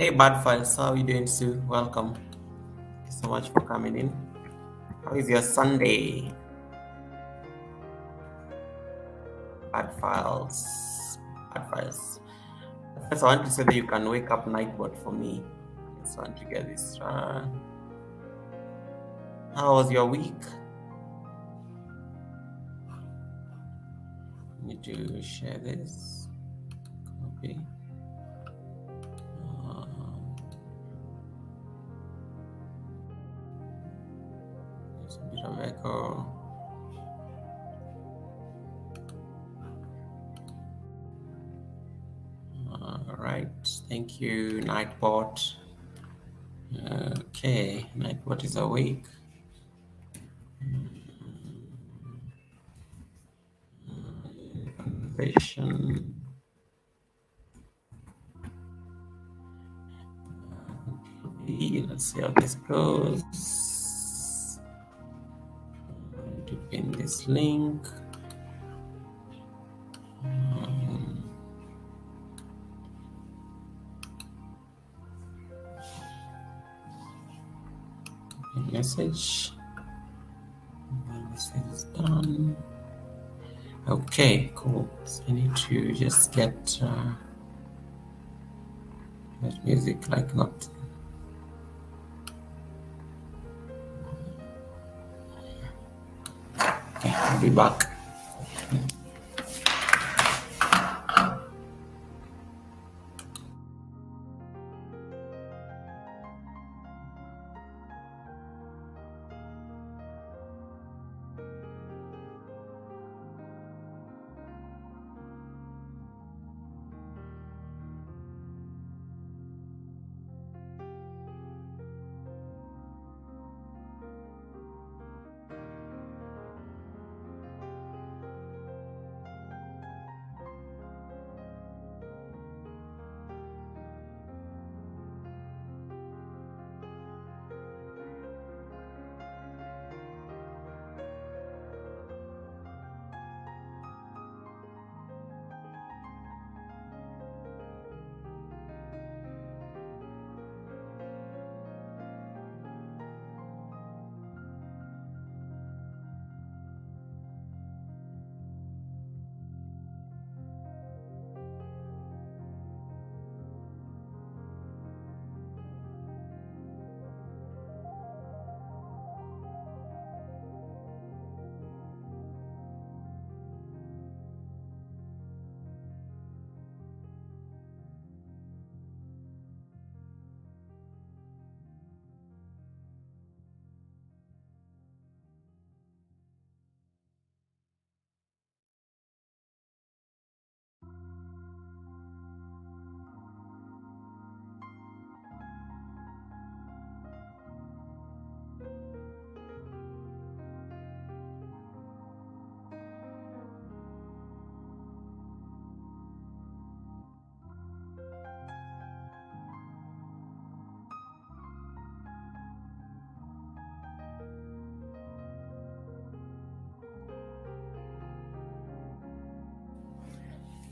Hey, Bad Files, how are you doing, Sue? Welcome. Thank you so much for coming in. How is your Sunday? Bad Files. Bad Files. First, I want to say that you can wake up Nightbot for me. I just want to get this. How was your week? Need to share this. Copy. There's a bit of echo. All right. Thank you, Nightbot. Okay, Nightbot is awake. Conversation. Let's see how this goes. I'm going to pin this link. Message. Message is done. Okay, cool. So I need to just get that music like not. Okay, I'll be back.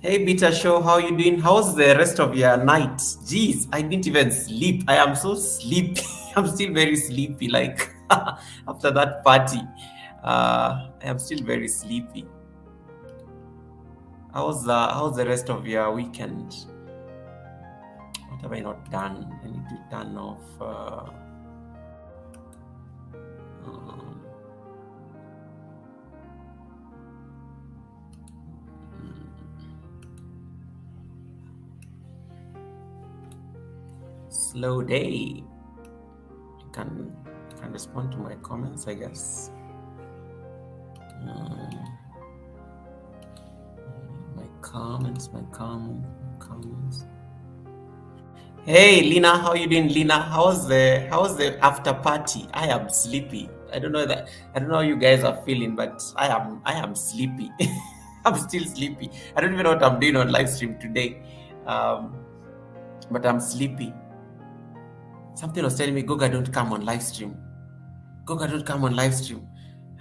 Hey, Beta Show, how you doing? How's the rest of your night? Jeez, I didn't even sleep. I am so sleepy. I'm still very sleepy. Like after that party, I am still very sleepy. How's the rest of your weekend? What have I not done? I need to turn off. Um, Slow day. You can respond to my comments, I guess. My comments. Hey, Lina, how you doing, Lina? How's the after party? I am sleepy. I don't know how you guys are feeling, but I am sleepy. I'm still sleepy. I don't even know what I'm doing on live stream today, but I'm sleepy. Something was telling me, Goga, don't come on live stream. Goga, don't come on live stream.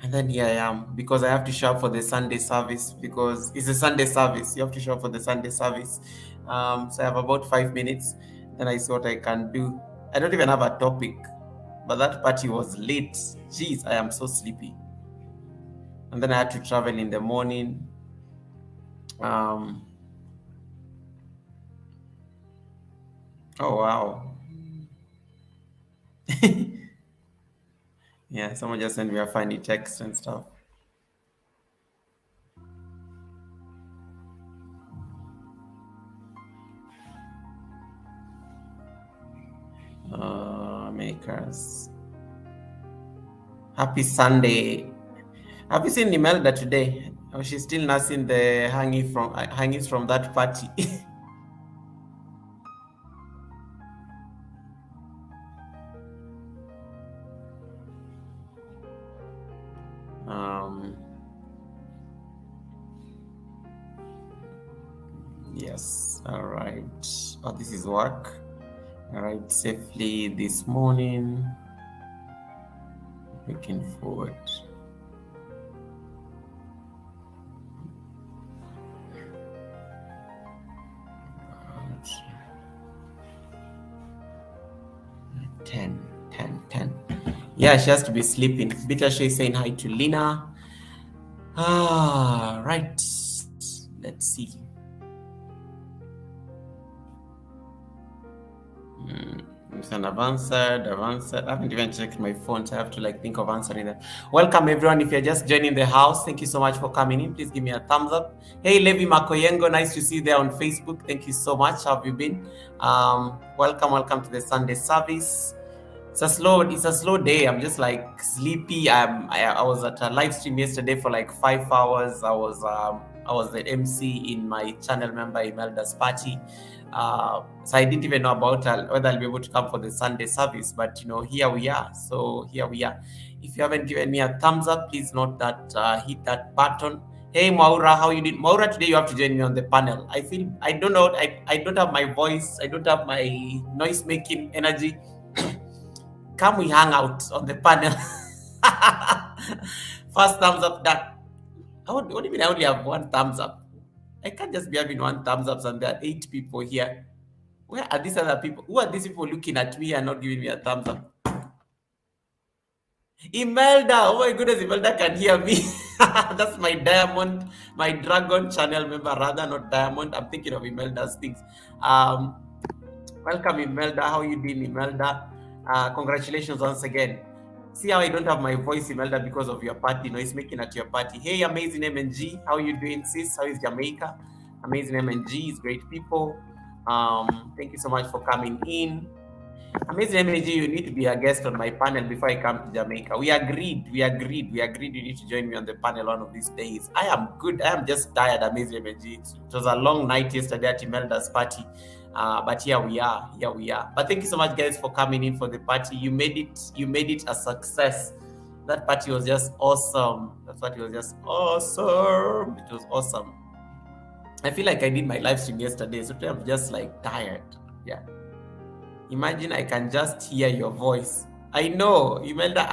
And then here I am, because I have to show up for the Sunday service, because it's a Sunday service. You have to show up for the Sunday service. So I have about 5 minutes. Then I see what I can do. I don't even have a topic, but that party was late. Jeez, I am so sleepy. And then I had to travel in the morning. Um, oh wow. Yeah, someone just sent me a funny text and stuff. Makers. Happy Sunday. Have you seen Imelda today? Oh, she's still nursing the hangings from that party. um, yes. All right. Oh, this is work. Arrived safely this morning. Looking forward. 10, 10, 10. Yeah, she has to be sleeping. Bitasha is saying hi to Lina. Right. Let's see. I've answered. I haven't even checked my phone, so I have to think of answering them. Welcome everyone. If you're just joining the house, thank you so much for coming in. Please give me a thumbs up. Hey Levi Makoyengo, nice to see you there on Facebook. Thank you so much. How have you been? Welcome to the Sunday service. It's a slow day. I'm just sleepy. I was at a live stream yesterday for 5 hours. I was the MC in my channel member Imelda's party. So I didn't even know about whether I'll be able to come for the Sunday service, but here we are. So here we are. If you haven't given me a thumbs up, please note that, hit that button. Hey Maura, how you doing? Maura, today you have to join me on the panel. I don't know, I don't have my voice, I don't have my noise making energy. Come we hang out on the panel. First thumbs up that. What do you mean I only have one thumbs up? I can't just be having one thumbs up and there are 8 people here. Where are these other people? Who are these people looking at me and not giving me a thumbs up? Imelda! Oh my goodness, Imelda can hear me. That's my dragon channel member, rather, not diamond. I'm thinking of Imelda's things. Welcome, Imelda. How are you doing, Imelda? Congratulations once again. See how I don't have my voice, Imelda, because of your party noise making at your party. Hey, amazing MNG. How are you doing, sis? How is Jamaica? Amazing MNG is great people. Thank you so much for coming in. Amazing MNG, you need to be a guest on my panel before I come to Jamaica. We agreed you need to join me on the panel one of these days. I am good. I am just tired, Amazing MNG. It was a long night yesterday at Imelda's party. But here we are. But thank you so much, guys, for coming in for the party. You made it a success. That party was just awesome. That party was just awesome. It was awesome. I feel like I did my live stream yesterday, so today I'm just tired. Yeah. Imagine I can just hear your voice. I know, Imelda,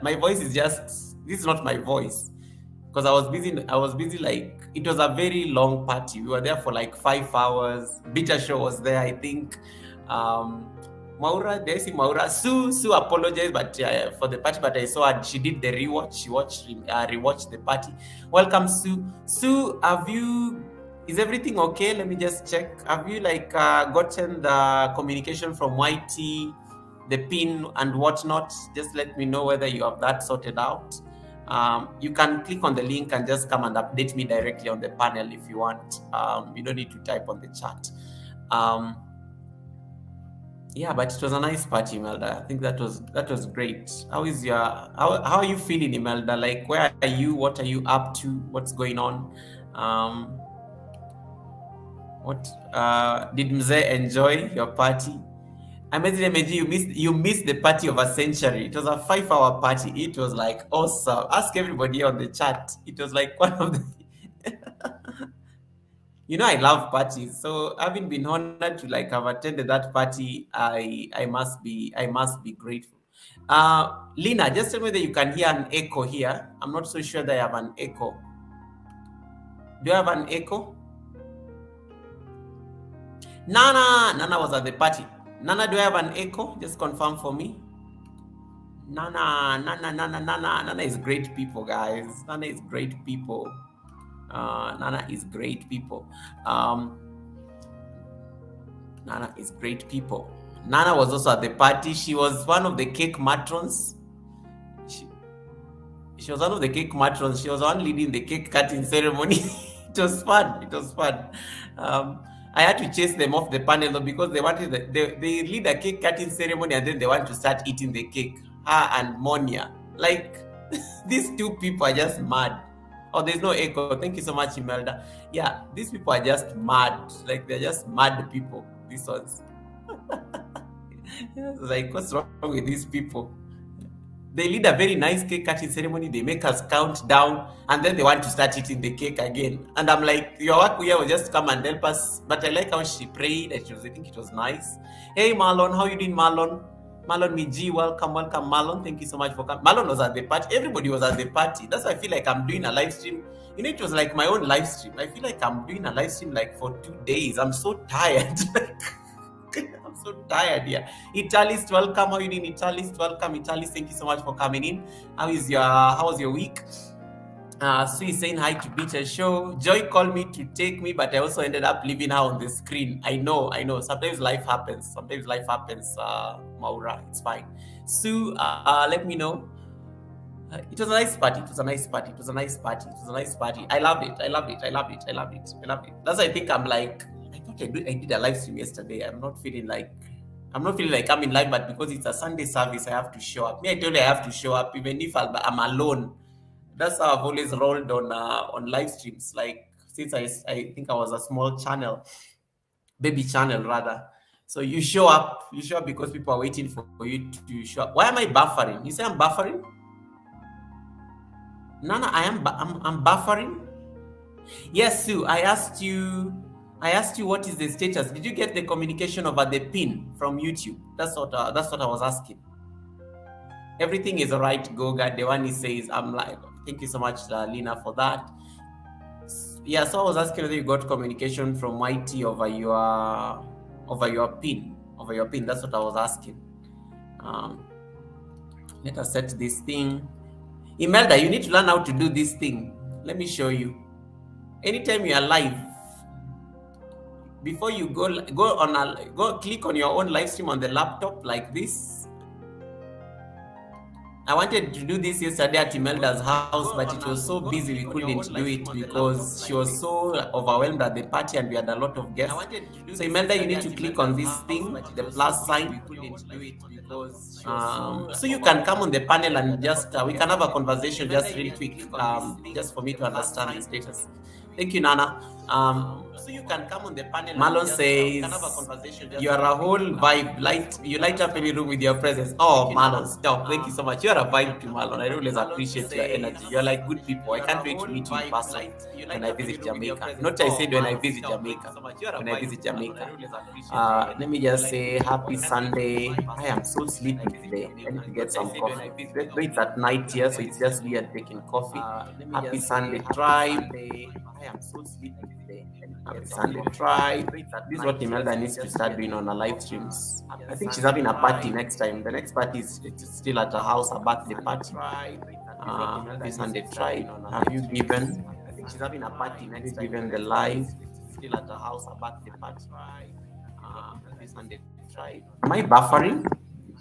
my voice is this is not my voice. Because I was busy, it was a very long party. We were there for 5 hours. Beta show was there, I think. Maura, did I see Maura? Sue apologized for the party, but I saw her, she did the rewatch. She rewatched the party. Welcome, Sue. Sue, is everything okay? Let me just check. Have you gotten the communication from YT, the pin and whatnot? Just let me know whether you have that sorted out. You can click on the link and just come and update me directly on the panel if you want. You don't need to type on the chat. Yeah, but it was a nice party, Imelda. I think that was great. How are you feeling, Imelda? Where are you? What are you up to? What's going on? What did Mzee enjoy your party? Amazing, you missed the party of a century. It was a 5-hour party. It was awesome. Ask everybody on the chat. It was one of the I love parties. So having been honored to have attended that party, I must be grateful. Lina, just tell me that you can hear an echo here. I'm not so sure that I have an echo. Do you have an echo? Nana was at the party. Nana, do I have an echo? Just confirm for me. Nana is great people, guys. Nana is great people. Nana is great people. Nana is great people. Nana was also at the party. She was one of the cake matrons. She was one of the cake matrons. She was one leading the cake cutting ceremony. It was fun. It was fun. I had to chase them off the panel though, because they wanted they lead a cake cutting ceremony and then they want to start eating the cake. Her and Monia. Like these two people are just mad. Oh, there's no echo. Thank you so much, Imelda. Yeah, these people are just mad. Like they're just mad people. These ones. Like, what's wrong with these people? They lead a very nice cake cutting ceremony. They make us count down, and then they want to start eating the cake again. And I'm like, your work here will just come and help us. But I like how she prayed. I think it was nice. Hey, Marlon, how you doing, Marlon? Marlon Miji, welcome, Marlon. Thank you so much for coming. Marlon was at the party. Everybody was at the party. That's why I feel like I'm doing a live stream. You know, it was like my own live stream. I feel like I'm doing a live stream like for 2 days. I'm so tired. I'm so tired here. Italist, welcome. How you doing, Italist? Welcome, Italist. Thank you so much for coming in. How was your week? Sue is saying hi to Beacher Show. Joy called me to take me, but I also ended up leaving her on the screen. I know. Sometimes life happens. Maura, it's fine. Sue, let me know. It was a nice party. I loved it. That's why I think I'm like, I thought I did a live stream yesterday. I'm not feeling like I'm in live, but because it's a Sunday service, I have to show up. I told you I have to show up, even if I'm alone. That's how I've always rolled on live streams. Like since I think I was a small channel, baby channel rather. So you show up because people are waiting for you to show up. Why am I buffering? You say I'm buffering? Nana, I'm buffering. Yes, Sue. I asked you what is the status. Did you get the communication over the pin from YouTube? That's what I was asking. Everything is all right, Goga. The one he says, I'm like, thank you so much, Lina, for that. Yeah, so I was asking whether you got communication from YT over your pin. That's what I was asking. Let us set this thing. Imelda, you need to learn how to do this thing. Let me show you. Anytime you are live, before you go click on your own live stream on the laptop like this. I wanted to do this yesterday at Imelda's house, but it was so busy we couldn't do it because she was so overwhelmed at the party and we had a lot of guests. So Imelda, you need to click on this thing, the plus sign. So you can come on the panel and just we can have a conversation just real quick, just for me to understand the status. Thank you, Nana. So you can come on the panel. Marlon says you are a whole vibe. You light up any room with your presence. Oh, Marlon, stop. Thank you so much. You are a vibe to Marlon. I always appreciate your energy. You're like good people. I can't wait to meet you in person when I visit Jamaica. Not I said when I visit Jamaica. When I visit Jamaica. Let me just say happy Sunday. I am so sleepy today. I need to get some coffee. It's at night here, so it's just weird taking coffee. Happy Sunday, tribe. I am so sleepy today. Happy Sunday, tribe. This is what Imelda needs to start doing on her live streams. I think she's having a party next time. The next party is still at her house, a birthday party. Happy Sunday, tribe. Have you given? I think she's having a party next time. Given the live, still at her house, a birthday party. Happy Sunday, tribe. Am I buffering?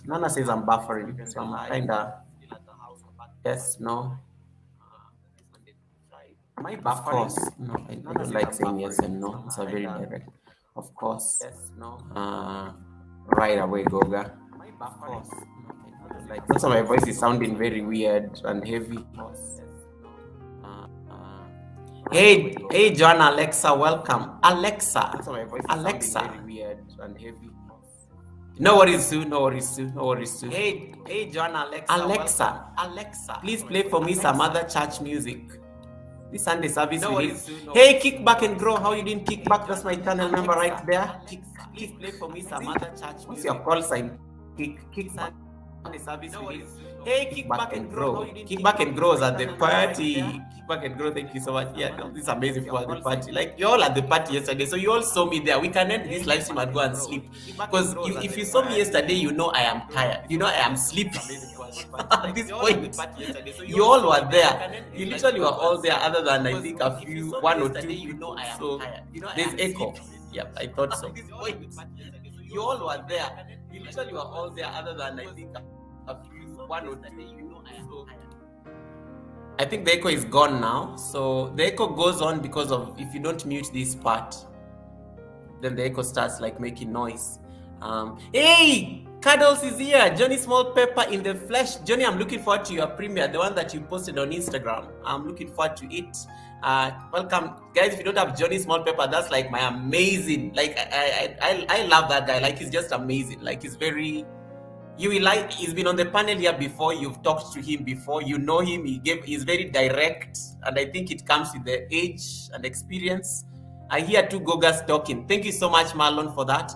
Nana says I'm buffering, so I'm kinda. Yes, no. Of course, no, I don't like saying yes and no. It's a very direct. Of course, yes, no. Right away, Goga. Of course, no, that's why my voice is sounding very weird and heavy. Hey, John, Alexa, welcome. Alexa, very weird and heavy. No worries, Sue. Hey, John, Alexa, please play for me some other church music. This Sunday service we did. Hey, Kickback and Grow, how you doing, Kickback? That's my channel number right there. Please play for me some other church music. What's your call sign? Kickback. the service we need. Hey, kick back and grow. Kick back and grow was at the party. Kick back and grow. Thank you so much. Yeah, no, this is amazing for the party. Like you all at the party yesterday, so you all saw me there. We can end this live stream and go and sleep. Because if you saw me yesterday, you know I am tired. You know I am sleepy. At this point, you all were there. You literally were all there, other than I think a few, one or two. You know I am so there's echo. Yeah, I thought so. You all were there. You literally were all there, other than I think a few, one or two. You know I am so I think the echo is gone now. So the echo goes on because of if you don't mute this part, then the echo starts like making noise. Hey, Cuddles is here. Johnny Small Pepper in the flesh. Johnny, I'm looking forward to your premiere, the one that you posted on Instagram. I'm looking forward to it. Welcome, guys. If you don't have Johnny Small Pepper, that's like my amazing. Like I love that guy. Like he's just amazing. Like he's very. You will like. He's been on the panel here before. You've talked to him before. You know him. He's very direct, and I think it comes with the age and experience. I hear two Gogas talking. Thank you so much, Marlon, for that.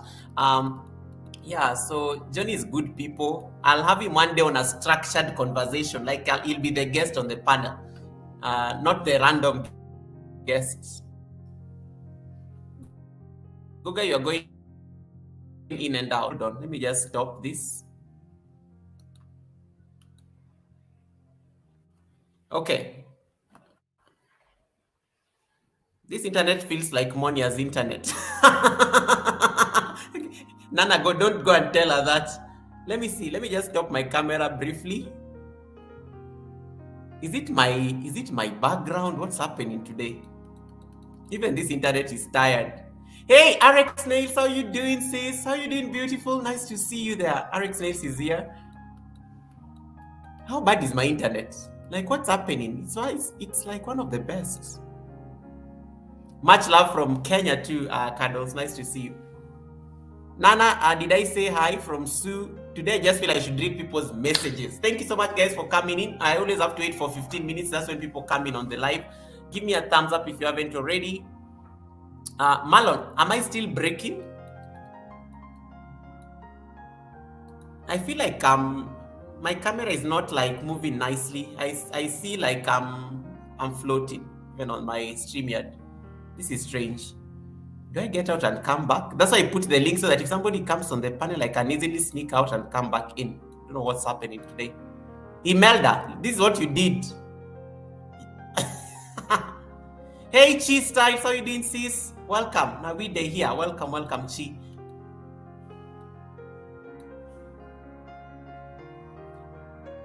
Yeah, so Johnny is good people. I'll have him one day on a structured conversation. Like he'll be the guest on the panel, not the random guests. Goga, you're going in and out. Hold on, let me just stop this. Okay. This internet feels like Monia's internet. Nana, don't go and tell her that. Let me see. Let me just stop my camera briefly. Is it my background? What's happening today? Even this internet is tired. Hey, RX Nails, how you doing, sis? How you doing, beautiful? Nice to see you there. RX Nails is here. How bad is my internet? Like, what's happening? It's like one of the best. Much love from Kenya too, Cuddles. Nice to see you. Nana, did I say hi from Sue? Today I just feel I should read people's messages. Thank you so much, guys, for coming in. I always have to wait for 15 minutes. That's when people come in on the live. Give me a thumbs up if you haven't already. Marlon, am I still breaking? I feel like my camera is not like moving nicely. I see like I'm floating even on my StreamYard. This is strange. Do I get out and come back? That's why I put the link so that if somebody comes on the panel, I can easily sneak out and come back in. I don't know what's happening today. Imelda, this is what you did. Hey, Chi Styles, how you doing, sis? Welcome. Now we day here. Welcome, Chi.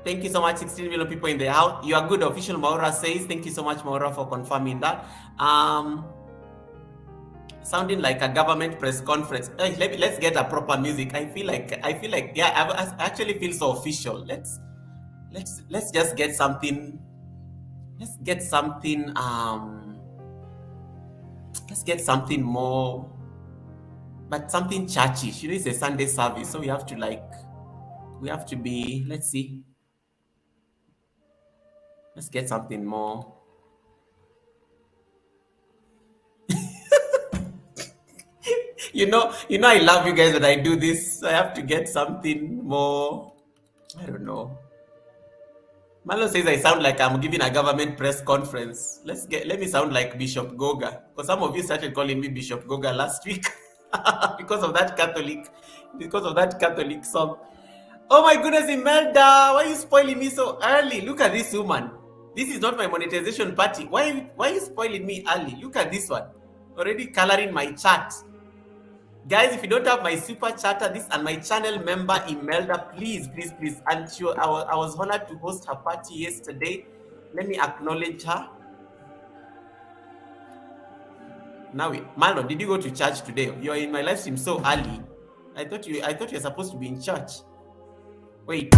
Thank you so much, 16 million people in the house. You are good, official Maura says. Thank you so much, Maura, for confirming that. Sounding like a government press conference. Let's get a proper music. I feel like yeah, I actually feel so official. Let's just get something. Let's get something more, but something churchish. You know, it's a Sunday service, so we have to be, let's see. Let's get something more. You know, I love you guys when I do this. I have to get something more. I don't know. Marlon says I sound like I'm giving a government press conference. Let me sound like Bishop Goga. Because some of you started calling me Bishop Goga last week because of that Catholic song. Oh my goodness, Imelda, why are you spoiling me so early? Look at this woman. This is not my monetization party. Why are you spoiling me early? Look at this one. Already coloring my chat. Guys, if you don't have my super chatter, this and my channel member Imelda, please. And I was honored to host her party yesterday. Let me acknowledge her. Now, Marlon, did you go to church today? You're in my live stream so early. I thought you're supposed to be in church. Wait.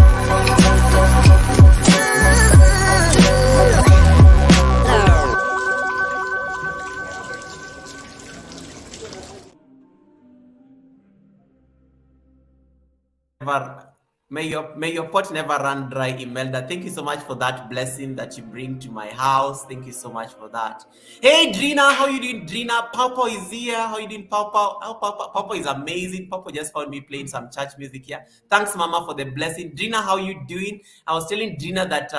May your pot never run dry, Imelda. Thank you so much for that blessing that you bring to my house. Thank you so much for that. Hey Drina, how you doing? Drina, Papa is here. How you doing, Papa? Oh, Papa is amazing. Papa just found me playing some church music here. Thanks, Mama, for the blessing. Drina, how you doing? I was telling Drina that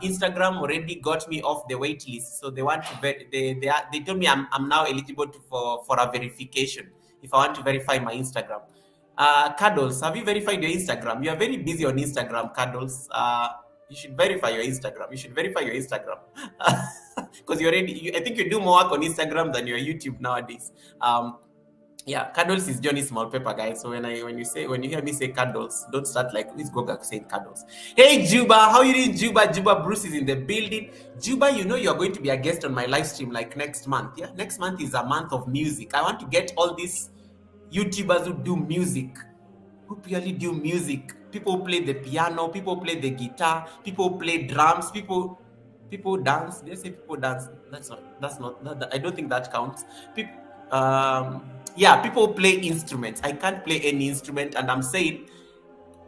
Instagram already got me off the wait list, so they want to they told me I'm now eligible for a verification if I want to verify my Instagram. Cuddles, have you verified your Instagram? You are very busy on Instagram, Cuddles. You should verify your Instagram. You should verify your Instagram because I think you do more work on Instagram than your YouTube nowadays. Yeah, Cuddles is Johnny Small Pepper, guys. So when you hear me say Cuddles, don't start like who's Goga saying Cuddles. Hey Juba, how you doing, Juba? Juba Bruce is in the building. Juba, you know you're going to be a guest on my live stream like next month. Yeah, next month is a month of music. I want to get all these YouTubers who do music, who purely do music. People play the piano, people play the guitar, people play drums, people dance. They say people dance. I don't think that counts. People, yeah, people play instruments. I can't play any instrument, and I'm saying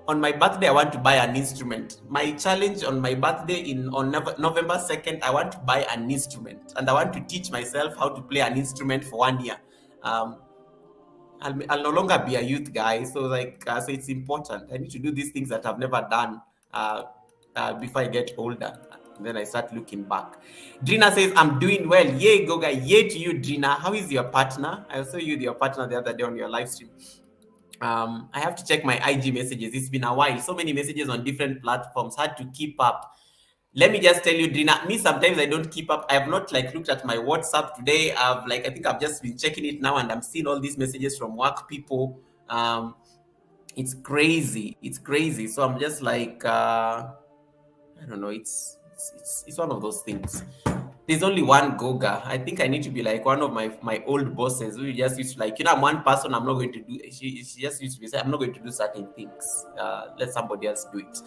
on my birthday I want to buy an instrument. My challenge on my birthday on November 2nd, I want to buy an instrument, and I want to teach myself how to play an instrument for 1 year. I'll no longer be a youth guy, so so it's important. I need to do these things that I've never done before I get older. And then I start looking back. Drina says, I'm doing well. Yay, Goga. Yay to you, Drina. How is your partner? I saw you with your partner the other day on your live stream. I have to check my IG messages. It's been a while. So many messages on different platforms. Hard to keep up. Let me just tell you, Drina, me sometimes I don't keep up. I have not looked at my WhatsApp today. I think I've just been checking it now, and I'm seeing all these messages from work people. It's crazy. It's crazy. So I'm just I don't know. It's one of those things. There's only one Goga. I think I need to be like one of my old bosses who just used to I'm one person. I'm not going to do. She just used to be saying, I'm not going to do certain things. Let somebody else do it.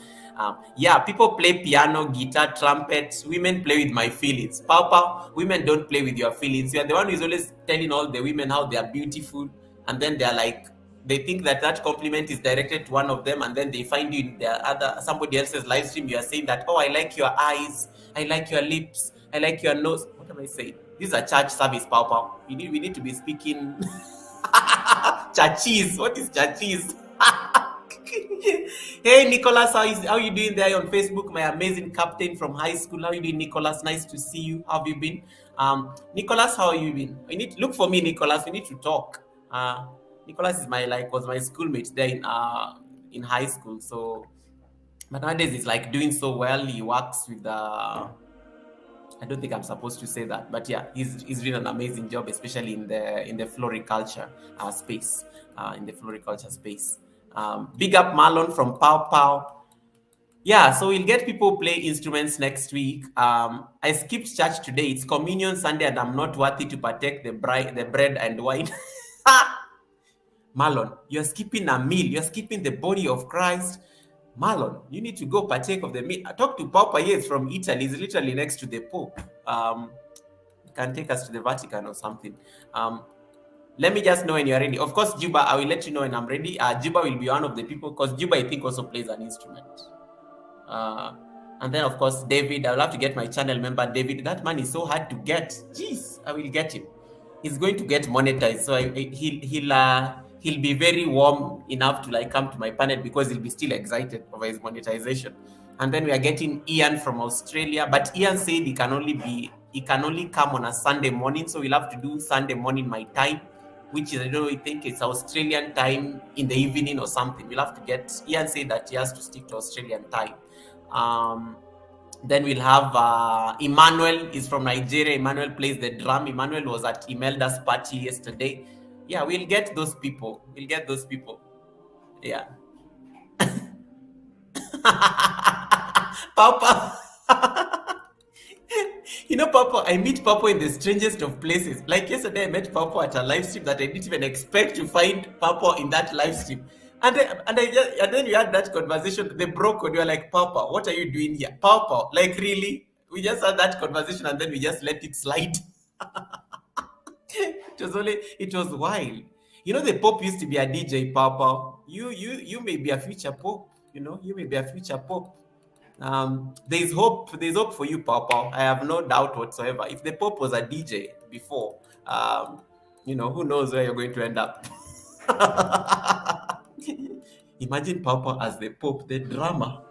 Yeah, people play piano, guitar, trumpet. Women play with my feelings. Papa, women don't play with your feelings. You are the one who's always telling all the women how they are beautiful, and then they think that compliment is directed to one of them, and then they find you in somebody else's live stream. You are saying that, oh, I like your eyes, I like your lips, I like your nose. What am I saying? This is a church service, Papa. We need to be speaking churchese. What is churchese? Hey Nicholas, how you doing there on Facebook? My amazing captain from high school. How you doing, Nicholas? Nice to see you. How have you been? Nicholas, how have you been? Look for me, Nicholas. We need to talk. Nicholas is was my schoolmate there in high school. So, but nowadays he's doing so well. He works with I don't think I'm supposed to say that, but yeah, he's doing an amazing job, especially in the floriculture space. In the floriculture space. Big up Marlon from Pow Pow. Yeah, so we'll get people play instruments next week. I skipped church today. It's Communion Sunday, and I'm not worthy to partake the bread and wine. Marlon, you're skipping a meal. You're skipping the body of Christ. Marlon, you need to go partake of the meal. Talk to Papa. Yes, from Italy. He's literally next to the Pope. Can take us to the Vatican or something. Let me just know when you're ready. Of course, Juba, I will let you know when I'm ready. Juba will be one of the people, because Juba, I think, also plays an instrument. And then, of course, David. I'll have to get my channel member, David. That man is so hard to get. Jeez, I will get him. He's going to get monetized, so he'll be very warm enough to come to my panel, because he'll be still excited over his monetization. And then we are getting Ian from Australia, but Ian said he can only come on a Sunday morning, so we'll have to do Sunday morning my time, which is, I think it's Australian time in the evening or something. We'll have to get, Ian said that he has to stick to Australian time. Then we'll have Emmanuel is from Nigeria. Emmanuel plays the drum. Emmanuel was at Imelda's party yesterday. Yeah, we'll get those people. Yeah. Papa. Papa, I meet Papa in the strangest of places. Like yesterday, I met Papa at a live stream that I didn't even expect to find Papa in that live stream. And then we had that conversation. They broke when you were like, Papa, what are you doing here? Papa, really? We just had that conversation, and then we just let it slide. It was wild. The Pope used to be a DJ, Papa. You may be a future Pope. you may be a future Pope. There's hope. There's hope for you, Papa. I have no doubt whatsoever. If the Pope was a DJ before, who knows where you're going to end up. Imagine Papa as the Pope, the drama.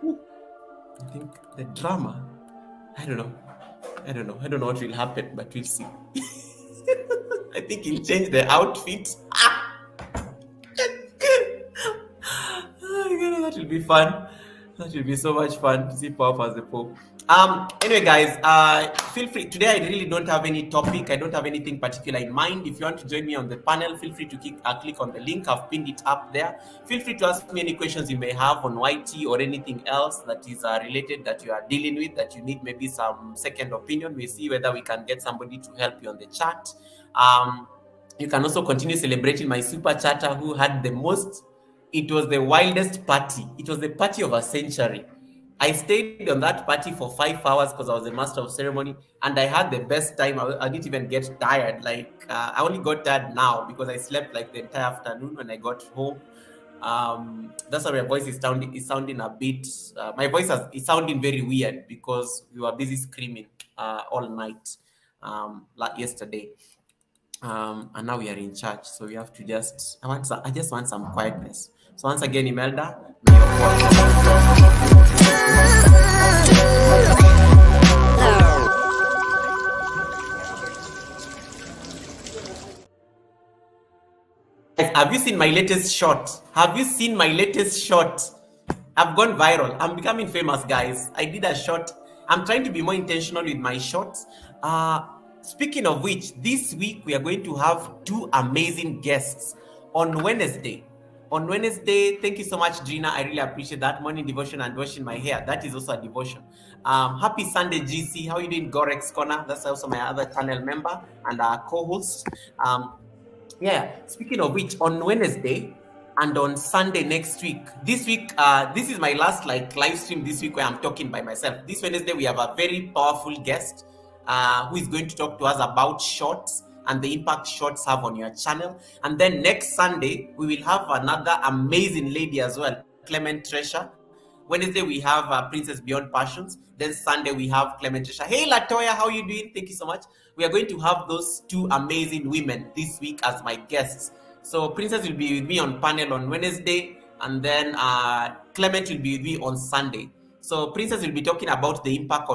I think the drama. I don't know. I don't know. I don't know what will happen, but we'll see. I think he'll change the outfit. Oh, God, that will be fun. That will be so much fun to see Pop as the Pope. Anyway, guys, feel free. Today, I really don't have any topic. I don't have anything particular in mind. If you want to join me on the panel, feel free to click on the link. I've pinned it up there. Feel free to ask me any questions you may have on YT or anything else that is related that you are dealing with, that you need maybe some second opinion. We'll see whether we can get somebody to help you on the chat. You can also continue celebrating my super chatter who had the most. It was the wildest party. It was the party of a century. I stayed on that party for 5 hours because I was the master of ceremony, and I had the best time. I didn't even get tired. I only got tired now because I slept like the entire afternoon when I got home. That's why my voice is sounding a bit. My voice is sounding very weird because we were busy screaming all night yesterday. And now we are in church, so we have to I just want some quietness. So once again, Imelda, have you seen my latest shot? Have you seen my latest shot? I've gone viral. I'm becoming famous, guys. I did a shot. I'm trying to be more intentional with my shots. Speaking of which, this week we are going to have 2 amazing guests on Wednesday. On Wednesday, thank you so much, Gina. I really appreciate that. Morning devotion and washing my hair. That is also a devotion. Happy Sunday, GC. How are you doing, Gorex Corner? That's also my other channel member and our co-host. Speaking of which, on Wednesday and on Sunday next week, this is my last live stream this week where I'm talking by myself. This Wednesday, we have a very powerful guest who is going to talk to us about shorts and the impact shorts have on your channel. And then next Sunday, we will have another amazing lady as well, Clement Treasure. Wednesday, we have Princess Beyond Passions. Then Sunday, we have Clement Treasure. Hey, Latoya, how are you doing? Thank you so much. We are going to have those 2 amazing women this week as my guests. So Princess will be with me on panel on Wednesday, and then Clement will be with me on Sunday. So Princess will be talking about the impact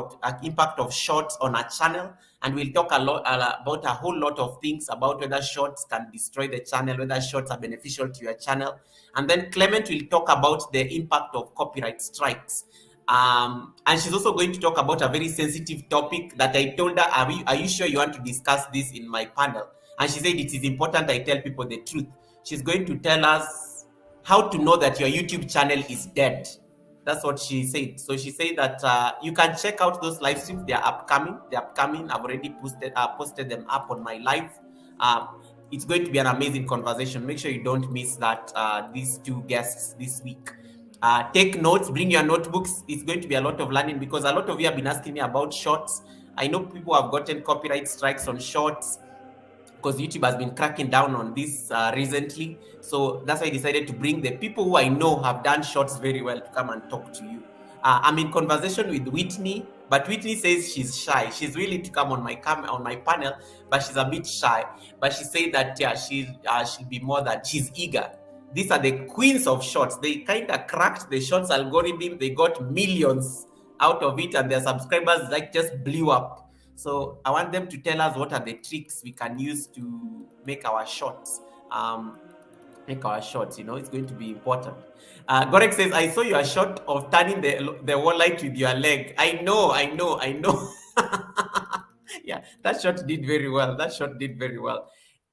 of shorts on our channel, and we'll talk about a whole lot of things about whether shorts can destroy the channel, whether shorts are beneficial to your channel. And then Clement will talk about the impact of copyright strikes. And she's also going to talk about a very sensitive topic that I told her, are you sure you want to discuss this in my panel? And she said it is important I tell people the truth. She's going to tell us how to know that your YouTube channel is dead. That's what she said. So she said that you can check out those live streams. They are upcoming. I've already posted them up on my live. It's going to be an amazing conversation. Make sure you don't miss that. These 2 guests this week. Take notes. Bring your notebooks. It's going to be a lot of learning because a lot of you have been asking me about shorts. I know people have gotten copyright strikes on shorts because YouTube has been cracking down on this recently. So that's why I decided to bring the people who I know have done shorts very well to come and talk to you. I'm in conversation with Whitney, but Whitney says she's shy. She's willing to come on my panel, but she's a bit shy. But she said that she'll be more that she's eager. These are the queens of shorts. They kind of cracked the shorts algorithm. They got millions out of it, and their subscribers just blew up. So I want them to tell us what are the tricks we can use to make our shorts. It's going to be important. Gorek says, I saw your shot of turning the wall light with your leg. I know. Yeah, that shot did very well. So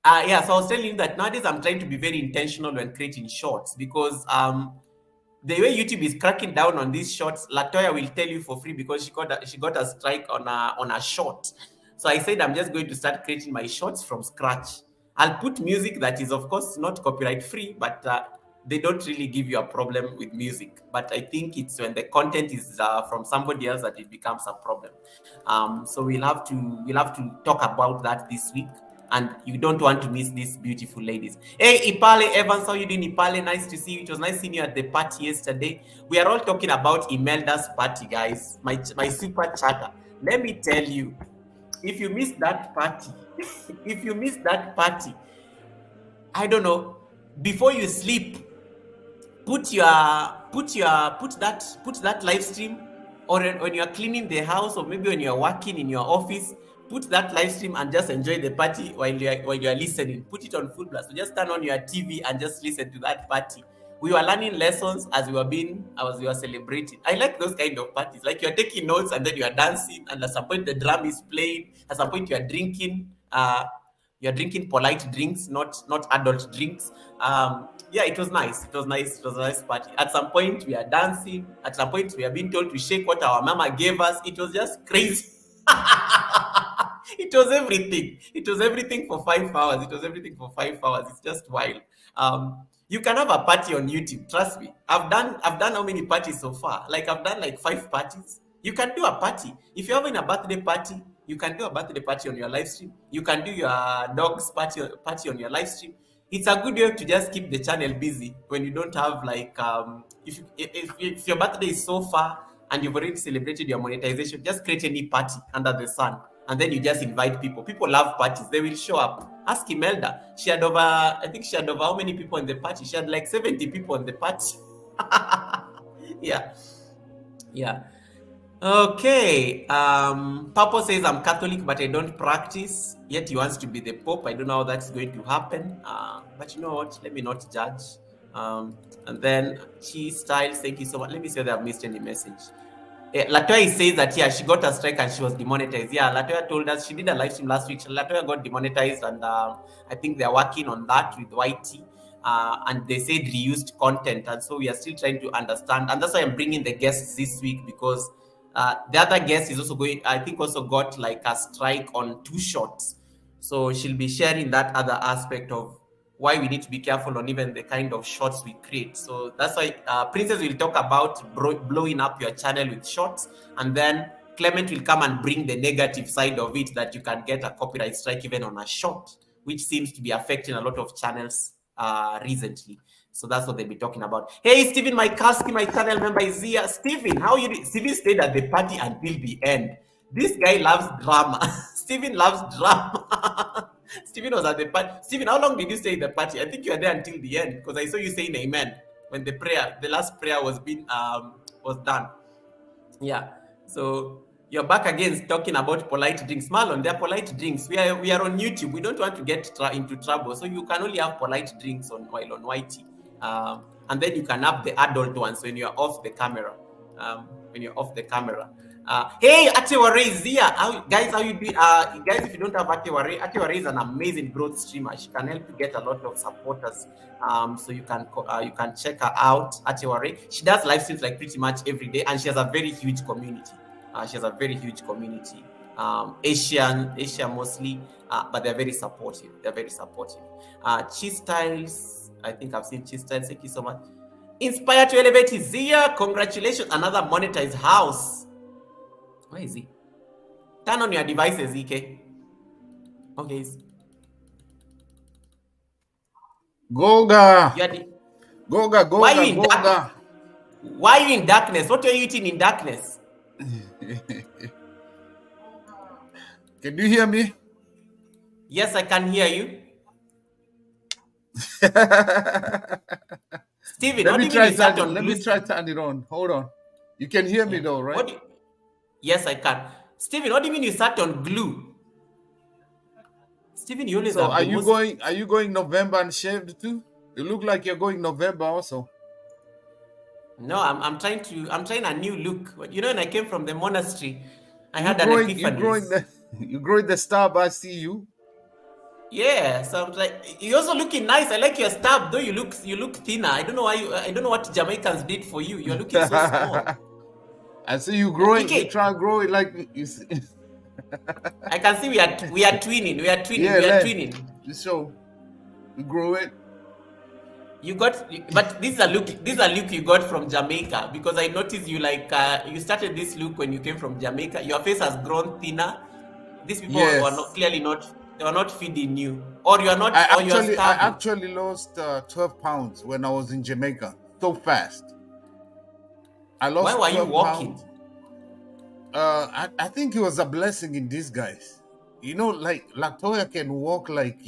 I was telling you that nowadays I'm trying to be very intentional when creating shorts because the way YouTube is cracking down on these shorts, Latoya will tell you for free because she got a strike on a short. So I said I'm just going to start creating my shorts from scratch. I'll put music that is, of course, not copyright free, but they don't really give you a problem with music. But I think it's when the content is from somebody else that it becomes a problem. So we'll have to talk about that this week. and you don't want to miss these beautiful ladies. Hey, Ipale Evans, how you doing, Ipale? Nice to see you. It was nice seeing you at the party yesterday. We are all talking about Imelda's party, guys. My super chatter. Let me tell you, if you miss that party, if you miss that party, I don't know. Before you sleep, put that live stream, or when you're cleaning the house, or maybe when you're working in your office, put that live stream and just enjoy the party while you're listening. Put it on full blast. So just turn on your TV and just listen to that party. We were learning lessons as we were celebrating. I like those kind of parties. Like you're taking notes and then you are dancing, and at some point the drum is playing. At some point you are drinking. You're drinking polite drinks, not adult drinks. Yeah, it was nice. It was nice. It was a nice party. At some point, we are dancing. At some point, we are being told to shake what our mama gave us. It was just crazy. It was everything. It was everything for 5 hours. It was everything for 5 hours. It's just wild. You can have a party on YouTube. Trust me. I've done how many parties so far? Like I've done like 5 parties. You can do a party. If you're having a birthday party, you can do a birthday party on your live stream. You can do your dog's party on your live stream. It's a good way to just keep the channel busy when you don't have like if your birthday is so far and you've already celebrated your monetization, just create any party under the sun, and then you just invite people. People love parties. They will show up. Ask Imelda. She had over how many people in the party? She had like 70 people in the party. Yeah. Okay. Papa says I'm Catholic, but I don't practice. Yet he wants to be the Pope. I don't know how that's going to happen. But you know what? Let me not judge. And then Cheese Styles, thank you so much. Let me see whether I've missed any message. Latoya says that she got a strike and she was demonetized. Yeah, Latoya told us she did a live stream last week. Latoya got demonetized, and I think they're working on that with YT. And they said reused content, and so we are still trying to understand. And that's why I'm bringing the guests this week, because the other guest is also got like a strike on 2 shots. So she'll be sharing that other aspect of why we need to be careful on even the kind of shots we create. So that's why Princess will talk about blowing up your channel with shots, and then Clement will come and bring the negative side of it, that you can get a copyright strike even on a shot, which seems to be affecting a lot of channels recently. So that's what they'll be talking about. Hey, Stephen Mikaski, my channel member, is here. Stephen, how you doing? Stephen stayed at the party until the end. This guy loves drama. Stephen loves drama. Stephen was at the party. Stephen, how long did you stay at the party? I think you were there until the end, because I saw you saying amen when the last prayer was done. Yeah. So you're back again talking about polite drinks. Marlon, they're polite drinks. We are on YouTube. We don't want to get into trouble. So you can only have polite drinks while on YT. And then you can have the adult ones when you're off the camera. Hey, Ateware is here. Guys, how you doing? Guys, if you don't have Ateware is an amazing growth streamer. She can help you get a lot of supporters. So you can check her out, Ateware. She does live streams like pretty much every day, and she has a very huge community. Asia mostly, but they're very supportive. Cheese Styles, I think I've seen Cheese Styles. Thank you so much. Inspire to Elevate is here. Congratulations, another monetized house. Where is he? Turn on your devices, EK. Okay. Goga. Goga. Why are you in darkness? What are you eating in darkness? Can you hear me? Yes, I can hear you. Steven, let me try turn it on. Hold on. You can hear me though, right? Yes, I can. Steven, what do you mean you sat on glue? Steven, you always have are you going November and shaved too? You look like you're going November also. No, I'm trying a new look. You know, when I came from the monastery, I had an epiphany. You're growing the stab, I see you. Yeah, so I'm like, you're also looking nice. I like your stab, though you look thinner. I don't know why I don't know what Jamaicans did for you. You're looking so small. I see you growing. You try to grow it like you see. I can see we are twinning. We are twinning. So you grow it. But this is a look you got from Jamaica, because I noticed you you started this look when you came from Jamaica. Your face has grown thinner. These people were clearly not They were not feeding you, or you are I not, or you are actually, I starving. actually lost 12 pounds when I was in Jamaica. So fast. I Why lost were you 12 walking? pounds. I think it was a blessing in disguise. Like Latoya can walk like,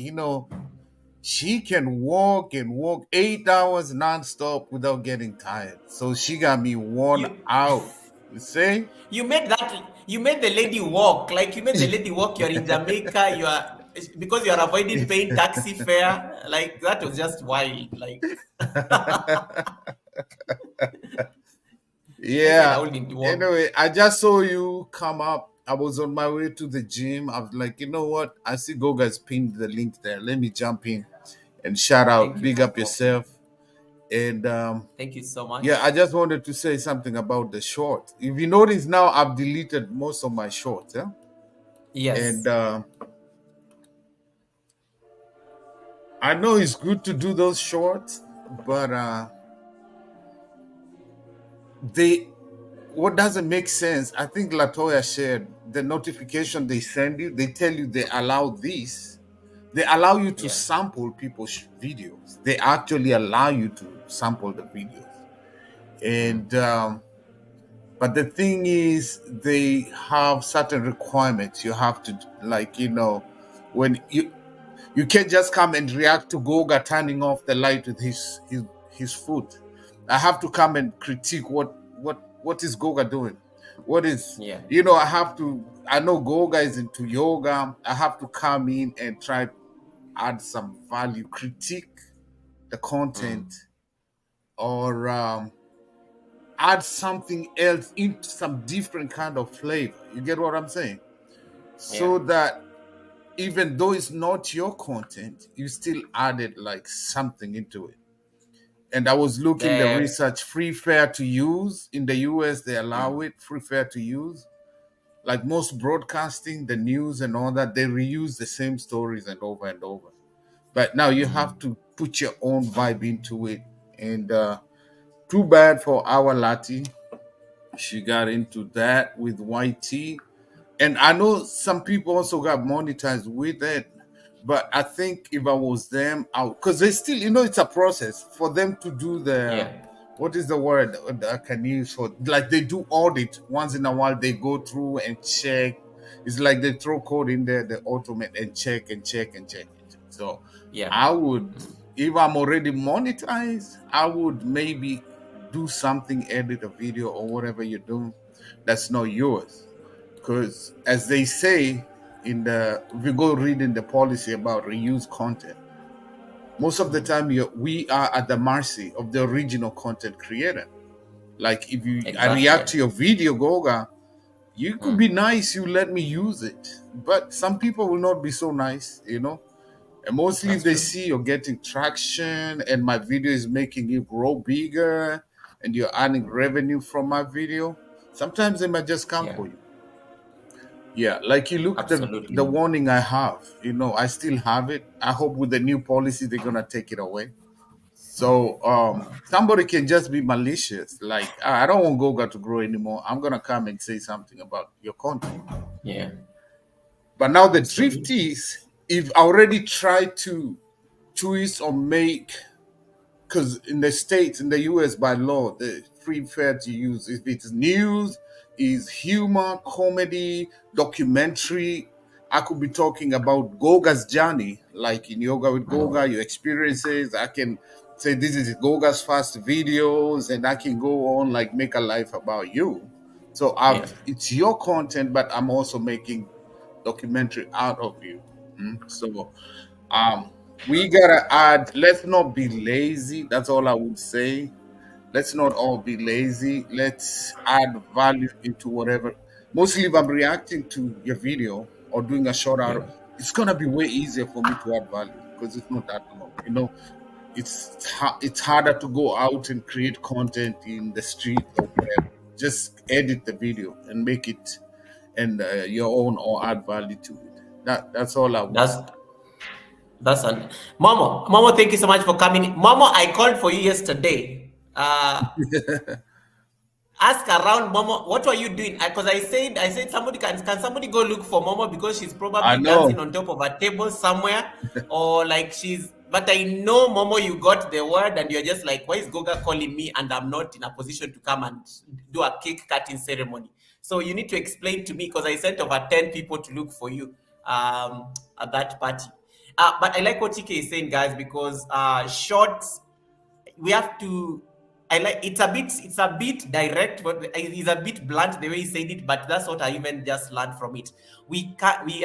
she can walk and walk 8 hours nonstop without getting tired. So she got me worn You out. You see? you made the lady walk, like you made the lady walk. You're in Jamaica. You are, because you are avoiding paying taxi fare. Like that was just wild. Like I said, I Yeah. wouldn't walk. Anyway, I just saw you come up. I was on my way to the gym. I was like, you know what? I see Goga's pinned the link there. Let me jump in and shout out, Thank you big for up yourself. And thank you so yeah, much. I just wanted to say something about the short. If you notice now, I've deleted most of my shorts. Yeah. And Yes. I know it's good to do those shorts, but they what doesn't make sense, I think Latoya shared the notification they send you, they tell you they allow this. They allow you to Yeah. sample people's videos. They actually allow you to sample the videos. And but the thing is, they have certain requirements. You have to, like, when you can't just come and react to Goga turning off the light with his foot. I have to come and critique what is Goga doing. What is Yeah. I have to. I know Goga is into yoga. I have to come in and try add some value, critique the content, Mm. or add something else into some different kind of flavor. You get what I'm saying? Yeah. So that even though it's not your content, you still added like something into it. And I was looking the The research, free fair to use in the US, they allow mm. it, free fair to use. Like most broadcasting, the news and all that, they reuse the same stories and over. But now you have to put your own vibe into it. And too bad for our Lati. She got into that with YT. And I know some people also got monetized with it, but I think if I was them, out because they still, it's a process for them to do the, Yeah. what is the word that I can use for, like, they do audit once in a while. They go through and check. It's like they throw code in there, they automate and check and check and check and check. So Yeah. I would, if I'm already monetized, I would maybe do something, edit a video or whatever you're doing that's not yours, because as they say if you go reading the policy about reuse content, most of the time we are at the mercy of the original content creator. Like if I Exactly. react to your video, Goga, you could be Mm. nice, you let me use it, but some people will not be so nice. And mostly if That's they true. see you're getting traction and my video is making you grow bigger and you're earning revenue from my video, sometimes they might just come Yeah. for you. Yeah, like you look the Absolutely. warning I have, I still have it. I hope with the new policy they're gonna take it away. So somebody can just be malicious, like, "Ah, I don't want Goga to grow anymore. I'm gonna come and say something about your content." Yeah. But now the drift Absolutely. is, if I already tried to twist or make, because in the states, in the US, by law, the free fair to use, if it's news, is humor, comedy, documentary. I could be talking about Goga's journey, like in Yoga with Goga, your experiences. I can say this is Goga's first videos, and I can go on like make a life about you. So Yeah. it's your content, but I'm also making documentary out of you. So um, we gotta add. Let's not be lazy. That's all I would say. Let's not all be lazy. Let's add value into whatever. Mostly, if I'm reacting to your video or doing a short Yeah. it's gonna be way easier for me to add value because it's not that long. It's harder to go out and create content in the street or whatever. Just edit the video and make it and your own, or add value to it. That's all I would That's say. that's an Momo. Momo, thank you so much for coming. Momo, I called for you yesterday. Ask around Momo, what were you doing? Because I said somebody can somebody go look for Momo because she's I probably dancing know. on top of a table somewhere, or like she's. But I know Momo, you got the word, and you're just like, why is Goga calling me, and I'm not in a position to come and do a cake cutting ceremony? So you need to explain to me because I sent over 10 people to look for you at that party. But I like what TK is saying, guys, because shorts we have to I like it's a bit direct, but it's a bit blunt the way he said it, but that's what I even just learned from it. We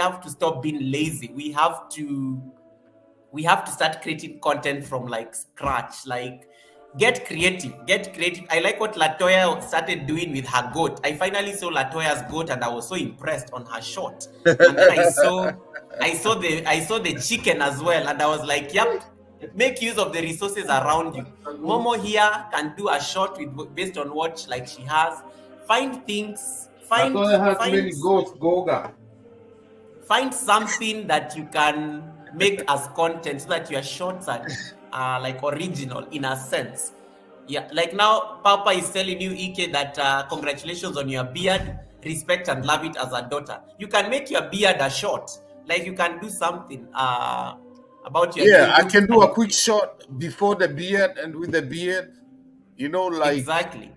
have to stop being lazy. We have to start creating content from like scratch. Like get creative. I like what Latoya started doing with her goat. I finally saw Latoya's goat and I was so impressed on her shot. And then I saw the chicken as well, and I was like, yep, make use of the resources around you. Momo here can do a shot with based on what like she has. Find things, find Latoya has find many goats, Goga. find something that you can make as content so that your shots are like original in a sense. Yeah, like now Papa is telling you, Ike, that congratulations on your beard, respect and love it as a daughter. You can make your beard a shot, like you can do something about your new Yeah, I look can do and a quick shot before the beard and with the beard. Like, exactly.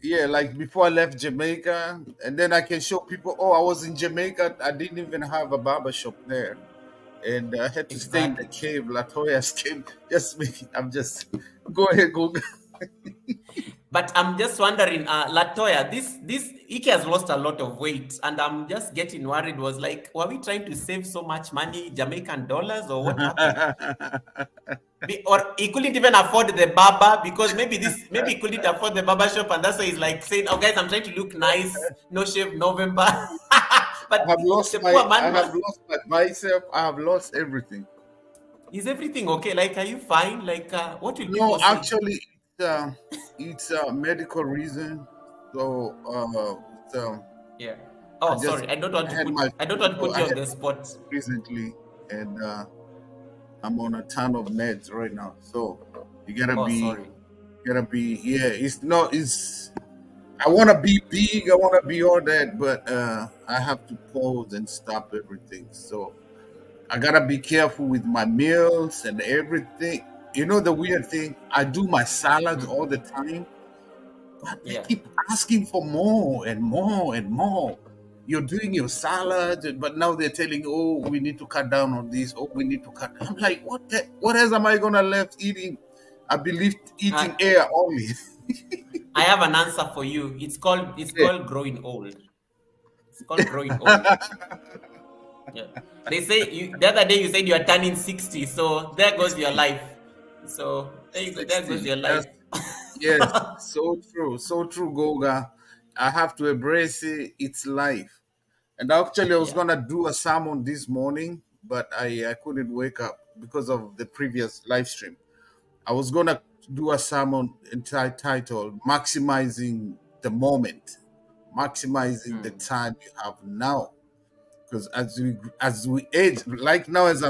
yeah, like before I left Jamaica, and then I can show people, oh, I was in Jamaica. I didn't even have a barber shop there, and I had to stay in the Exactly. cave, Latoya's cave. Just making. I'm just go ahead, go. But I'm just wondering, Latoya, this Ike has lost a lot of weight, and I'm just getting worried. Was like, were we trying to save so much money, Jamaican dollars, or what happened? Or he couldn't even afford the barber because maybe he couldn't afford the barber shop, and that's why he's like saying, "Oh, guys, I'm trying to look nice, no shave November." But the poor I man, have lost my bicep. I have lost everything. is everything okay? Like, are you fine? Like, what will No, people say? actually, it's a medical reason. So, Yeah. I Oh, just sorry. I don't want to had put. my I don't want to put I you on had the my spot. recently, and I'm on a ton of meds right now. So you gotta Oh, be, sorry. yeah. It's not. It's. I want to be big. I want to be all that, but I have to pause and stop everything. So I gotta be careful with my meals and everything. You know the weird thing? I do my salads all the Mm, time, but they yeah. keep asking for more and more and more. You're doing your salad, but now they're telling, "Oh, we need to cut down on this. Oh, we need to cut." I'm like, what else am I gonna left eating? I believe eating I air only. I have an answer for you. It's called it's Yeah. called growing old. It's called growing old. Yeah. They say the other day you said you are turning 60, so there goes your 60, life. So there you go, there goes 60. your life. Yes, so true, Goga. I have to embrace it. It's life. And actually, I was Yeah. gonna do a sermon this morning, but I couldn't wake up because of the previous live stream. I was gonna do a sermon entitled "Maximizing the Moment," maximizing the Mm, time you have now. Because as we age, like now as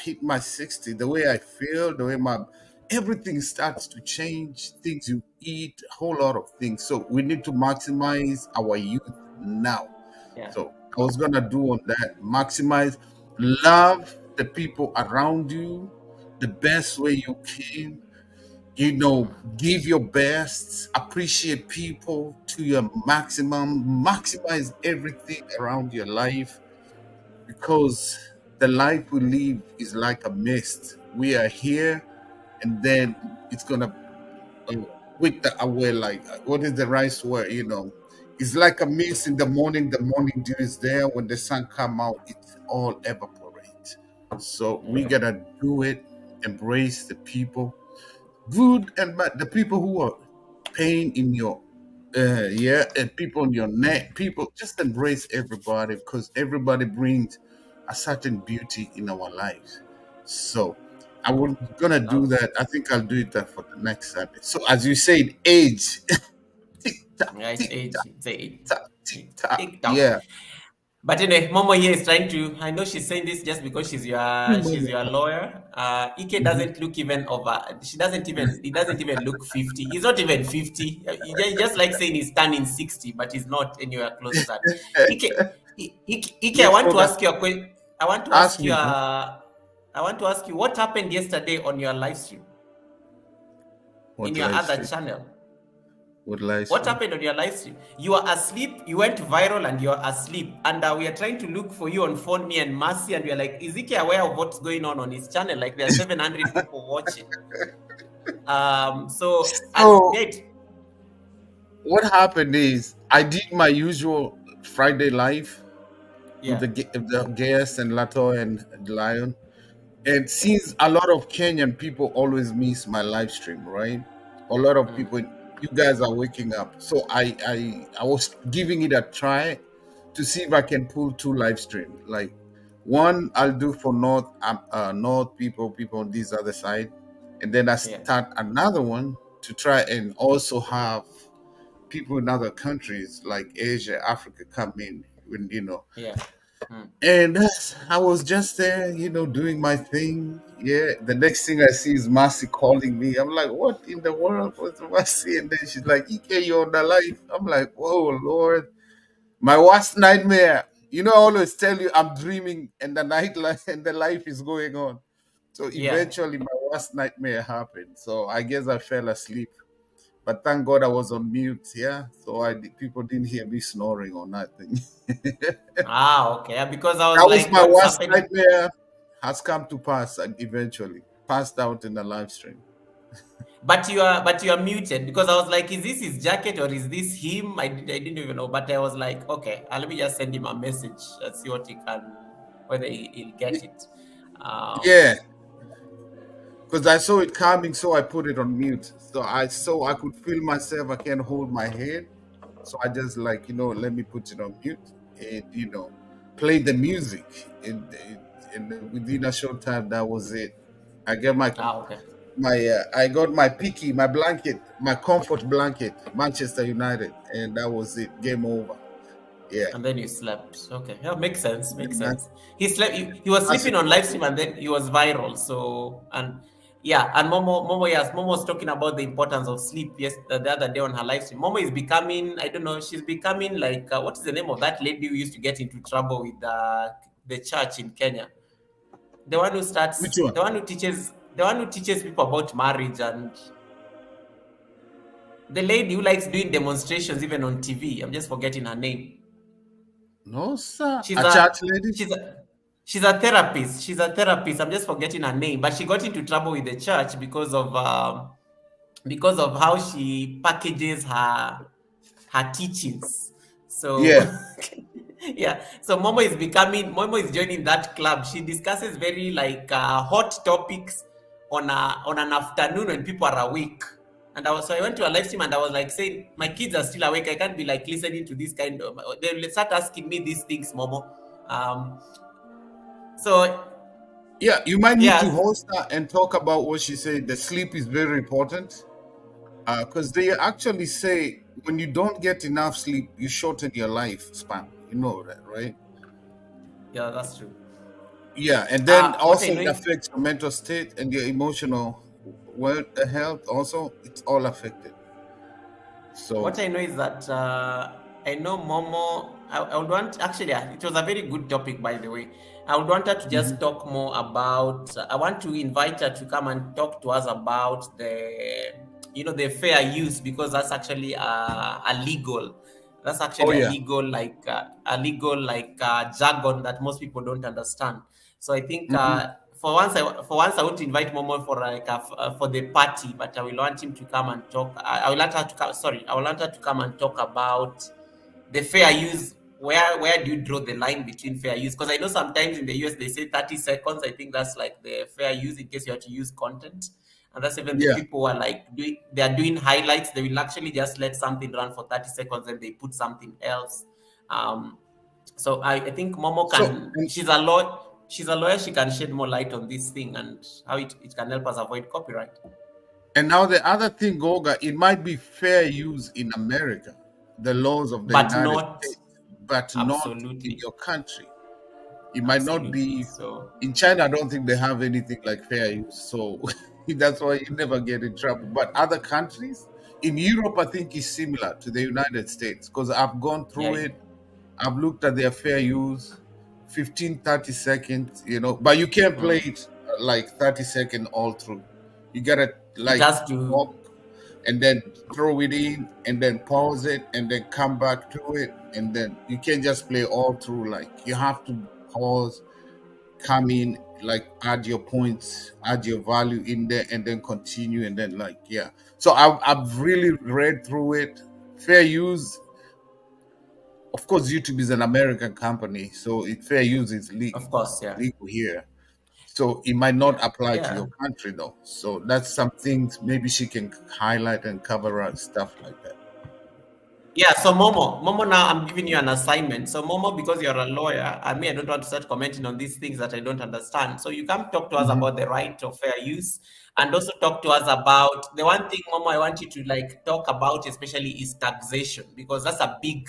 hit my 60, the way I feel, the way my everything starts to change, things you eat, a whole lot of things. So we need to maximize our youth now. yeah. So I was gonna do on that, maximize, love the people around you the best way you can. Give your best, appreciate people to your maximum, maximize everything around your life, because the life we live is like a mist. We are here, and then it's gonna uh, wither away. Like, what is the right word? It's like a mist in the morning. The morning dew is there. When the sun come out, it all evaporates. So we Yeah. gotta do it. Embrace the people, good and bad. The people who are pain in your yeah, and people on your neck, people, just embrace everybody, because everybody brings a certain beauty in our lives. So I was gonna do Love. that. I think I'll do it that for the next Sunday. So as you said, age. Tick tock, Yeah, it's tick age. tock, It's age. tock, tick It's tock. TikTok. Yeah. But anyway, Momo here is trying to. I know she's saying this just because she's your lawyer. Ike Mhm. doesn't look even over. She doesn't even. He doesn't even look 50. He's not even 50. He just like saying he's turning 60, but he's not anywhere close to that. Ike, Ike, I Yes, want to Goga. ask you a question. I want to Ask ask you. me, bro. I want to ask you what happened yesterday on your live stream in What your live other stream? channel. What live What stream? happened on your live stream? You were asleep, you went viral and you're asleep. And we are trying to look for you on Phone Me and Mercy. And we're like, is Ike aware of what's going on his channel? Like, there are 700 people watching. And So wait, what happened is I did my usual Friday live with yeah, the guest and Lato and the Lion. And since a lot of Kenyan people always miss my live stream, right? A lot of mm, people, you guys are waking up. So I was giving it a try to see if I can pull two live streams. Like one I'll do for North people on this other side, and then I yeah, start another one to try and also have people in other countries like Asia, Africa come in when yeah, mm, and I was just there, doing my thing. Yeah. The next thing I see is Marcy calling me. I'm like, what in the world was Marcy? And then she's like, EK, you're on the life. I'm like, whoa, Lord. My worst nightmare. I always tell you I'm dreaming and the night life and the life is going on. So yeah. eventually my worst nightmare happened. So I guess I fell asleep. But thank God I was on mute, yeah. So people didn't hear me snoring or nothing. Okay. Yeah, because I was That was like, my what's worst happening? nightmare. Has come to pass and eventually passed out in the live stream. But you are muted because I was like, is this his jacket or is this him? I didn't even know. But I was like, okay, let me just send him a message and see what he can, whether he'll get it. Um, Yeah, because I saw it coming, so I put it on mute. So I could feel myself. I can't hold my head, so I just like let me put it on mute and play the music. And within a short time, that was it. I get okay. I got my picky, my blanket, my comfort blanket, Manchester United, and that was it. Game over. Yeah. And then you slept. Okay. Yeah, makes sense. Makes And sense. He slept. He was that's sleeping on live stream and then he was viral. So, and yeah, and Momo, yes, Momo was talking about the importance of sleep. Yes, the other day on her live stream. Momo is becoming, I don't know, she's becoming like, what is the name of that lady who used to get into trouble with the church in Kenya? The one who which starts, one? the one who teaches people about marriage, and the lady who likes doing demonstrations even on TV. I'm just forgetting her name. No, sir. She's A a church lady? she's a she's a therapist. She's a therapist. I'm just forgetting her name, but she got into trouble with the church because of how she packages her teachings. So Yeah. yeah, so Momo is joining that club. She discusses very like hot topics on an afternoon when people are awake. I went to a live stream and I was like saying, my kids are still awake. I can't be like listening to this kind of. They'll start asking me these things, Momo. Um, so Yeah, you might need to yeah, host her and talk about what she said. The sleep is very important. Because they actually say when you don't get enough sleep, you shorten your lifespan. You know that, right? yeah, that's true. Yeah, and then What I also know it is affects your mental state and your emotional well health. Also, it's all affected. What So, I know is that I know Momo. I would want actually. It was a very good topic, by the way. I would want her to just mhm. talk more about. I want to invite her to come and talk to us about the fair use, because that's actually a legal. That's Oh actually yeah. a legal like jargon that most people don't understand. So I think Hmm. for once I want to invite Momo for for the party, but I will want him to come and talk. I will want her to come. Sorry, I will want her to come and talk about the fair use. Where do you draw the line between fair use? Because I know sometimes in the US they say 30 seconds. I think that's like the fair use in case you have to use content. And that's even the Yeah. people who are like they are doing highlights. They will actually just let something run for 30 seconds and they put something else. Um, so I think Momo So can. She's a lawyer. She's a lawyer. She can shed more light on this thing and how it can help us avoid copyright. and now the other thing, Goga, it might be fair use in America, the laws of the But United not States. but not in Absolutely. your country. It might not Absolutely. be So, in China. I don't think they have anything like fair use, so that's why you never get in trouble. But other countries in Europe, I think is similar to the United States because I've gone through yeah. it. I've looked at their fair use, 15, 30 seconds, but you can't play Mm. it like 30-second all through. You gotta It like has to, stop and then throw it in and then pause it and then come back to it. And then you can't just play all through. Like you have to pause, come in, like add your points, add your value in there, and then continue. And then, like, yeah. So I've really read through it. Fair use, of course, YouTube is an American company, so fair use is of course, yeah. legal here. So it might not Yeah. apply to Yeah. your country though. So that's some things maybe she can highlight and cover up stuff like that. Yeah, so Momo, now I'm giving you an assignment. So Momo, because you're a lawyer, I mean, I don't want to start commenting on these things that I don't understand. So you come talk to us Mhm. about the right of fair use, and also talk to us about the one thing, Momo, I want you to like talk about, especially is taxation, because that's a big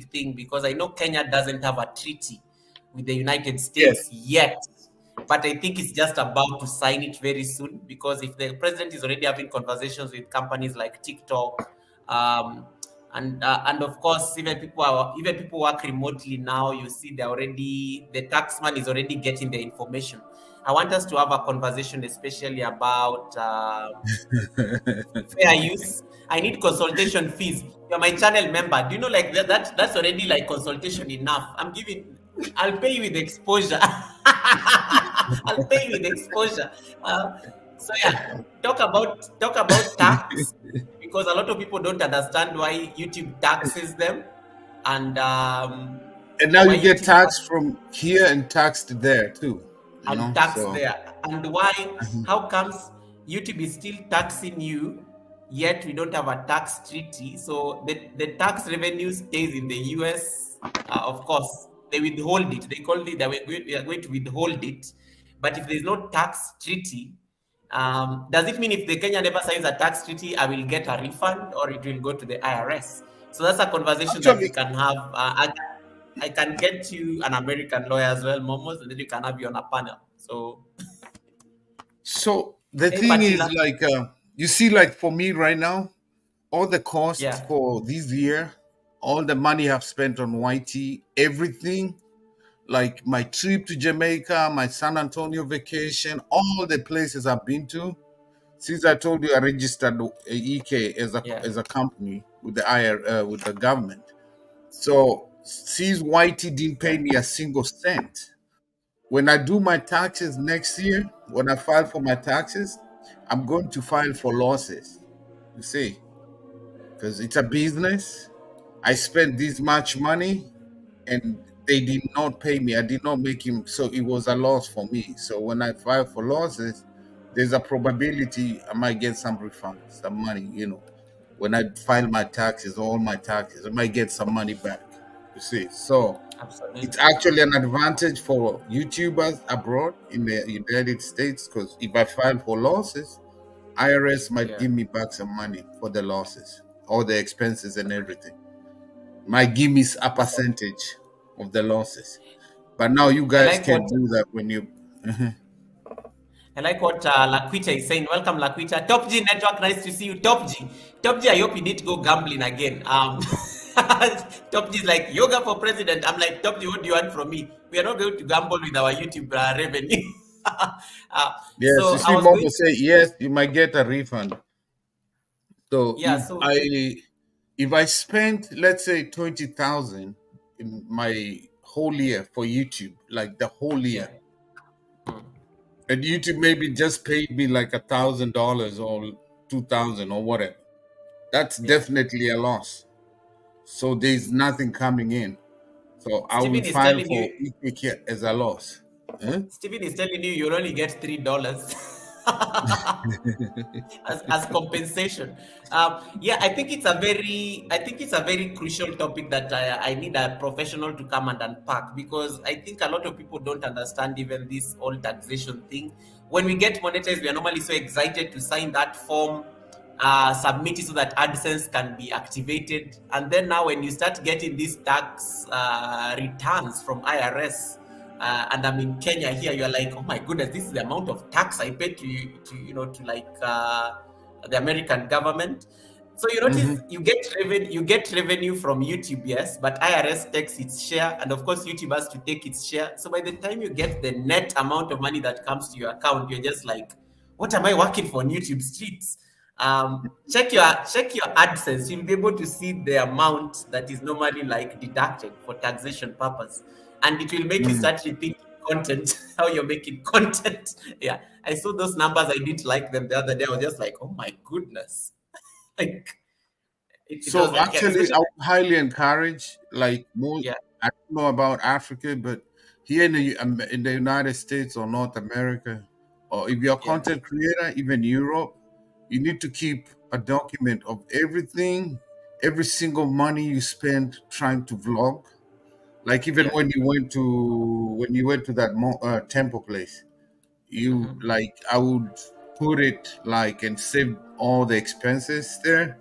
thing. Because I know Kenya doesn't have a treaty with the United Yes. States yet, but I think it's just about to sign it very soon. Because if the president is already having conversations with companies like TikTok, um, and of course even people work remotely now, you see they already, the taxman is already getting the information. I want us to have a conversation especially about fair use. I need consultation fees. You're my channel member. Do you know like that's already like consultation enough. I'll pay you with exposure. I'll pay you with exposure. So yeah, talk about tax, because a lot of people don't understand why YouTube taxes them, and And now why you get YouTube taxed from here and taxed there too. and tax So there. And why? mhm. How comes YouTube is still taxing you, yet we don't have a tax treaty? So the tax revenue stays in the US. Of course, they withhold it. They call it that we are going to withhold it. But if there's no tax treaty, does it mean if the Kenya never signs a tax treaty, I will get a refund or it will go to the IRS? So that's a conversation that we Actually, can have. I can get you an American lawyer as well, Momos, and then you can have you on a panel. So, so the hey, thing is Patila. like you see, like for me right now, all the cost Yeah, for this year, all the money I've spent on YT, everything, like my trip to Jamaica, my San Antonio vacation, all the places I've been to. Since I told you I registered EK as a yeah, company with the with the government, so since YT didn't pay yeah. me a single cent. When I do my taxes next year, when I file for my taxes, I'm going to file for losses. You see, because it's a business. I spent this much money and they did not pay me. I did not make him, so it was a loss for me. So when I file for losses, there's a probability I might get some refunds, some money. When I file my taxes, all my taxes, I might get some money back. You see, so it's Absolutely. actually an advantage for YouTubers abroad in the United States because if I file for losses, IRS might Yeah. give me back some money for the losses, all the expenses and everything. Might give me a percentage of the losses. But now you I guys like what can't do that when you. I like what Laquita is saying. Welcome, Laquita. Top G Network, nice to see you. Top G. Top G, I hope you need to go gambling again. Top G is like, yoga for president. I'm like, Top G, what do you want from me? We are not going to gamble with our YouTube revenue. Yes, you So I see, was going Momo to, say yes, you might get a refund. So yeah, so, if I spent, let's say, 20,000 in my whole year for YouTube, like the whole yeah, year, and YouTube maybe just paid me like $1,000 or 2,000 or whatever, that's yeah. definitely a loss. So there's nothing coming in. So I will Stephen is file telling for you, equity as a loss. Huh? Stephen is telling you you'll only get $3 as compensation. Yeah, I think it's a very crucial topic that I need a professional to come and unpack, because I think a lot of people don't understand even this whole taxation thing. When we get monetized, we are normally so excited to sign that form, submit it so that AdSense can be activated. And then now, when you start getting these tax returns from IRS, and I'm in Kenya here, you're like, oh my goodness, this is the amount of tax I pay to like the American government. So you notice Hmm. you get revenue from YouTube, yes, but IRS takes its share, and of course YouTube has to take its share. So by the time you get the net amount of money that comes to your account, you're just like, what am I working for on YouTube streets? Check your AdSense. You'll be able to see the amount that is normally like deducted for taxation purpose, and it will make you Hmm. start rethinking content, how you're making content. Yeah, I saw those numbers. I didn't like them the other day. I was just like, oh my goodness, like it was So like, yeah, actually, especially, I would highly encourage, like more. yeah, I don't know about Africa, but here in the United States or North America, or if you're a yeah, content creator, even Europe, you need to keep a document of everything, every single money you spend trying to vlog. Like even yeah, when you went to that temple place, you hmm, like I would put it like and save all the expenses there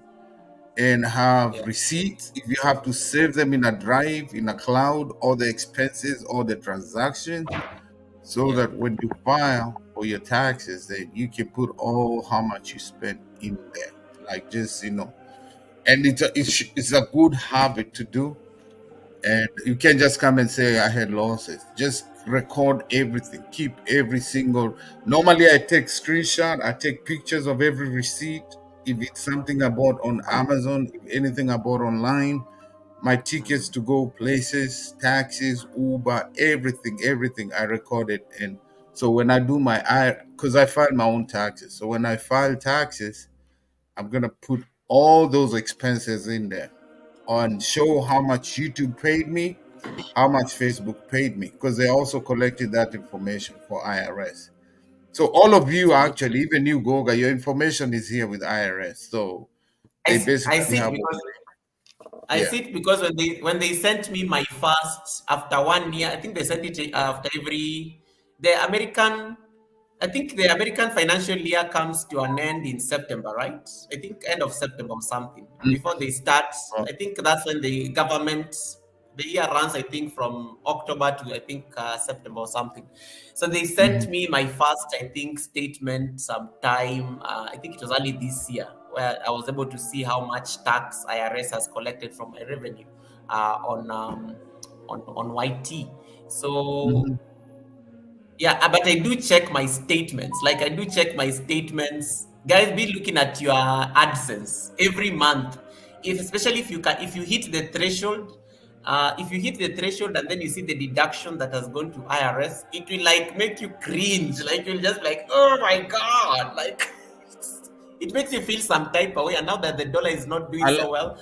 and have yeah, receipts. If you have to save them in a drive, in a cloud, all the expenses, all the transactions, so yeah, that when you file for your taxes, then you can put all how much you spent in there. Like just and it's a good habit to do. And you can't just come and say I had losses. Just record everything. Keep every single. Normally, I take screenshot. I take pictures of every receipt. If it's something I bought on Amazon, if anything I bought online, my tickets to go places, taxis, Uber, everything I recorded. And so when I do because I file my own taxes. So when I file taxes, I'm gonna put all those expenses in there and show how much YouTube paid me, how much Facebook paid me, because they also collected that information for IRS. So all of you absolutely. actually, even you, Goga, your information is here with IRS. So they I basically see it have all because the I yeah. see it because when they sent me my first after 1 year, I think they sent it after every the American. I think the American financial year comes to an end in September, right? I think end of September or something. Mhm. Before they start, Oh, I think that's when the government the year runs. I think from October to I think September or something. So they sent mhm, me my first, I think, statement sometime. I think it was early this year, where I was able to see how much tax IRS has collected from my revenue on YT. So mhm. yeah, but I do check my statements. Like I do check my statements. Guys, be looking at your AdSense every month. If especially if you hit the threshold, if you hit the threshold and then you see the deduction that has gone to IRS, it will like make you cringe. Like you'll just like, oh my god, like it makes you feel some type of way. And now that the dollar is not doing I, so li- well,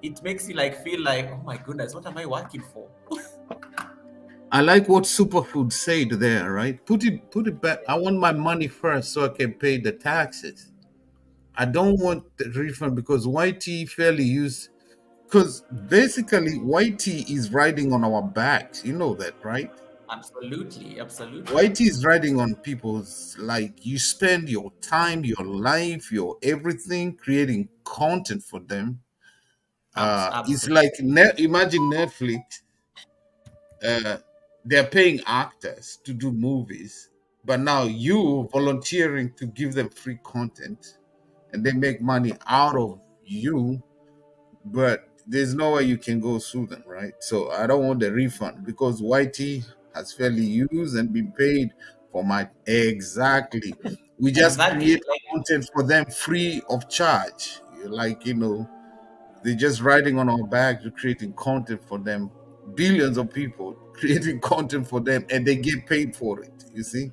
it makes you like feel like, oh my goodness, what am I working for? I like what Superfood said there, right? Put it back. I want my money first so I can pay the taxes. I don't want the refund because YT fairly used because basically YT is riding on our backs. You know that, right? Absolutely, absolutely. YT is riding on people's like you spend your time, your life, your everything creating content for them. It's Absolutely. like imagine Netflix. Uh, they're paying actors to do movies, but now you volunteering to give them free content, and they make money out of you. But there's no way you can go sue them, right? So I don't want the refund because YT has fairly used and been paid for my exactly. We just Exactly. create content for them free of charge. Like they're just riding on our back to creating content for them. Billions of people creating content for them, and they get paid for it. You see.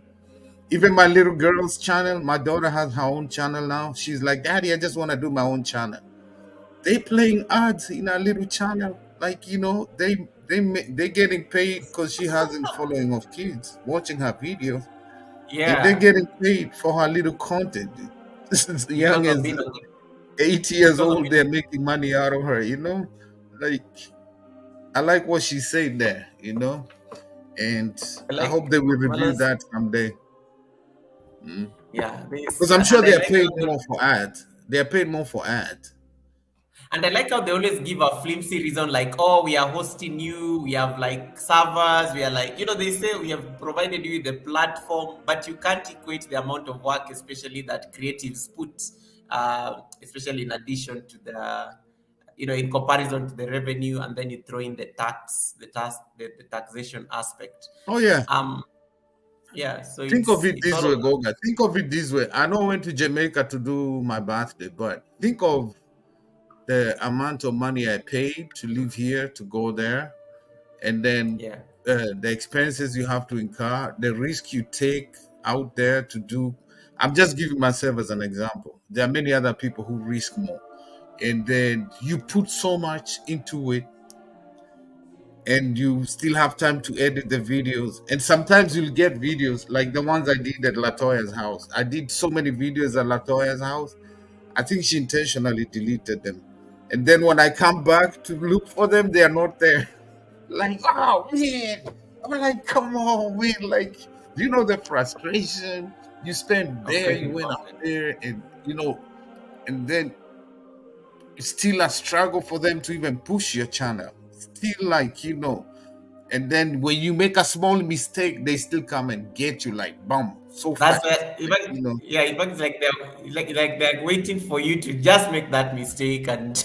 Even my little girl's channel, my daughter has her own channel now. She's like, Daddy, I just want to do my own channel. They playing ads in our little channel. Like they getting paid because she hasn't following of kids watching her videos, and they're Yeah. getting paid for her little content. As young Because of as being on 8 years because of old, being they're making money out of her. Like I like what she said there. And I like hope they will review Wallace. that someday. Yeah. Because This I'm sure and I they're like paid how more for ads. They're paid more for ads. And I like how they always give a flimsy reason, like, oh, we are hosting you, we have like servers, we are like, they say we have provided you with the platform, but you can't equate the amount of work, especially that creatives put, especially in addition to in comparison to the revenue, and then you throw in the taxation aspect. Oh yeah. Um, yeah, so Think of it it's this all way, of that. Goga. Think of it this way. I know I went to Jamaica to do my birthday, but think of the amount of money I paid to live here to go there, and then Yeah. the expenses you have to incur, the risk you take out there to do. I'm just giving myself as an example. There are many other people who risk more, and then you put so much into it, and you still have time to edit the videos. And sometimes you'll get videos like the ones I did at Latoya's house. I did so many videos at Latoya's house. I think she intentionally deleted them. And then when I come back to look for them, they are not there. Like, oh man. I'm like, come on, man. Like, you know the frustration you spent Of there, creating you went out content. there, and and then it's still a struggle for them to even push your channel. Still like, and then when you make a small mistake, they still come and get you like boom, so That's fast. where, Like, yeah, in fact, it's like they're waiting for you to just make that mistake, and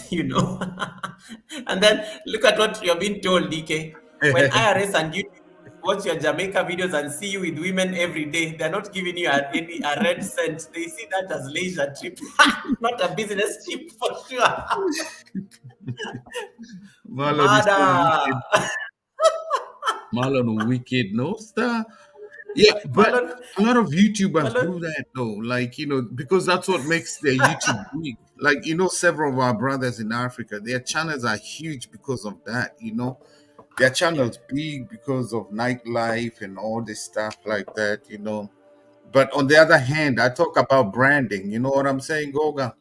and then look at what you're being told, DK. When IRS and you watch your Jamaica videos and see you with women every day, they're not giving you a red cent. They see that as leisure trip, not a business trip for sure. Marlon is so Mother, wicked. Marlon wicked, no star. Yeah, but Marlon, a lot of YouTubers Marlon. do that though. Like, because that's what makes their YouTube big. Like, several of our brothers in Africa, their channels are huge because of that. Their Yeah, channels big because of nightlife and all this stuff like that. But on the other hand, I talk about branding. You know what I'm saying, Goga?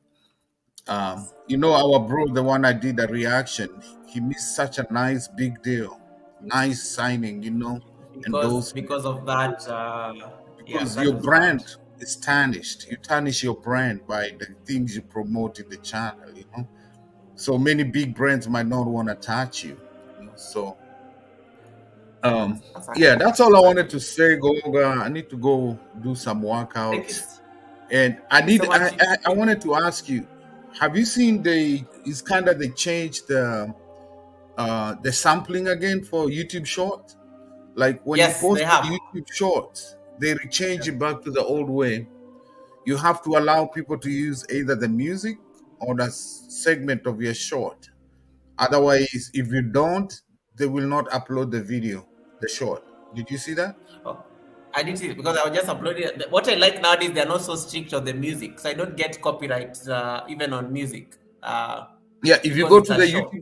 Our bro, the one I did a reaction, he missed such a nice big deal, nice signing, endorsement. because of that. Yeah, Because that your was bad. brand is tarnished. You tarnish your brand by the things you promote in the channel. So many big brands might not want to touch you. So That's yeah, actually that's all I that's wanted actually. to say, Goga. I need to go do some Thank you. workouts. And I Thank you so need much. I wanted to ask you, have you seen it's kind of they changed the sampling again for YouTube Shorts? Like when you Yes, post they on have. YouTube Shorts, they change Yeah. it back to the old way. You have to allow people to use either the music or the segment of your short. Otherwise, if you don't, they will not upload the video, the short. Did you see that? Oh, I did see it because I was just uploading it. What I like nowadays, they're not so strict on the music, so I don't get copyright even on music Yeah, if you because go it's to a the show.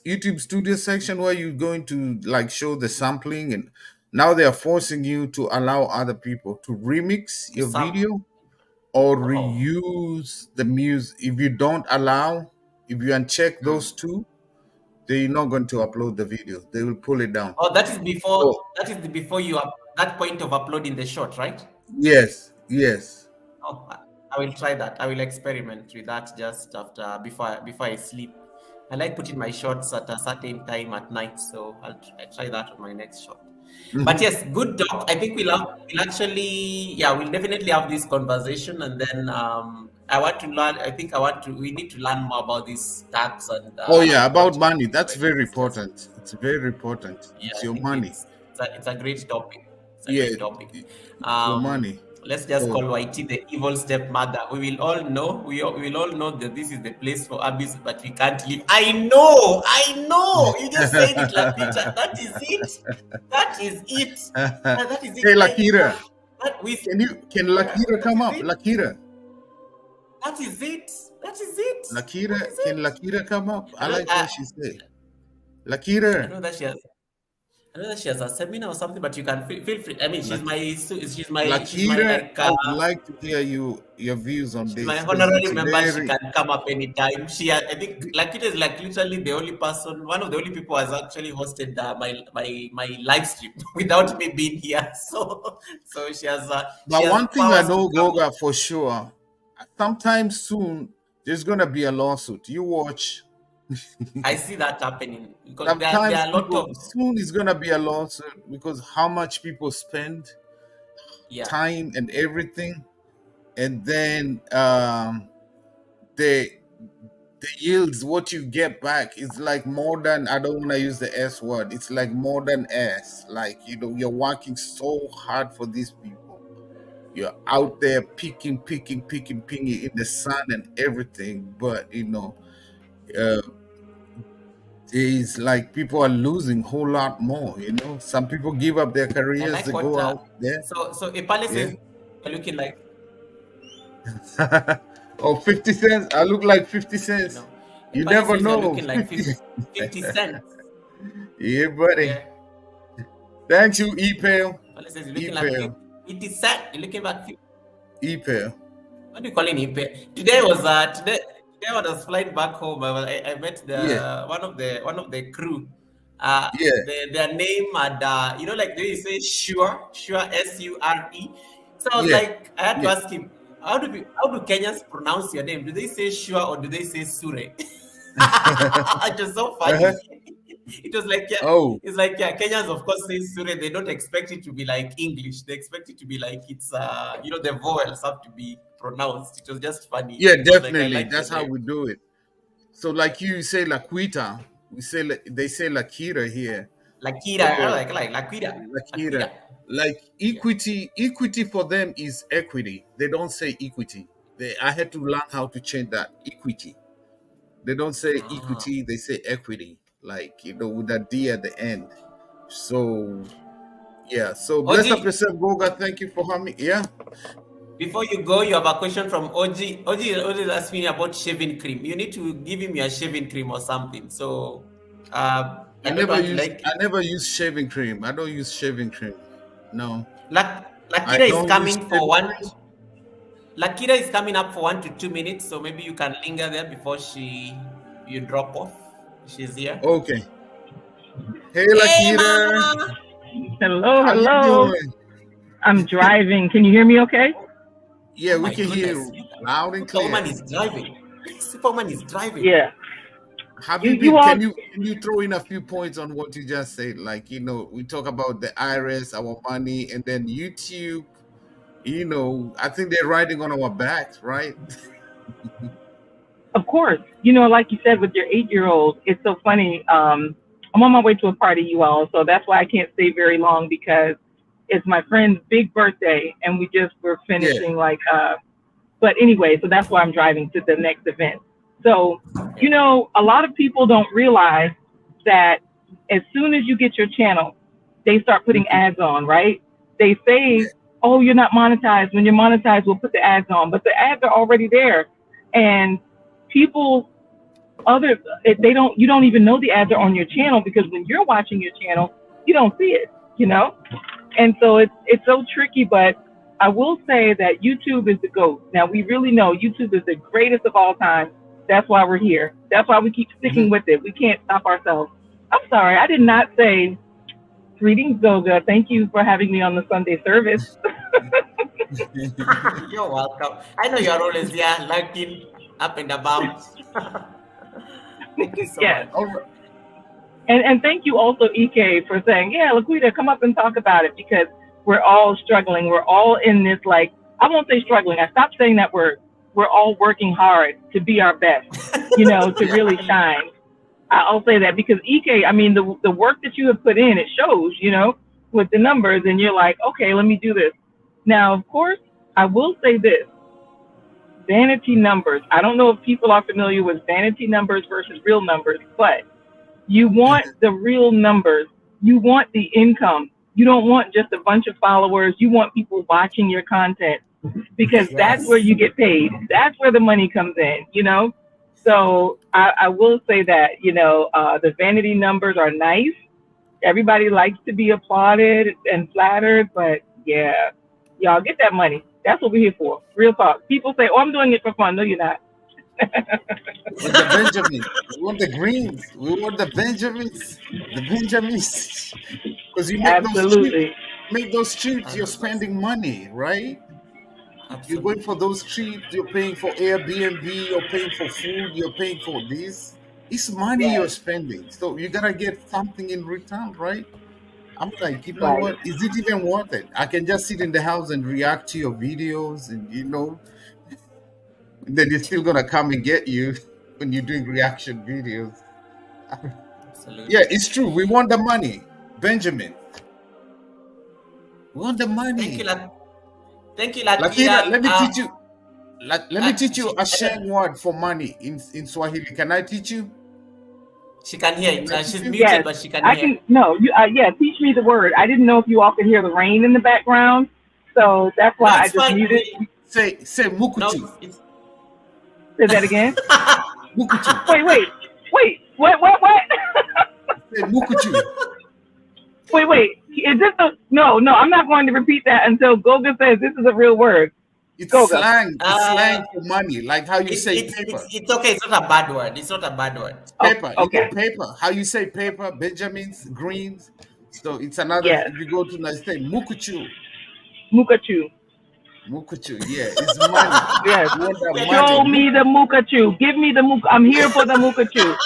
YouTube studio section where you're going to like show the sampling, and now they are forcing you to allow other people to remix To your some. video or Oh, reuse the music. If you don't allow, if you uncheck those mm. two, they're not going to upload the video. They will pull it down. Oh, that is before. So That is the before you up that point of uploading the shot, right? yes, yes. Oh, I will try that. I will experiment with that just after before I sleep. I like putting my shots at a certain time at night, so I try that on my next shot. But Mhm. yes, good talk. I think we'll actually, yeah, we'll definitely have this conversation, and then I want to learn. I think we need to learn more about this tax and Oh yeah, what about you money. do. That's very It's just, important. It's very important. yeah, It's I your think money. it's a great topic. It's a Yeah, great topic. it's your money. Let's just So call YT the evil stepmother. We will all know. We will all know that this is the place for abuse, but we can't leave. I know. I know. You just said it, Lapita. That is it. That is it. That is it. hey Lakira, That we. can Yeah. Lakira That come is up? it. Lakira. That is it. That is it. Lakira, That is can it. Lakira come up? I I know. like what she say. I Lakira. know that she has. I know that she has a seminar or something, but you can feel free. I mean, Lak- she's my Lakira, like I would like to hear your views on she's my this because honorary it's member. She very can come up anytime. I think like it is like literally the only person, one of the only people who has actually hosted my live stream without me being here. So she but has one thing I powers to know, come up. Goga, for sure, sometime soon, There's gonna be a lawsuit. You watch. I see that happening because there Sometimes are a lot people of, soon is gonna be a lawsuit because how much people spend yeah. time and everything, and then the the yields what you get back is like more than, I don't want to use the S word. It's like more than S. Like, you're working so hard for these people. You're out there picking in the sun and everything, but uh, it's like people are losing a whole lot more. Some people give up their I careers like to what go out there. so Ipale Yeah. says you're looking like, Oh, 50 cents. I look like 50 you cents. know, You Ipale never says you're know. looking like 50 cents. Yeah, buddy. Yeah. Thanks you, email. Ipale says you're looking like Email. 50 cents. You're looking like 50. Email. What do you call it? Today when I was flying back home. I met Yeah. the one of the crew. Yeah. Their name had like they say sure Sure. So I was Yeah. like, I had to Yeah. ask him, how do Kenyans pronounce your name? Do they say sure or do they say sure? It was so Uh-huh. funny. It was like, yeah, Oh, it's like, yeah, Kenyans of course say sure. They don't expect it to be like English. They expect it to be like it's the vowels have to be pronounced. It was just funny. yeah, It was like, I definitely. like your That's how name. we do it. So, like you say Laquita, they say Lakira here. Lakira, I But like Laquira. Lakira, Laquira. like Yeah. equity for them is equity. They don't say equity. I had to learn how to change that. Equity. They don't say Ah. equity, they say equity, like, with a D at the end. So, yeah. So, bless up Oji, yourself, Goga. Thank you for having me. Yeah. before you go, you have a question from Oji. Oji is asking me about shaving cream. You need to give him your shaving cream or something. So, I I don't know never how to use like I it. never use shaving cream. I don't use shaving cream. No. I Lakira is don't use coming for shaving one. cream. Lakira is coming up for 1 to 2 minutes, so maybe you can linger there before you drop off. She's here. Okay. Hey, Hey, Lakita. mama! Hello, How you hello. doing? I'm driving. Can you hear me okay? Yeah, Oh we my can hear goodness, you loud and Superwoman clear. is driving. Superman is driving. Yeah. Have You you you been? all Can you throw in a few points on what you just said? Like, we talk about the IRS, our money, and then YouTube. I think they're riding on our backs, right? of course. Like you said with your 8-year-old, it's so funny. I'm on my way to a party, you all, so that's why I can't stay very long because it's my friend's big birthday and we just were Yeah. finishing but anyway, so that's why I'm driving to the next event. So, Okay. a lot of people don't realize that as soon as you get your channel, they start putting Mhm. ads on, right? They Yeah. say, oh, you're not monetized. When you're monetized, we'll put the ads on. But the ads are already there. And people, you don't even know the ads are on your channel because when you're watching your channel, you don't see it, you know? And so it's so tricky, but I will say that YouTube is the GOAT. Now we really know YouTube is the greatest of all time. That's why we're here. That's why we keep Mhm. sticking with it. We can't stop ourselves. I'm sorry, I did not say greetings, Goga. Thank you for having me on the Sunday service. You're welcome. I know you're always here, lurking up and about. Thank you so Yes. much. All right. And thank you also, EK, for saying, yeah, Laquita, come up and talk about it because we're all struggling. We're all in this, I won't say struggling. I stopped saying that word. We're all working hard to be our best, to Yeah. really shine. I'll say that because EK, I mean, the work that you have put in, it shows, with the numbers, and you're like, okay, let me do this. Now, of course, I will say this vanity numbers. I don't know if people are familiar with vanity numbers versus real numbers, but you want the real numbers. You want the income. You don't want just a bunch of followers. You want people watching your content because that's where Yes. you get paid. That's where the money comes in. So I will say that, the vanity numbers are nice. Everybody likes to be applauded and flattered, but yeah, y'all get that money. That's what we're here for. Real talk. People say, oh, I'm doing it for fun. No, you're not. But the Benjamins, we want the greens. We want the Benjamins. The Benjamins. Because you make those trips. Absolutely. Make those trips, you're 100%. spending money, right? You're going Absolutely. for those trips, you're paying for Airbnb, you're paying for food, you're paying for this. It's money Yes. you're spending. So you gotta get something in return, right? I'm like, you know Right. what? Is it even worth it? I can just sit in the house and react to your videos, and then it's still gonna come and get you when you're doing reaction videos. Yeah, Absolutely. it's true. We want the money, Benjamin. We want the Thank you, money. thank you, Lakira, Lakira. let me teach you. Let me teach you a I Sheng don't, word for money in Swahili. Can I teach you? she can hear Can it. I teach She's you? muted, Yes. but she can I hear. can. No. You. Yeah. Teach me the word. I didn't know if you all could hear the rain in the background, so that's No, why I it's just fine. muted. Say No, mukuchu. it's Say that again. Mukuchu. Wait. What? Say mukuchu. Wait. Is this a no? No, I'm not going to repeat that until Goga says this is a real word. It's Goga. slang. It's uh, slang for money, like how you say paper. it's okay. It's not a bad word. It's not a bad word. Oh, Paper. You know okay. paper. How you say paper, Benjamins, greens. So it's another. Yes. If you go to the state, mukuchu. Mukachu. Mukuchu. Yeah, it's money. Yes. You want that Yeah, money? Show me the Mukachu. Give me the Muka. I'm here for the Mukachu.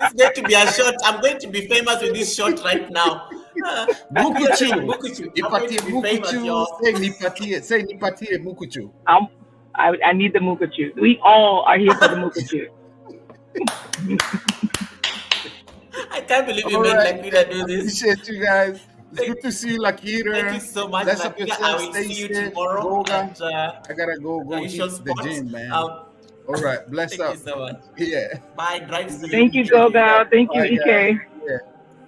it's going to be a shot. I'm going to be famous with this shot right now. Lakira Mukuchu. saying Mukuchu. I'm going Nipatie to be famous, mukuchu. y'all. Say nipatie. Say nipatie mukuchu. I'm, I need the Mukachu. We all are here for the Mukachu. I can't believe you All made right. Lakira do this. Appreciate you guys. It's Thank, good to see you, thank you Lakita. so much, Bless up Lakira. I yourself. will Stay see you safe. tomorrow Goga. at I gotta the go hit usual the spot. gym, man. Um, All right. Bless thank you up. so much. Yeah. Bye. Drive It's good safe. Thank to you, see you guys. Goga. Thank you, Bye, guys. Ike. Yeah.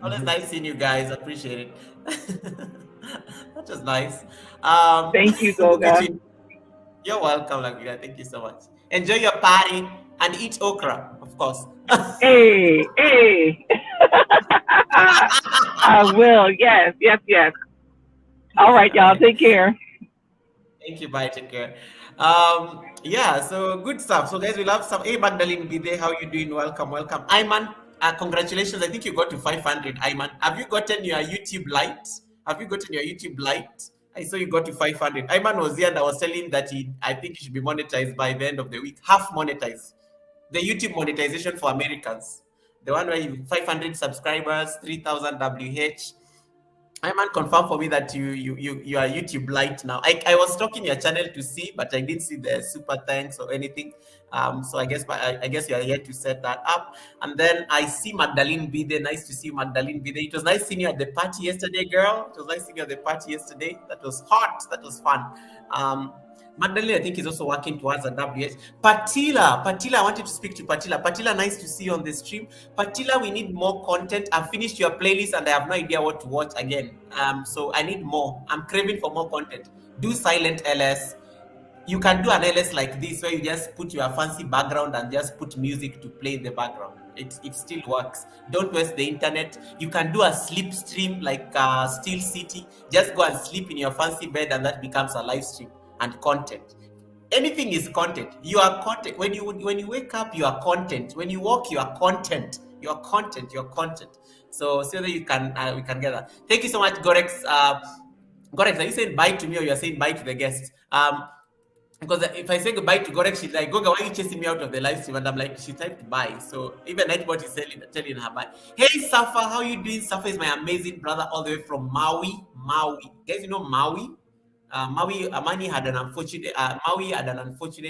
Always Mhm. nice seeing you guys. Appreciate it. That was nice. Thank you, Goga. Mukichi, you're welcome, Lakira. Thank you so much. Enjoy your party and eat okra, of course. Hey. I will. Yes. All right, All y'all. right. Take care. Thank you. Bye. Take care. Yeah, so good stuff. So guys, we'll have some. Hey, Magdalene, be there. How you doing? Welcome. Ayman, congratulations. I think you got to 500. Ayman, have you gotten your YouTube light? Have you gotten your YouTube light? I saw you got to 500. Ayman was here and I was telling that I think he should be monetized by the end of the week. Half monetized. The YouTube monetization for Americans. The one where you 500 subscribers, 3,000 WH. I man confirm for me that you are YouTube Lite now. I was stalking your channel to see, but I didn't see the super thanks or anything. So I guess you are here to set that up. And then I see Magdalene be there. Nice to see you, Magdalene be there. It was nice seeing you at the party yesterday, girl. It was nice seeing you at the party yesterday. That was hot. That was fun. Magdalene, I think, is also working towards a WH. Patila, I wanted to speak to Patila. Patila, nice to see you on the stream. Patila, we need more content. I've finished your playlist and I have no idea what to watch again. So I need more. I'm craving for more content. Do silent LS. You can do an LS like this where you just put your fancy background and just put music to play in the background. It still works. Don't waste the internet. You can do a sleep stream like Steel City. Just go and sleep in your fancy bed and that becomes a live stream and content. Anything is content. You are content. When you wake up, you are content. When you walk, you are content. You are content. You're content. So that you can we can get that. Thank you so much, Gorex. Gorex, are you saying bye to me or you're saying bye to the guests? Because if I say goodbye to Gorex, she's like, Goga, why are you chasing me out of the live stream? And I'm like, she typed bye. So even Nightbot is telling her bye. Hey, Safa, how you doing? Safa is my amazing brother all the way from Maui. Guys, you know Maui? Maui had an unfortunate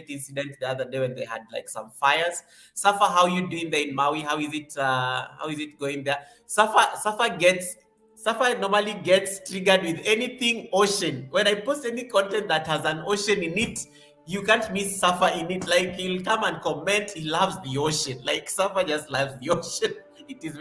incident the other day when they had like some fires. Safa, how you doing there in Maui? How is it going there? Safa normally gets triggered with anything ocean. When I post any content that has an ocean in it, you can't miss Safa in it. Like he'll come and comment, he loves the ocean. Like Safa just loves the ocean. It is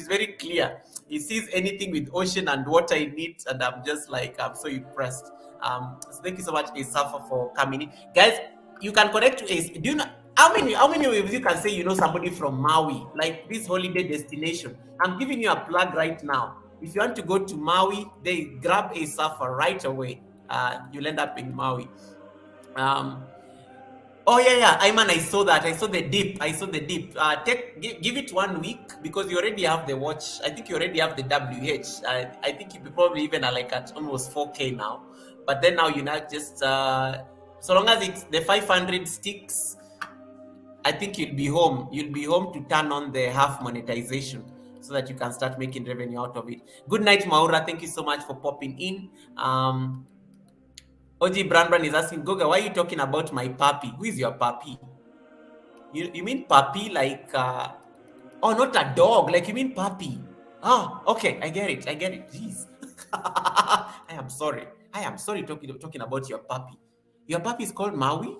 very clear. He sees anything with ocean and water in it, and I'm just like, I'm so impressed. So thank you so much, Safa, for coming in. Guys, you can connect to Ace. Do you know how many of you can say you know somebody from Maui, like this holiday destination? I'm giving you a plug right now. If you want to go to Maui, they grab a Safa right away. You'll end up in Maui. Oh yeah. Ayman, I saw that. I saw the dip. Give it 1 week because you already have the watch. I think you already have the WH. I think you probably even are like at almost 4K now. But then now you not just so long as it's the 500 sticks, I think you'll be home. You'll be home to turn on the half monetization so that you can start making revenue out of it. Good night, Maura. Thank you so much for popping in. OG Brandon is asking, Goga, why are you talking about my puppy? Who is your puppy? You mean puppy like oh, not a dog, like you mean puppy. Ah, okay, I get it. Jeez. I am sorry talking about your puppy. Your puppy is called Maui.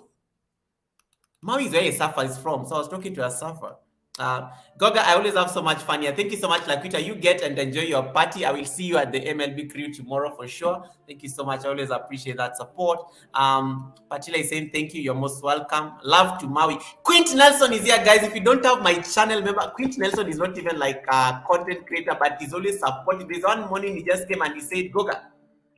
Maui is where a surfer is from, so I was talking to a surfer. Goga, I always have so much fun here. Thank you so much, Laquita. You get and enjoy your party. I will see you at the MLB crew tomorrow for sure. Thank you so much. I always appreciate that support. Patila is saying thank you. You're most welcome. Love to Maui. Quint Nelson is here, guys. If you don't have my channel, remember, Quint Nelson is not even like a content creator, but he's always supportive. There's one morning he just came and he said, Goga,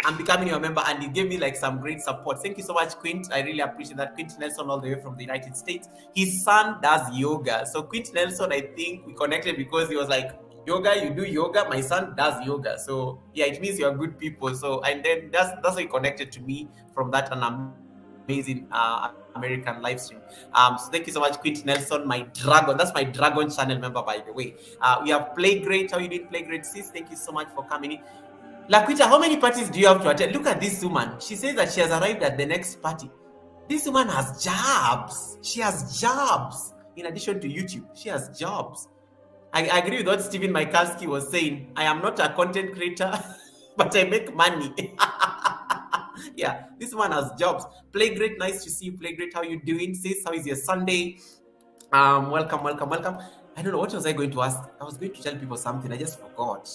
I'm becoming your member, and he gave me like some great support. Thank you so much, Quint. I really appreciate that. Quint Nelson, all the way from the United States. His son does yoga. So Quint Nelson, I think we connected because he was like, yoga, you do yoga. My son does yoga. So yeah, it means you're good people. So and then that's how he connected to me from that amazing American live stream. So thank you so much, Quint Nelson, my dragon. That's my dragon channel member, by the way. We have Play Great. How you did, Play Great, sis? Thank you so much for coming in. Laquita, how many parties do you have to attend? Look at this woman. She says that she has arrived at the next party. This woman has jobs. She has jobs. In addition to YouTube, she has jobs. I agree with what Stephen Michalski was saying. I am not a content creator, but I make money. Yeah, this woman has jobs. Play Great, nice to see you. Play Great, how you doing, sis? How is your Sunday? Welcome. I don't know, what was I going to ask? I was going to tell people something. I just forgot.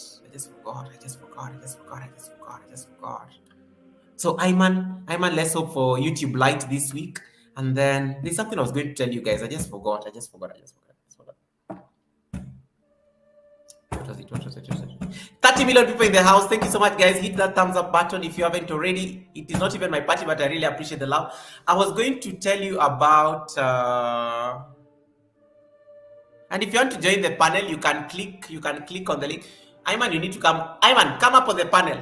So Ayman, let's hope for YouTube Lite this week. And then there's something I was going to tell you guys. I just forgot. What was it? 30 million people in the house. Thank you so much, guys. Hit that thumbs up button if you haven't already. It is not even my party, but I really appreciate the love. I was going to tell you about and if you want to join the panel, you can click on the link. Ayman, you need to come. Ayman, come up on the panel.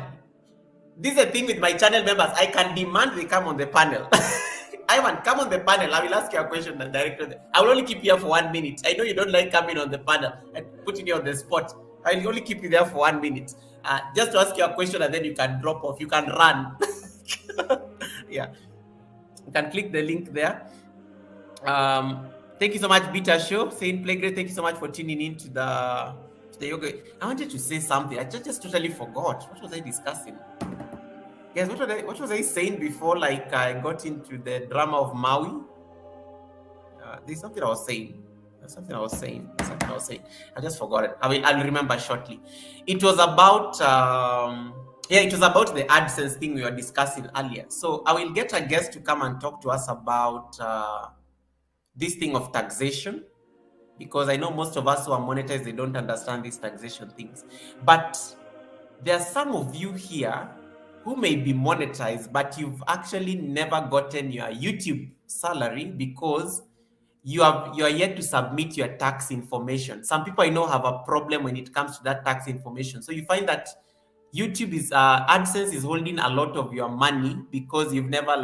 This is a thing with my channel members. I can demand they come on the panel. Ayman, come on the panel. I will ask you a question and direct you. I will only keep you here for 1 minute. I know you don't like coming on the panel and putting you on the spot. I will only keep you there for 1 minute. Just to ask you a question and then you can drop off. You can run. Yeah. You can click the link there. Thank you so much, Beta Show, saying Play Great. Thank you so much for tuning in to the yoga. I wanted to say something. I just totally forgot. What was I discussing? Guys, what was I saying before? Like I got into the drama of Maui. There's something I was saying. I just forgot it. I'll remember shortly. It was about it was about the AdSense thing we were discussing earlier. So I will get a guest to come and talk to us about this thing of taxation, because I know most of us who are monetized, they don't understand these taxation things. But there are some of you here who may be monetized, but you've actually never gotten your YouTube salary because you are yet to submit your tax information. Some people I know have a problem when it comes to that tax information. So you find that YouTube is AdSense is holding a lot of your money because you've never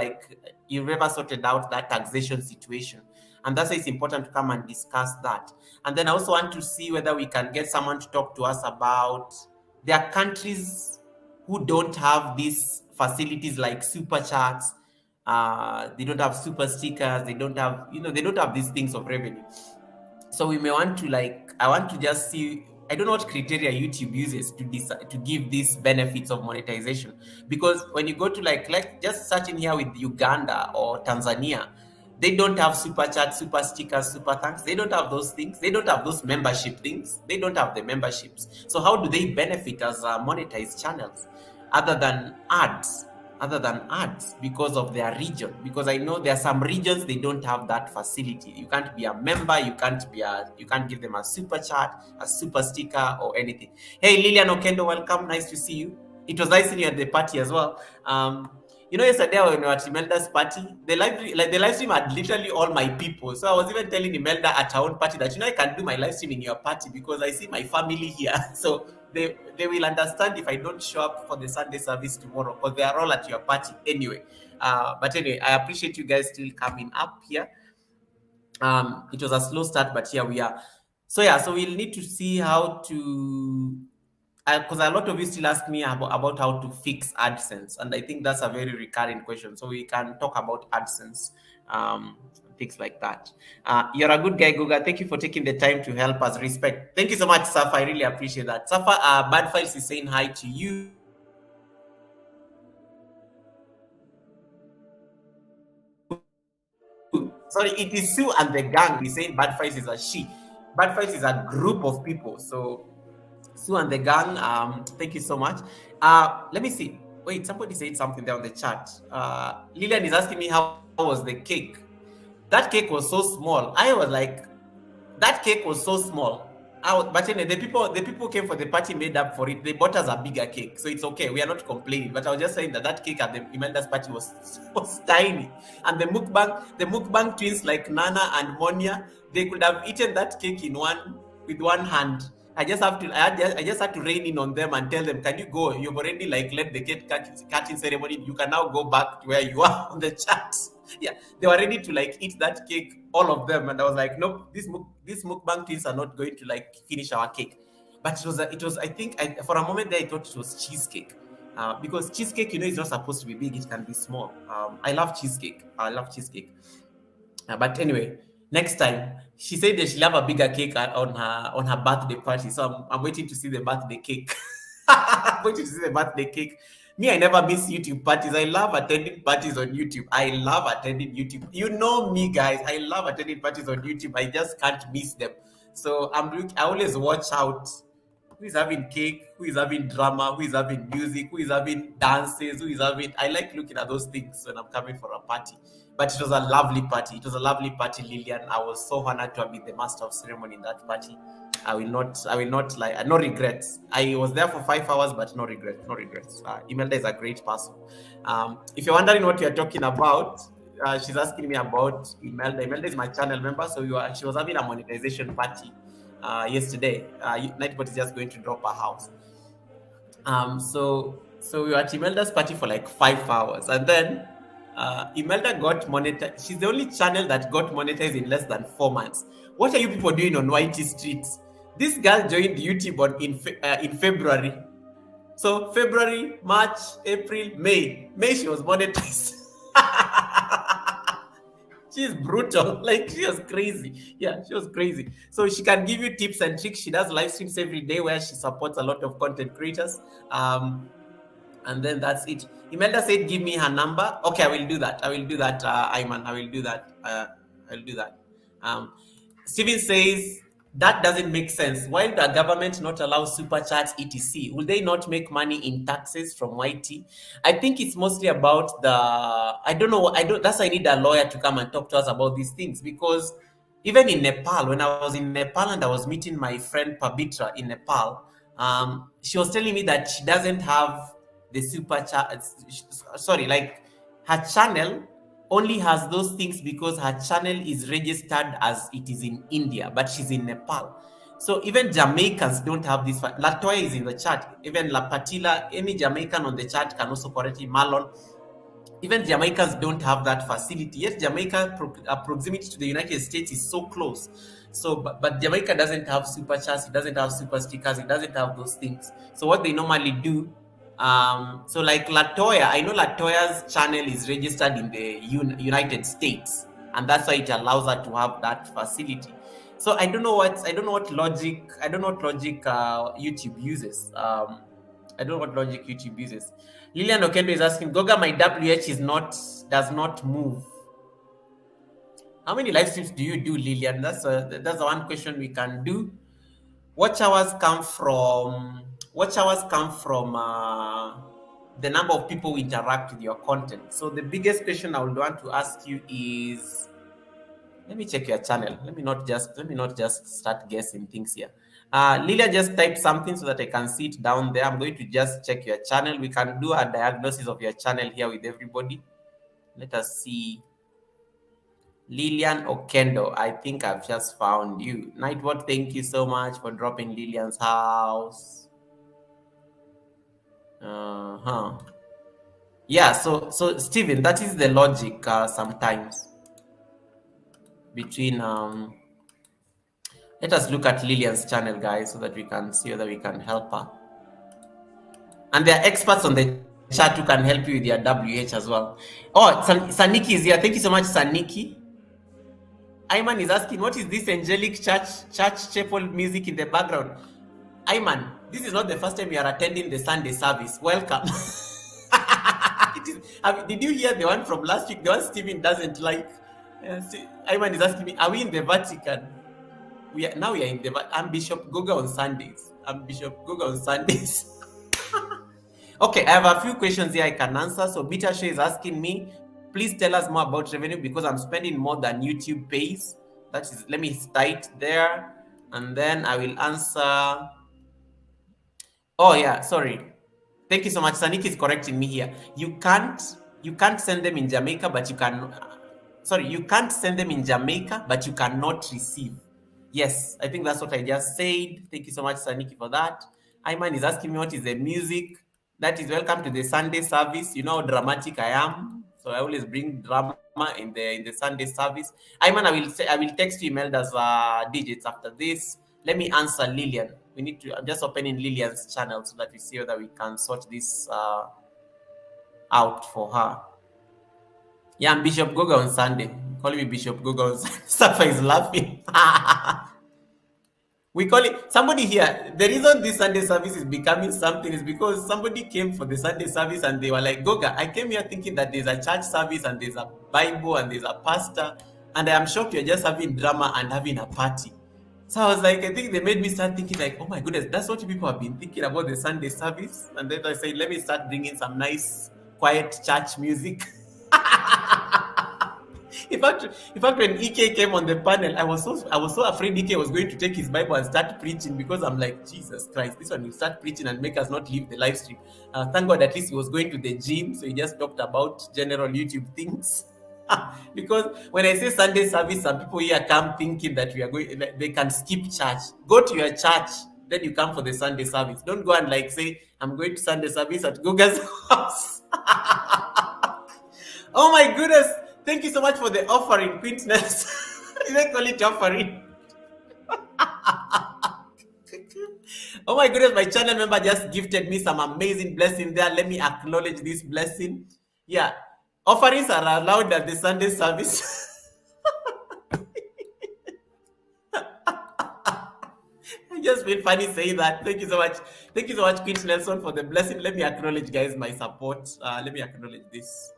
sorted out that taxation situation. And that's why it's important to come and discuss that. And then I also want to see whether we can get someone to talk to us about there are countries who don't have these facilities like super chats. They don't have super stickers. They don't have, they don't have these things of revenue. So we may want to I want to just see, I don't know what criteria YouTube uses to decide to give these benefits of monetization. Because when you go to like just searching here with Uganda or Tanzania, they don't have super chat, super stickers, super thanks. They don't have those things. They don't have those membership things. They don't have the memberships. So how do they benefit as monetized channels other than ads? Because of their region. Because I know there are some regions they don't have that facility. You can't be a member. You can't give them a super chat, a super sticker, or anything. Hey, Lilian Okendo, welcome. Nice to see you. It was nice seeing you at the party as well. Yesterday when we were at Imelda's party, the live stream had literally all my people. So I was even telling Imelda at her own party that I can do my live stream in your party because I see my family here. So they will understand if I don't show up for the Sunday service tomorrow, because they are all at your party anyway. But anyway, I appreciate you guys still coming up here. It was a slow start, but here we are. So yeah, so we'll need to see how to, because a lot of you still ask me about how to fix AdSense, and I think that's a very recurring question. So we can talk about AdSense, um, things like that. You're a good guy, Goga. Thank you for taking the time to help us. Respect. Thank you so much, Safa. I really appreciate that. Safa, Bad Files is saying hi to you. Sorry, it is Sue and the gang. We saying Bad Files is a she. Bad Files is a group of people. So Sue and the gang, thank you so much. Let me see. Wait, somebody said something there on the chat. Lillian is asking me how was the cake. That cake was so small. I was like, that cake was so small. But anyway, the people came for the party made up for it. They bought us a bigger cake, so it's okay. We are not complaining. But I was just saying that cake at the Imelda's party was tiny, and the mukbang twins like Nana and Monia, they could have eaten that cake with one hand. I just had to rein in on them and tell them, can you go? You've already like led the cake cutting ceremony. You can now go back to where you are on the chat. Yeah, they were ready to like eat that cake, all of them, and I was like, nope, these mukbang twins are not going to like finish our cake. But it was I think for a moment there I thought it was cheesecake, because cheesecake, is not supposed to be big; it can be small. I love cheesecake. But anyway, next time she said that she'll have a bigger cake on her birthday party. So I'm waiting to see the birthday cake. I'm waiting to see the birthday cake. Me, I never miss YouTube parties. I love attending parties on YouTube. I love attending YouTube. You know me, guys. I love attending parties on YouTube. I just can't miss them. So I always watch out who is having cake, who is having drama, who is having music, who is having dances, who is having. I like looking at those things when I'm coming for a party. But it was a lovely party. It was a lovely party, Lillian. I was so honored to have been the master of ceremony in that party. I will not lie. No regrets. I was there for 5 hours, but no regrets. No regrets. Imelda is a great person. If you're wondering what we are talking about, she's asking me about Imelda. Imelda is my channel member, so she was having a monetization party yesterday. Nightbot is just going to drop her house. So we were at Imelda's party for like 5 hours, and then Imelda got monetized. She's the only channel that got monetized in less than 4 months. What are you people doing on YT streets? This girl joined YouTube in February. So February, March, April, May she was monetized. She's brutal. Like, she was crazy. Yeah, she was crazy. So she can give you tips and tricks. She does live streams every day where she supports a lot of content creators. And then that's it. Imelda said, give me her number. Okay, I will do that. Ayman. I will do that. I'll do that. Steven says, that doesn't make sense. Why the government not allow super chats, etc.? Will they not make money in taxes from YT? I think it's mostly about I don't know. That's why I need a lawyer to come and talk to us about these things, because even in Nepal, when I was in Nepal and I was meeting my friend Pabitra in Nepal, she was telling me that she doesn't have the super chat. Sorry, like her channel only has those things because her channel is registered as it is in India, but she's in Nepal. So even Jamaicans don't have this. Latoya is in the chat. Even La Patila, any Jamaican on the chat can also correct him. Marlon. Even Jamaicans don't have that facility. Yes, Jamaica proximity to the United States is so close. So, but Jamaica doesn't have super chats. It doesn't have super stickers. It doesn't have those things. So what they normally do, so like Latoya, I know Latoya's channel is registered in the United States, and that's why it allows her to have that facility. So I don't know what logic YouTube uses. I don't know what logic YouTube uses. Lillian Okendo is asking, Goga, my WH does not move. How many live streams do you do, Lillian? That's the one question we can do. Watch hours come from the number of people who interact with your content. So the biggest question I would want to ask you is, let me check your channel. Let me not just start guessing things here. Lilia just typed something so that I can see it down there. I'm going to just check your channel. We can do a diagnosis of your channel here with everybody. Let us see. Lillian Okendo, I think I've just found you. Nightbot, thank you so much for dropping Lillian's house. Uh-huh. Yeah, so Steven, that is the logic sometimes between let us look at Lillian's channel, guys, so that we can see whether we can help her. And there are experts on the chat who can help you with your WH as well. Oh, Saniki is here. Thank you so much, Saniki. Ayman is asking, what is this angelic church chapel music in the background? Ayman, this is not the first time you are attending the Sunday service. Welcome. Did you hear the one from last week? The one Stephen doesn't like. Ayman is asking me, are we in the Vatican? We are in the Vatican. I'm Bishop Goga on Sundays. Okay, I have a few questions here I can answer. So Bitashe is asking me, please tell us more about revenue because I'm spending more than YouTube pays. That is, let me start there, and then I will answer. Oh yeah, sorry. Thank you so much. Saniki is correcting me here. You can't send them in Jamaica, but you can. Sorry, you can't send them in Jamaica, but you cannot receive. Yes, I think that's what I just said. Thank you so much, Saniki, for that. Ayman is asking me what is the music. That is, welcome to the Sunday service. You know how dramatic I am, so I always bring drama in the Sunday service. Ayman, I will text you Imelda's digits after this. Let me answer Lillian. I'm just opening Lillian's channel so that we see whether we can sort this out for her. Yeah, I'm Bishop Goga on Sunday. Call me Bishop Goga on Sunday. Safa is laughing. We call it, somebody here, the reason this Sunday service is becoming something is because somebody came for the Sunday service and they were like, Goga, I came here thinking that there's a church service and there's a Bible and there's a pastor, and I am shocked you're just having drama and having a party. So I was like, I think they made me start thinking like, oh my goodness, that's what people have been thinking about the Sunday service. And then I said, let me start bringing some nice, quiet church music. In fact, when EK came on the panel, I was so afraid EK was going to take his Bible and start preaching, because I'm like, Jesus Christ, this one will start preaching and make us not leave the live stream. Thank God, at least he was going to the gym, so he just talked about general YouTube things. Because when I say Sunday service, some people here come thinking that they can skip church. Go to your church, then you come for the Sunday service. Don't go and like say, I'm going to Sunday service at Goga's house. Oh my goodness. Thank you so much for the offering, Quintness. Did I call it offering? Oh my goodness, my channel member just gifted me some amazing blessing there. Let me acknowledge this blessing. Yeah, offerings are allowed at the Sunday service. I just feel funny saying that. Thank you so much. Thank you so much, Queen Nelson, for the blessing. Let me acknowledge, guys, my support. Let me acknowledge this.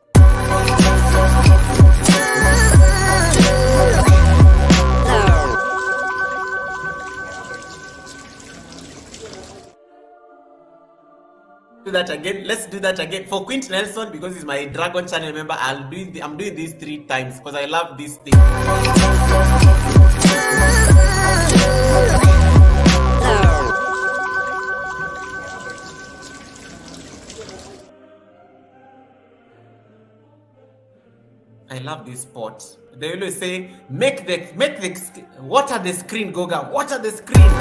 Do that again. Let's do that again for Quint Nelson, because he's my Dragon channel member. I'm doing this 3 times because I love this thing. I love this spot. They always say, make the water the screen, Goga. Water the screen.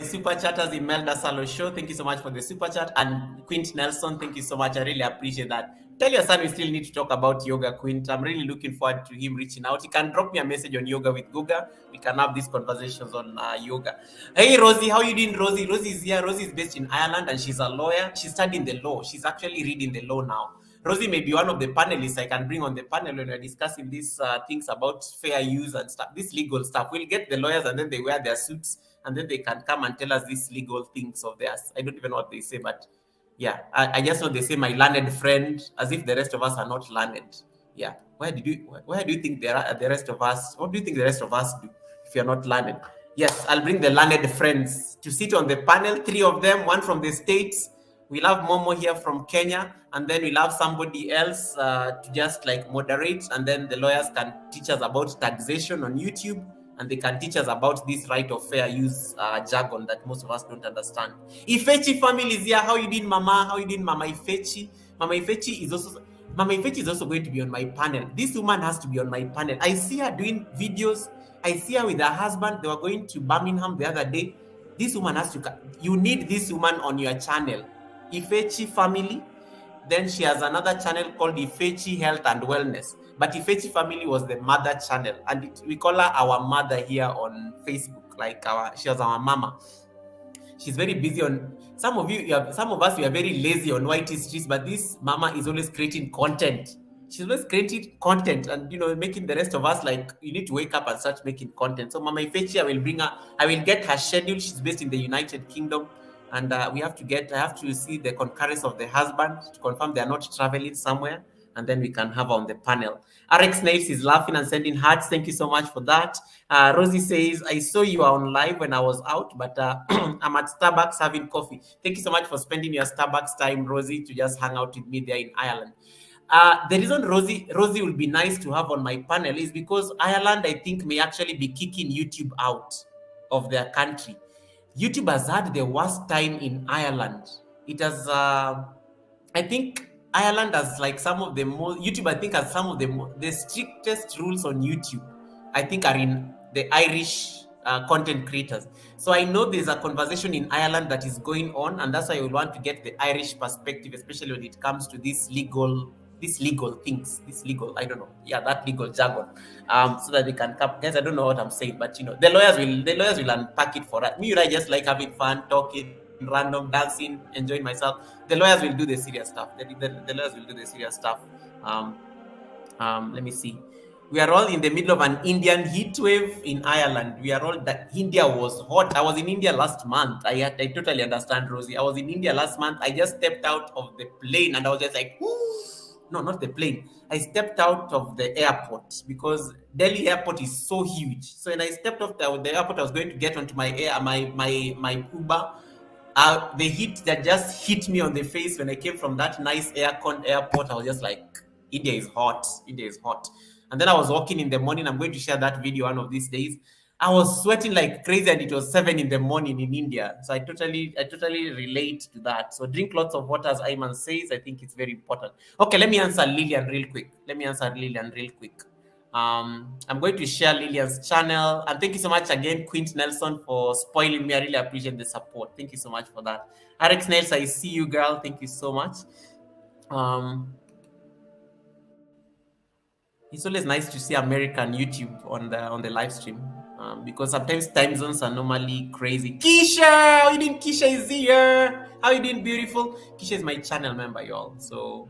Super chatters, Imelda Salo Show, thank you so much for the super chat. And Quint Nelson, thank you so much. I really appreciate that. Tell your son we still need to talk about yoga, Quint. I'm really looking forward to him reaching out. He can drop me a message on Yoga with Goga. We can have these conversations on yoga. Hey, Rosie, how you doing, Rosie? Rosie is here. Rosie is based in Ireland and she's a lawyer. She's studying the law. She's actually reading the law now. Rosie may be one of the panelists I can bring on the panel when we're discussing these things about fair use and stuff, this legal stuff. We'll get the lawyers and then they wear their suits and then they can come and tell us these legal things of theirs. I don't even know what they say, but yeah, I just know they say my learned friend, as if the rest of us are not learned. Yeah, where do you think the rest of us? What do you think the rest of us do if you're not learned? Yes, I'll bring the learned friends to sit on the panel. 3 of them, one from the States. We'll have Momo here from Kenya, and then we'll have somebody else to just like moderate, and then the lawyers can teach us about taxation on YouTube, and they can teach us about this right of fair use jargon that most of us don't understand. Ifechi family is here. How you doing, Mama? How you doing, Mama Ifechi? Mama Ifechi is also... Mama Ifechi is also going to be on my panel. This woman has to be on my panel. I see her doing videos. I see her with her husband. They were going to Birmingham the other day. This woman has to. You need this woman on your channel. Ifechi family. Then she has another channel called Ifechi Health and Wellness. But Ifechi family was the mother channel, and we call her our mother here on Facebook. Like she was our mama. She's very busy on some of some of us we are very lazy on white streets, but this mama is always creating content. She's always creating content and making the rest of us like you need to wake up and start making content. So Mama Ifechi, I will get her schedule. She's based in the United Kingdom, and I have to see the concurrence of the husband to confirm they are not traveling somewhere, and then we can have her on the panel. RX Naves is laughing and sending hearts. Thank you so much for that. Rosie says, I saw you on live when I was out, but I'm at Starbucks having coffee. Thank you so much for spending your Starbucks time, Rosie, to just hang out with me there in Ireland. The reason Rosie will be nice to have on my panel is because Ireland, I think, may actually be kicking YouTube out of their country. YouTube has had the worst time in Ireland. It has, I think, Ireland has like some of the most. YouTube, I think, has some of the strictest rules on YouTube. I think are in the Irish content creators. So I know there's a conversation in Ireland that is going on, and that's why we want to get the Irish perspective, especially when it comes to these legal things, I don't know, that legal jargon, so that they can come. Guys, I don't know what I'm saying, but the lawyers will unpack it for us. Me and I just like having fun, talking, random, dancing, enjoying myself. The lawyers will do the serious stuff. The lawyers will do the serious stuff. Let me see. We are all in the middle of an Indian heat wave in Ireland. We are all that India was hot. I was in India last month. I totally understand, Rosie. I was in India last month. I just stepped out of the plane and I was just like, whoo! No, not the plane. I stepped out of the airport because Delhi airport is so huge. So when I stepped off the airport, I was going to get onto my Uber. The heat that just hit me on the face when I came from that nice aircon airport, I was just like, India is hot. India is hot. And then I was walking in the morning. I'm going to share that video one of these days. I was sweating like crazy, and it was 7 in the morning in India. So I totally relate to that. So drink lots of water, as Ayman says. I think it's very important. Okay, let me answer Lillian real quick. I'm going to share Lillian's channel. And thank you so much again, Quint Nelson, for spoiling me. I really appreciate the support. Thank you so much for that. Alex Nels, I see you, girl. Thank you so much. It's always nice to see American YouTube on the live stream, because sometimes time zones are normally crazy. Keisha, how you doing? Keisha is here. How you doing, beautiful? Keisha is my channel member, y'all. So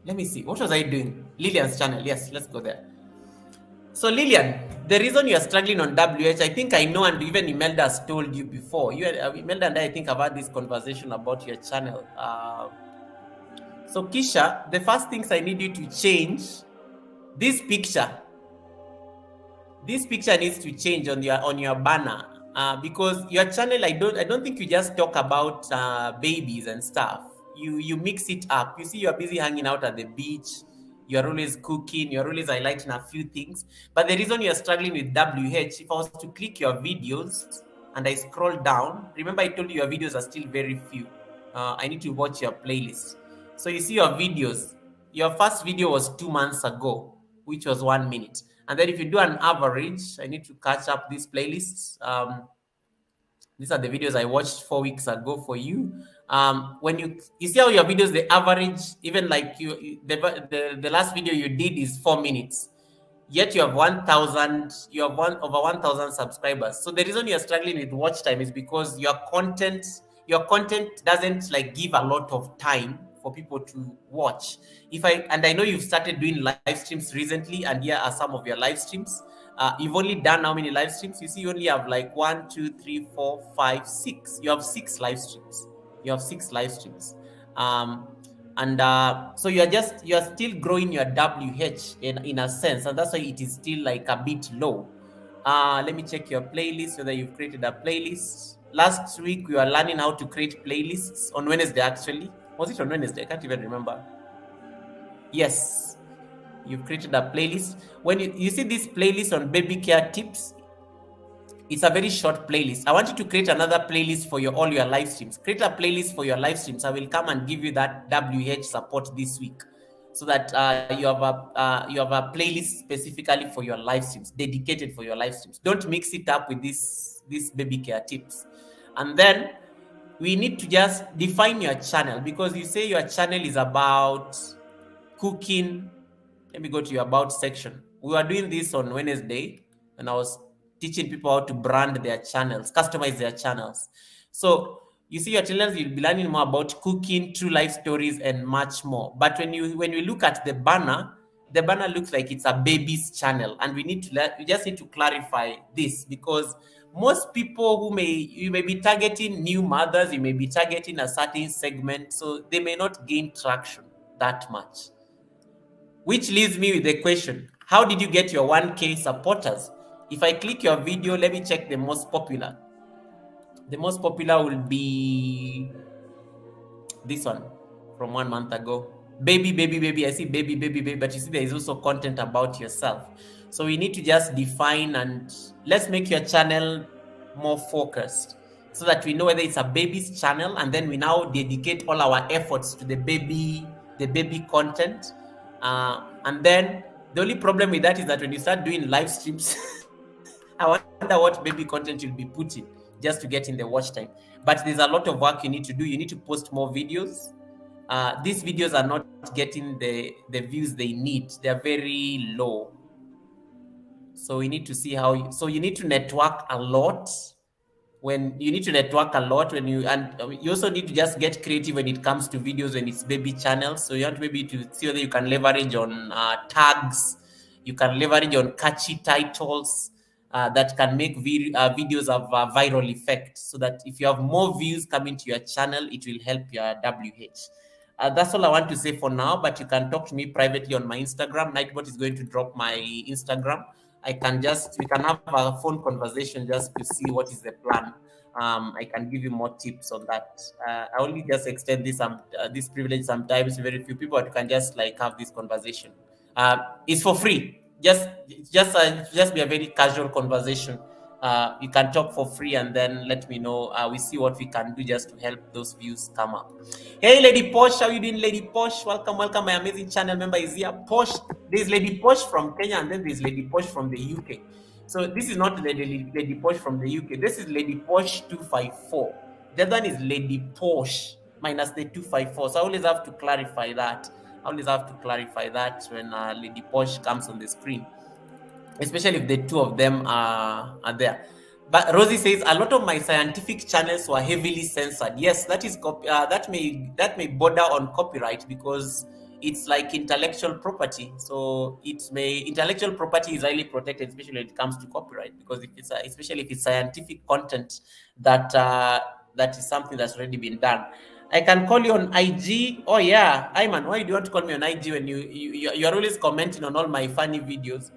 let me see. What was I doing? Lillian's channel. Yes, let's go there. So Lillian, the reason you are struggling on WH, I think I know, and even Imelda has told you before. Imelda and I think I've had this conversation about your channel. So Keisha, the first things I need you to change, this picture. This picture needs to change on your banner, because your channel, I don't think you just talk about babies and stuff. You mix it up. You see, you're busy hanging out at the beach. You're always cooking. You're always highlighting a few things. But the reason you're struggling with WH, if I was to click your videos and I scroll down, remember I told you your videos are still very few. I need to watch your playlist. So you see your videos. Your first video was 2 months ago, which was 1 minute. And then if you do an average, I need to catch up these playlists. These are the videos I watched 4 weeks ago for you. When you see how your videos, the average, even like the last video you did is 4 minutes. Yet you have over 1,000 subscribers. So the reason you're struggling with watch time is because your content doesn't like give a lot of time for people to watch. I know you've started doing live streams recently, and here are some of your live streams. You've only done how many live streams? You see, you only have like 1, 2, 3, 4, 5, 6. You have 6 live streams. So you're still growing your WH in a sense, and that's why it is still like a bit low. Let me check your playlist, whether you've created a playlist. Last week we were learning how to create playlists on Wednesday. Actually, was it on Wednesday? I can't even remember. Yes, you've created a playlist. When you see this playlist on baby care tips, It's a very short playlist. I want you to create another playlist for your all your live streams. Create a playlist for your live streams. I will come and give you that WH support this week, so that you have a playlist specifically for your live streams, dedicated for your live streams. Don't mix it up with this baby care tips. And then we need to just define your channel, because you say your channel is about cooking. Let me go to your about section. We were doing this on Wednesday, and I was teaching people how to brand their channels, customize their channels. So you see your channels, you'll be learning more about cooking, true life stories, and much more. But when you look at the banner looks like it's a baby's channel, and we just need to clarify this, because most people you may be targeting new mothers, you may be targeting a certain segment, so they may not gain traction that much. Which leaves me with the question, how did you get your 1K supporters? If I click your video, let me check the most popular. The most popular will be this one from 1 month ago. Baby, baby, baby. I see baby, baby, baby. But you see, there is also content about yourself. So we need to just define, and let's make your channel more focused, so that we know whether it's a baby's channel, and then we now dedicate all our efforts to the baby content. And then the only problem with that is that when you start doing live streams, I wonder what baby content you'll be putting just to get in the watch time. But there's a lot of work you need to do. You need to post more videos. These videos are not getting the views they need. They're very low. So we need to see so you need to network a lot. And you also need to just get creative when it comes to videos, when it's baby channels. So you want maybe to see whether you can leverage on tags, you can leverage on catchy titles that can make videos have a viral effect, so that if you have more views coming to your channel, it will help your WH. That's all I want to say for now, but you can talk to me privately on my Instagram. Nightbot is going to drop my Instagram. We can have a phone conversation just to see what is the plan. I can give you more tips on that. I only just extend this privilege sometimes to very few people, but you can just have this conversation. It's for free. Just be a very casual conversation. You can talk for free, and then let me know. We see what we can do just to help those views come up. Hey, Lady Posh, how you doing, Lady Posh? Welcome. My amazing channel member is here. Posh, there's Lady Posh from Kenya, and then there's Lady Posh from the UK. So this is not Lady Posh from the UK. This is Lady Posh 254. The other one is Lady Posh minus the 254. So I always have to clarify that. When Lady Posh comes on the screen, especially if the two of them are there. But Rosie says a lot of my scientific channels were heavily censored. Yes, that may border on copyright, because it's like intellectual property. So intellectual property is highly protected, especially when it comes to copyright, because especially if it's scientific content that is something that's already been done. I can call you on IG. Oh yeah, Ayman, why do you want to call me on IG when you're always commenting on all my funny videos?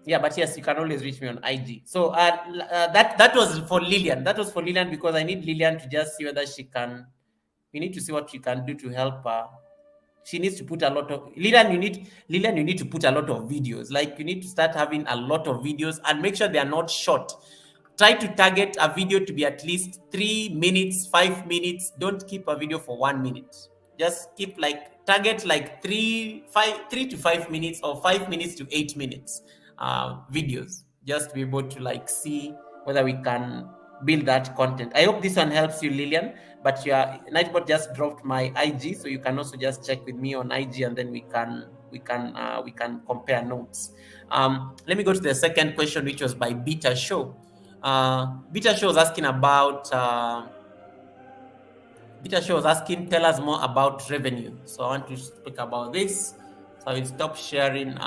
Yeah, but yes, you can always reach me on IG. So that was for Lillian. That was for Lillian, because I need Lillian to just see whether she can. We need to see what she can do to help her. She needs to put a lot of Lillian. You need to put a lot of videos. You need to start having a lot of videos, and make sure they are not short. Try to target a video to be at least 3 minutes, 5 minutes. Don't keep a video for 1 minute. Just keep target 3 to 5 minutes, or 5 minutes to 8 minutes videos, just to be able to see whether we can build that content. I hope this one helps you, Lillian. But your Nightbot just dropped my IG, so you can also just check with me on IG, and then we can compare notes. Let me go to the second question, which was by Beta Show. Beta Show was asking about. Beta Show was asking, tell us more about revenue. So I want to speak about this. So I will stop sharing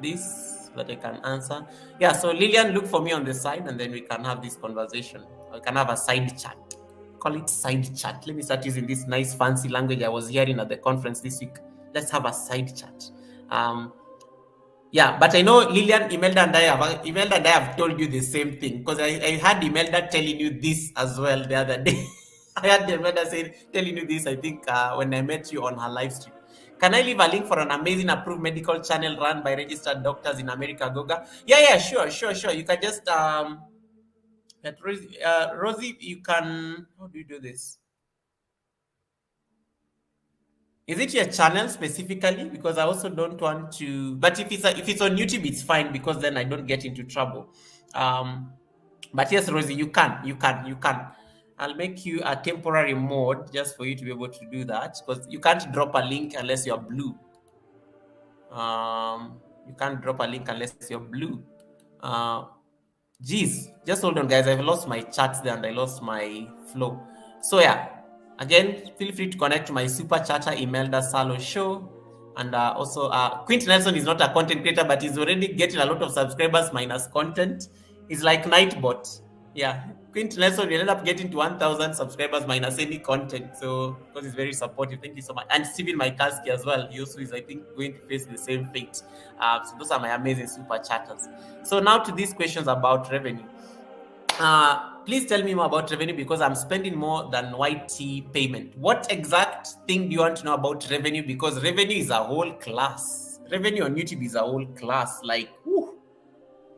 this so that I can answer. Yeah, so Lillian, look for me on the side, and then we can have this conversation. We can have a side chat. Call it side chat. Let me start using this nice fancy language I was hearing at the conference this week. Let's have a side chat. Yeah, but I know Lillian, Imelda and I have told you the same thing, because I had Imelda telling you this as well the other day. I had Imelda telling you this, I think, when I met you on her live stream. Can I leave a link for an amazing approved medical channel run by registered doctors in America, Goga? Yeah, sure. You can just But Rosie, you can. How do you do this? Is it your channel specifically? Because I also don't want to. But if it's on YouTube, it's fine because then I don't get into trouble. Um, but yes, Rosie, you can. I'll make you a temporary mode just for you to be able to do that because you can't drop a link unless you're blue. You can't drop a link unless you're blue. Uh, Geez, just hold on, guys. I've lost my chats there and I lost my flow. So yeah, again, feel free to connect to my super chatter Imelda Salo show. And also, Quint Nelson is not a content creator, but he's already getting a lot of subscribers minus content. He's like Nightbot. Yeah, Quint Nelson will end up getting to 1,000 subscribers minus any content. So, because he's very supportive. Thank you so much. And Steven Maikalski as well. He also is, I think, going to face the same fate. So, those are my amazing super chatters. So, now to these questions about revenue. Please tell me more about revenue because I'm spending more than YT payment. What exact thing do you want to know about revenue? Because revenue is a whole class. Revenue on YouTube is a whole class. Like, whew,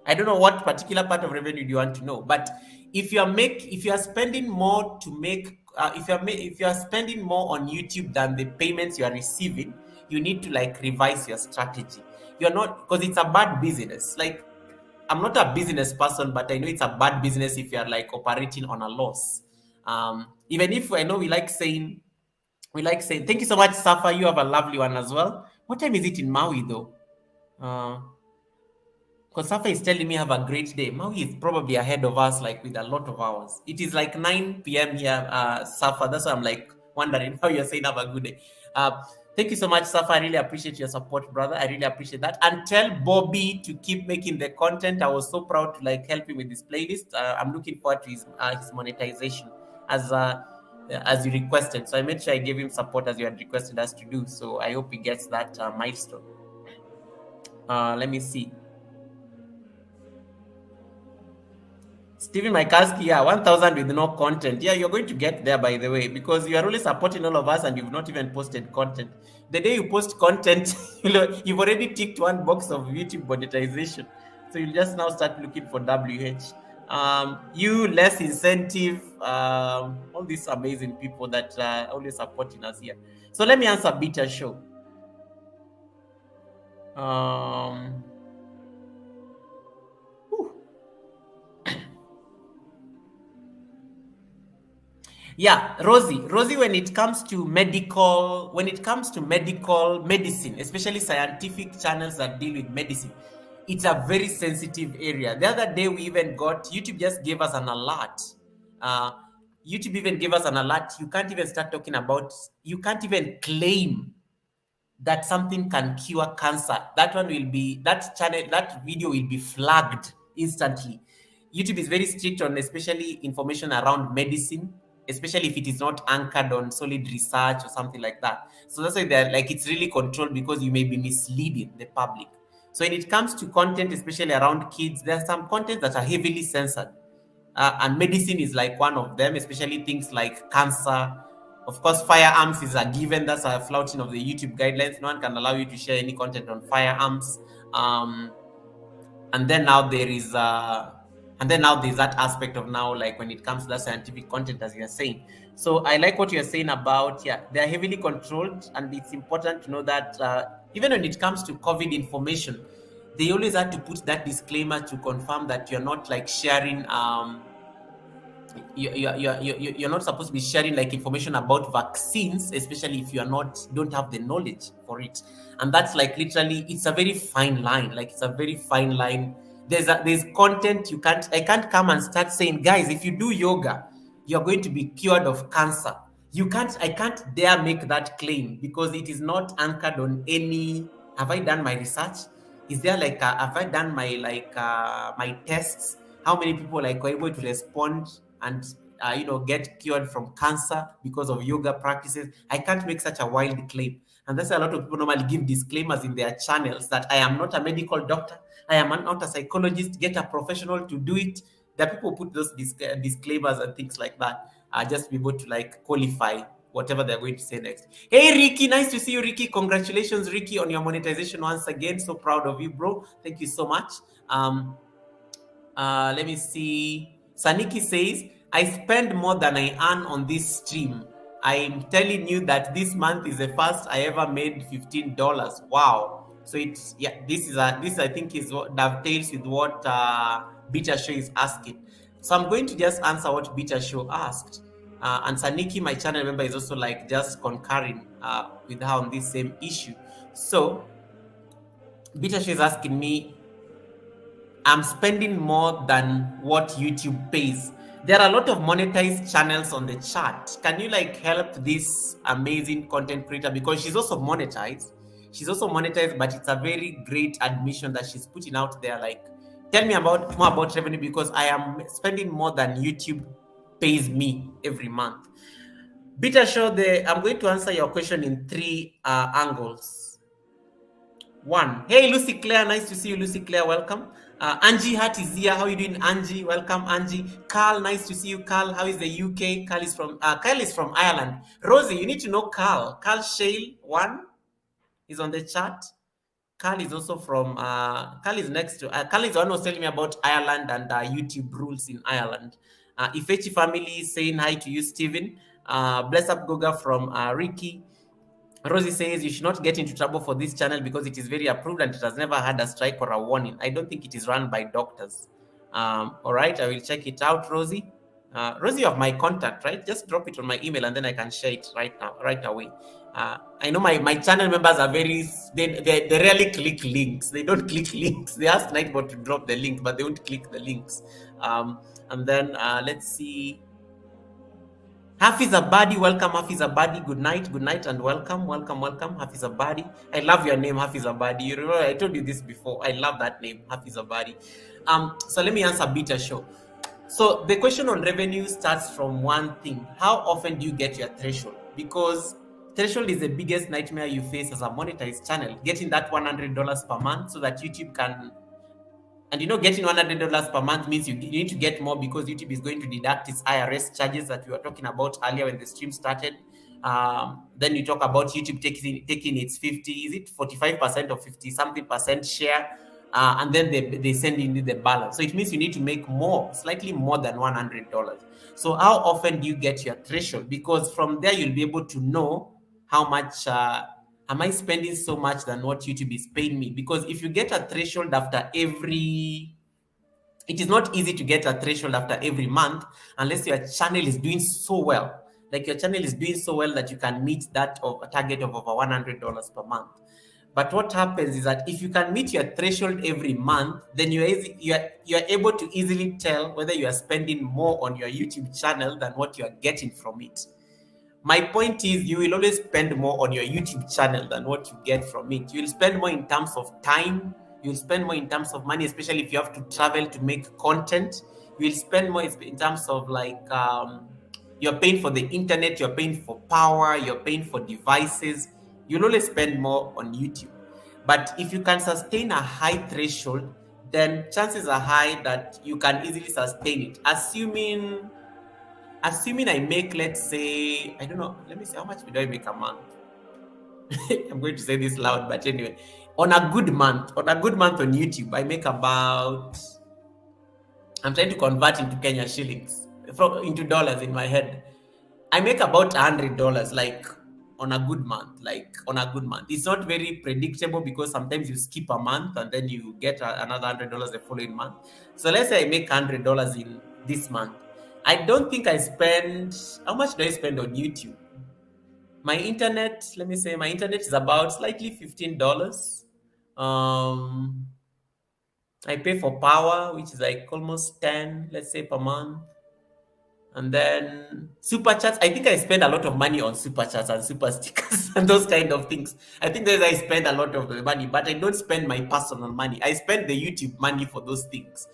I don't know what particular part of revenue do you want to know. But if you are spending more to make, if you are spending more on YouTube than the payments you are receiving, you need to like revise your strategy. You're not because it's a bad business. Like I'm not a business person, but I know it's a bad business if you're like operating on a loss. Even if I know we like saying thank you so much, Safa. You have a lovely one as well. What time is it in Maui though? Uh, because Safa is telling me have a great day. Maui is probably ahead of us, like with a lot of hours. It is like 9 p.m. here, Safa. That's why I'm like wondering how you're saying have a good day. Thank you so much, Safa. I really appreciate your support, brother. I really appreciate that. And tell Bobby to keep making the content. I was so proud to like help him with this playlist. I'm looking forward to his monetization as you requested. So I made sure I gave him support as you had requested us to do. So I hope he gets that milestone. Let me see. Stephen Maikalski, yeah, 1,000 with no content. Yeah, you're going to get there, by the way, because you are only supporting all of us and you've not even posted content. The day you post content, you've already ticked one box of YouTube monetization. So you'll just now start looking for WH. You, less incentive, all these amazing people that are always supporting us here. So let me answer Beta Show. Yeah, Rosie, when it comes to medical medicine, especially scientific channels that deal with medicine, it's a very sensitive area. The other day we even got YouTube just gave us an alert. Uh, YouTube even gave us an alert. You can't even start talking about. You can't even claim that something can cure cancer. That video will be flagged instantly. YouTube is very strict on especially information around medicine, especially if it is not anchored on solid research or something like that. So that's why they're like it's really controlled because you may be misleading the public. So when it comes to content, especially around kids, there are some content that are heavily censored. And medicine is like one of them, especially things like cancer. Of course, firearms is a given. That's a flouting of the YouTube guidelines. No one can allow you to share any content on firearms. And then now there's that aspect of now, like when it comes to that scientific content, as you're saying. So I like what you're saying about, yeah, they're heavily controlled, and it's important to know that even when it comes to COVID information, they always have to put that disclaimer to confirm that you're not like sharing you're not supposed to be sharing like information about vaccines, especially if you are not don't have the knowledge for it. And that's like literally it's a very fine line. Like it's a very fine line. There's content I can't come and start saying, guys, if you do yoga you're going to be cured of cancer. I can't dare make that claim because it is not anchored on any. Have I done my research? Is there like have I done my my tests? How many people like were able to respond and get cured from cancer because of yoga practices? I can't make such a wild claim. And that's why a lot of people normally give disclaimers in their channels that I am not a medical doctor, I am not a psychologist, get a professional to do it. That people put those disclaimers and things like that just to be able to like qualify whatever they're going to say next. Hey Ricky, nice to see you, Ricky. Congratulations, Ricky, on your monetization once again. So proud of you, bro. Thank you so much. Let me see. Saniki says, I spend more than I earn on this stream. I'm telling you that this month is the first I ever made $15. Wow. So it's, yeah, this I think is what dovetails with what Beta Show is asking. So I'm going to just answer what Beta Show asked. And Saniki, my channel member, is also like just concurring with her on this same issue. So Beta Show is asking me, I'm spending more than what YouTube pays. There are a lot of monetized channels on the chat. Can you like help this amazing content creator? Because she's also monetized. She's also monetized, but it's a very great admission that she's putting out there. Like, tell me about more about revenue, because I am spending more than YouTube pays me every month. Beta Show, I'm going to answer your question in three angles. One, hey Lucy Claire, nice to see you, Lucy Claire, welcome. Angie Hart is here. How are you doing, Angie? Welcome, Angie. Carl, nice to see you, Carl. How is the UK? Carl is from Ireland. Rosie, you need to know Carl. Carl Shale, one, is on the chat. Carl is also from Carl is next to Carl is the one who was telling me about Ireland and YouTube rules in Ireland. Ifechi family saying hi to you, Stephen. Bless up Goga from Ricky. Rosie says you should not get into trouble for this channel because it is very approved and it has never had a strike or a warning. I don't think it is run by doctors. All right, I will check it out, Rosie. Rosie, you have my contact, right? Just drop it on my email and then I can share it right away. I know my channel members are they rarely click links. They don't click links. They ask Nightbot to drop the link, but they won't click the links. And then let's see. Hafiz Abadi, welcome Hafiz Abadi. Good night, and welcome, Hafiz Abadi. I love your name, Hafiz Abadi. You remember I told you this before. I love that name, Hafiz Abadi. So let me answer Beta Show. So the question on revenue starts from one thing: how often do you get your threshold? Because threshold is the biggest nightmare you face as a monetized channel. Getting that $100 per month so that YouTube can. And getting $100 per month means you need to get more because YouTube is going to deduct its IRS charges that we were talking about earlier when the stream started. Then you talk about YouTube taking its 45% or 50 something percent share, and then they send in the balance. So it means you need to make more, slightly more than $100. So how often do you get your threshold? Because from there you'll be able to know how much. Am I spending so much than what YouTube is paying me? Because if you get a threshold after it is not easy to get a threshold after every month unless your channel is doing so well. Like your channel is doing so well that you can meet that of a target of over $100 per month. But what happens is that if you can meet your threshold every month, then you are able to easily tell whether you are spending more on your YouTube channel than what you are getting from it. My point is, you will always spend more on your YouTube channel than what you get from it. You'll spend more in terms of time. You'll spend more in terms of money, especially if you have to travel to make content. You'll spend more in terms of you're paying for the internet, you're paying for power, you're paying for devices. You'll always spend more on YouTube. But if you can sustain a high threshold, then chances are high that you can easily sustain it. Assuming I make, let's say, I don't know, let me see, how much do I make a month? I'm going to say this loud, but anyway, on a good month on YouTube, I make about, I'm trying to convert into Kenya shillings, into dollars in my head. I make about $100, like on a good month, It's not very predictable because sometimes you skip a month and then you get another $100 the following month. So let's say I make $100 in this month. I don't think I spend, how much do I spend on YouTube? My internet, let me say my internet is about slightly $15. I pay for power, which is like almost 10, let's say, per month. And then super chats, I think I spend a lot of money on super chats and super stickers and those kind of things. I think that I spend a lot of the money, but I don't spend my personal money. I spend the YouTube money for those things.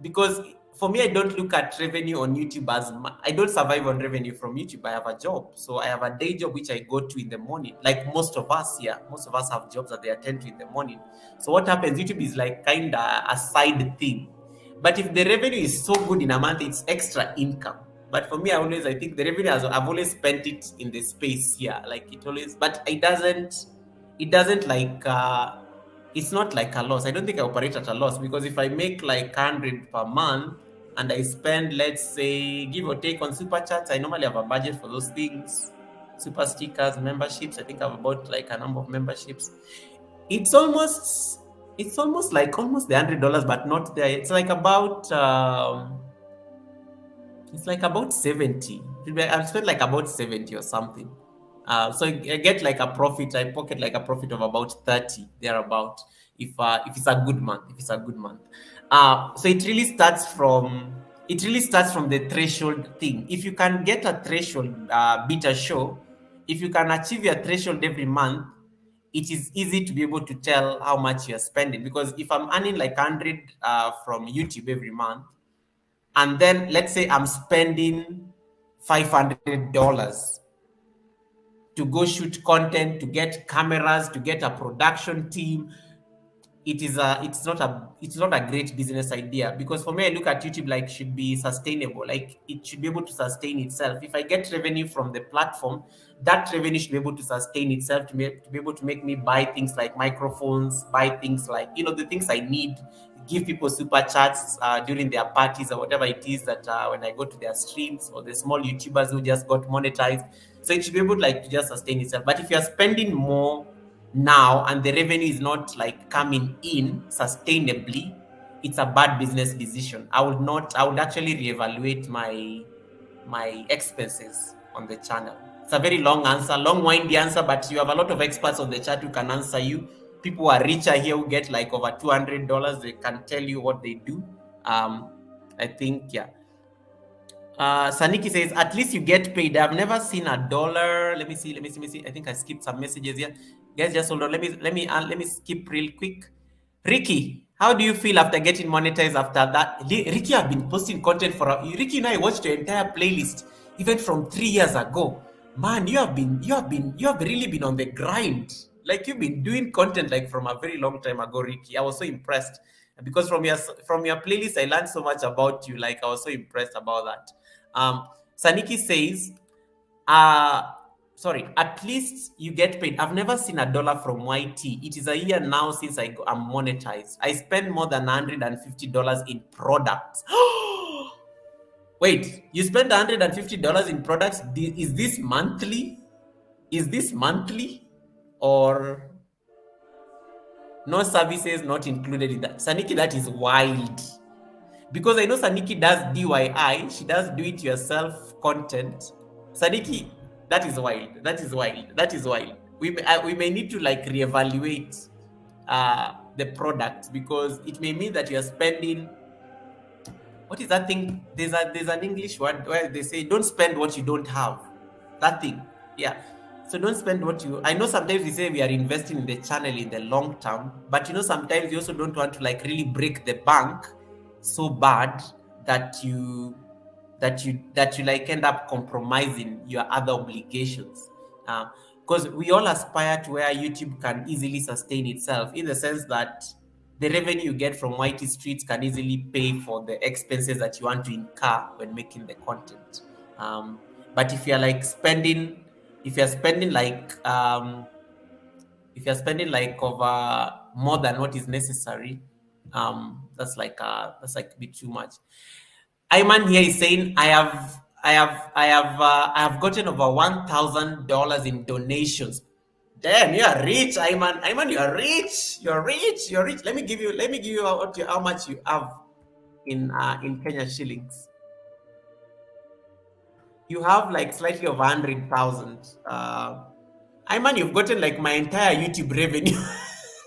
Because for me, I don't look at revenue on YouTube as I don't survive on revenue from YouTube. I have a job. So I have a day job which I go to in the morning. Like most of us here, most of us have jobs that they attend to in the morning. So what happens, YouTube is like kind of a side thing. But if the revenue is so good in a month, it's extra income. But for me, I think the revenue, I've always spent it in the space here. Like it always, but it doesn't like, it's not like a loss. I don't think I operate at a loss because if I make like 100 per month and I spend, let's say, give or take on super chats, I normally have a budget for those things. Super stickers, memberships. I think I've bought like a number of memberships. It's almost like almost the $100, but not there. It's like about 70. I've spent like about 70 or something. So I get like a profit. I pocket like a profit of about 30 thereabout. If it's a good month, so it really starts from the threshold thing. If you can get a threshold, beat a show. If you can achieve your threshold every month, it is easy to be able to tell how much you're spending. Because if I'm earning like 100 from YouTube every month, and then let's say I'm spending $500 to go shoot content, to get cameras, to get a production team, it's not a great business idea. Because for me, I look at YouTube like should be sustainable, like it should be able to sustain itself. If I get revenue from the platform, that revenue should be able to sustain itself, to be able to make me buy things like microphones, buy things like, the things I need, give people super chats during their parties or whatever it is, that when I go to their streams, or the small YouTubers who just got monetized. So it should be able to just sustain itself. But if you're spending more now and the revenue is not like coming in sustainably, it's a bad business decision. I would actually reevaluate my expenses on the channel. It's a very long answer, long windy answer, but you have a lot of experts on the chat who can answer you. People who are richer here, who get like over $200, they can tell you what they do. I think, yeah. Saniki says, at least you get paid. I've never seen a dollar. Let me see. I think I skipped some messages here. Guys, just hold on. Let me skip real quick. Ricky, how do you feel after getting monetized after that? Ricky, I've been posting content Ricky and I watched your entire playlist, even from 3 years ago. Man, you have really been on the grind. Like, you've been doing content like from a very long time ago, Ricky. I was so impressed because from your playlist, I learned so much about you. Like, I was so impressed about that. Saniki says, sorry, at least you get paid. I've never seen a dollar from YT. It is a year now since I'm monetized. I spend more than $150 in products. Wait, you spend $150 in products? Is this monthly? Or no services not included in that? Saniki, that is wild. Because I know Saniki does DIY, she does do-it-yourself content. Saniki, that is wild. We may need to like reevaluate the product, because it may mean that you're spending. What is that thing? There's an English word where they say, don't spend what you don't have. That thing, yeah. So don't spend what you. I know sometimes we say we are investing in the channel in the long term, but sometimes you also don't want to like really break the bank so bad that you like end up compromising your other obligations. Because we all aspire to where YouTube can easily sustain itself, in the sense that the revenue you get from YT Streets can easily pay for the expenses that you want to incur when making the content. But if you're spending over more than what is necessary, that's like a bit too much. Ayman here is saying, I have gotten over $1,000 in donations. Damn, you are rich, Ayman. Ayman, you are rich. You're rich. Let me give you how much you have in Kenya shillings. You have like slightly over 100,000. Ayman, you've gotten like my entire YouTube revenue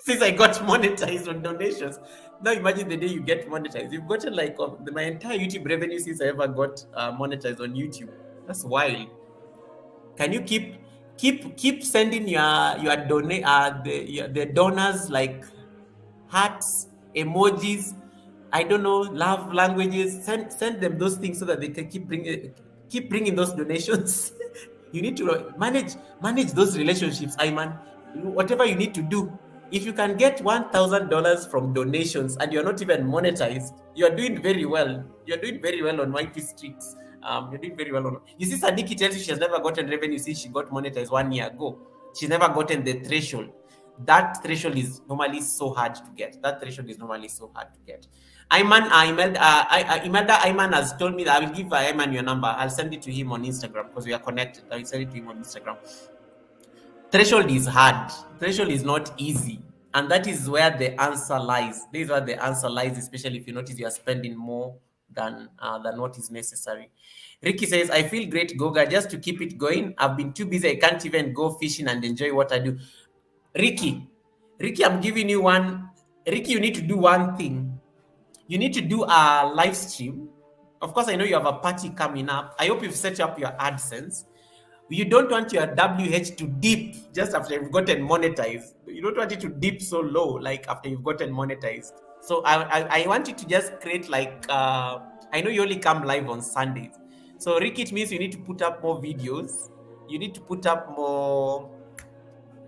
since I got monetized on donations. Now imagine the day you get monetized. You've gotten like my entire YouTube revenue since I ever got monetized on YouTube. That's wild. Can you keep sending your the donors like hearts, emojis, I don't know, love languages? Send them those things so that they can keep bringing those donations. You need to manage those relationships, Ayman. Whatever you need to do. If you can get $1,000 from donations and you're not even monetized, you're doing very well. You're doing very well on YT Streets. You're doing very well on. You see, Sadiki tells you she has never gotten revenue since she got monetized 1 year ago. She's never gotten the threshold. That threshold is normally so hard to get. Imelda Ayman has told me that I will give Ayman your number. I'll send it to him on Instagram because we are connected. I will send it to him on Instagram. Threshold is hard. Threshold is not easy. And that is where the answer lies. This is where the answer lies, especially if you notice you are spending more than what is necessary. Ricky says, I feel great, Goga. Just to keep it going, I've been too busy. I can't even go fishing and enjoy what I do. Ricky, Ricky, I'm giving you one. Ricky, you need to do one thing. You need to do a live stream. Of course, I know you have a party coming up. I hope you've set up your AdSense. You don't want your WH to dip just after you've gotten monetized. You don't want it to dip so low like after you've gotten monetized. So I want you to just create like I know you only come live on Sundays. So Ricky, it means you need to put up more videos. You need to put up more.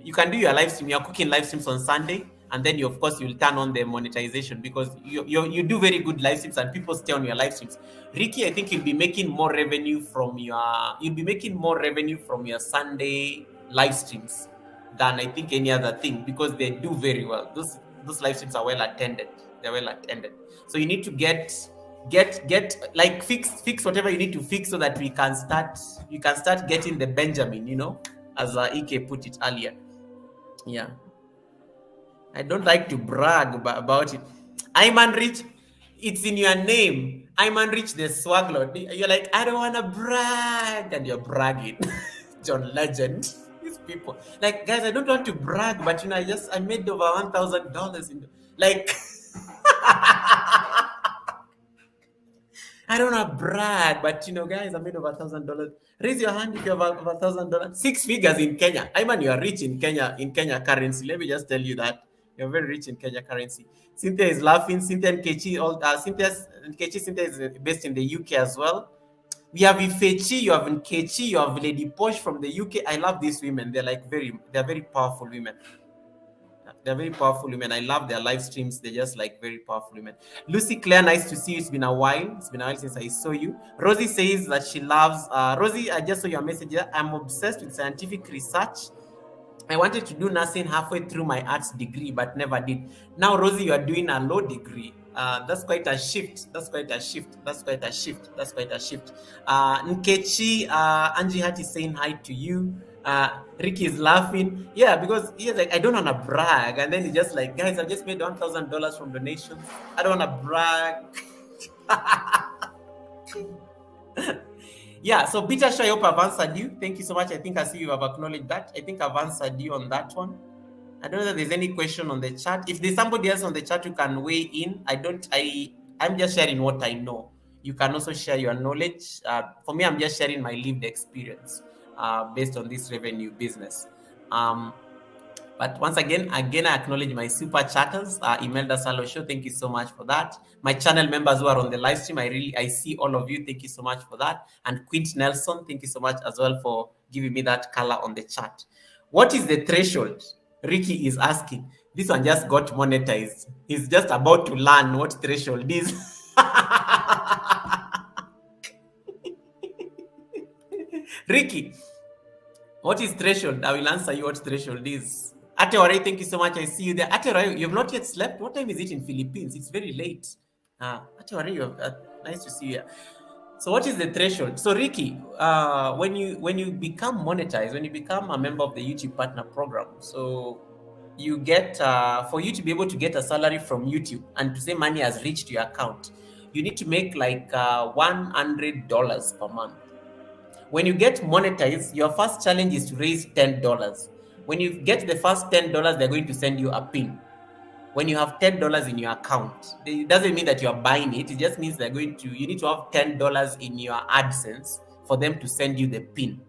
You can do your live stream. You're cooking live streams on Sunday, and then you, of course, you'll turn on the monetization because you do very good live streams and people stay on your live streams. Ricky, I think you'll be making more revenue from your Sunday live streams than I think any other thing because they do very well. Those live streams are well attended. They're well attended. So you need to get like fix whatever you need to fix so that you can start getting the Benjamin, as Ike put it earlier. Yeah, I don't like to brag about it. Ayman Rich, it's in your name. Ayman Rich, the swag lord. You're like, I don't want to brag, and you're bragging. John Legend, these people. Like, guys, I don't want to brag, but I made over $1,000 in like. I don't want to brag, but guys, I made over $1,000. Raise your hand if you have over $1,000. 6 figures in Kenya. I mean, you are rich in Kenya currency. Let me just tell you that you're very rich in Kenya currency. Cynthia is laughing. Cynthia Cynthia is based in the UK as well. We have Ifechi, you have Nkechi, you have Lady Posh from the UK. I love these women. They're very powerful women. They're very powerful women. I love their live streams. They're just like very powerful women. Lucy Claire, nice to see you. It's been a while. It's been a while since I saw you. Rosie says that she loves. Rosie, I just saw your message. I'm obsessed with scientific research. I wanted to do nursing halfway through my arts degree, but never did. Now, Rosie, you are doing a law degree. That's quite a shift. Nkechi, Angie Hat is saying hi to you. Ricky is laughing. Yeah, because he's like, I don't want to brag. And then he's just like, guys, I just made $1,000 from donations. I don't want to brag. Yeah, so Bita Shai, I hope I've answered you. Thank you so much. I think I see you have acknowledged that. I think I've answered you on that one. I don't know if there's any question on the chat. If there's somebody else on the chat who can weigh in, I'm just sharing what I know. You can also share your knowledge. For me, I'm just sharing my lived experience based on this revenue business. But once again, I acknowledge my super chatters. Imelda Salo Show, thank you so much for that. My channel members who are on the live stream, I see all of you. Thank you so much for that. And Quint Nelson, thank you so much as well for giving me that color on the chat. What is the threshold? Ricky is asking. This one just got monetized. He's just about to learn what threshold is. Ricky, what is threshold? I will answer you what threshold is. Ateore, thank you so much. I see you there. Ateore, you have not yet slept. What time is it in Philippines? It's very late. Ateore, nice to see you. So what is the threshold? So Ricky, when you become monetized, when you become a member of the YouTube Partner Program, so you get for you to be able to get a salary from YouTube and to say money has reached your account, you need to make like $100 per month. When you get monetized, your first challenge is to raise $10. When you get the first $10, they're going to send you a pin. When you have $10 in your account, it doesn't mean that you are buying it. It just means you need to have $10 in your AdSense for them to send you the pin.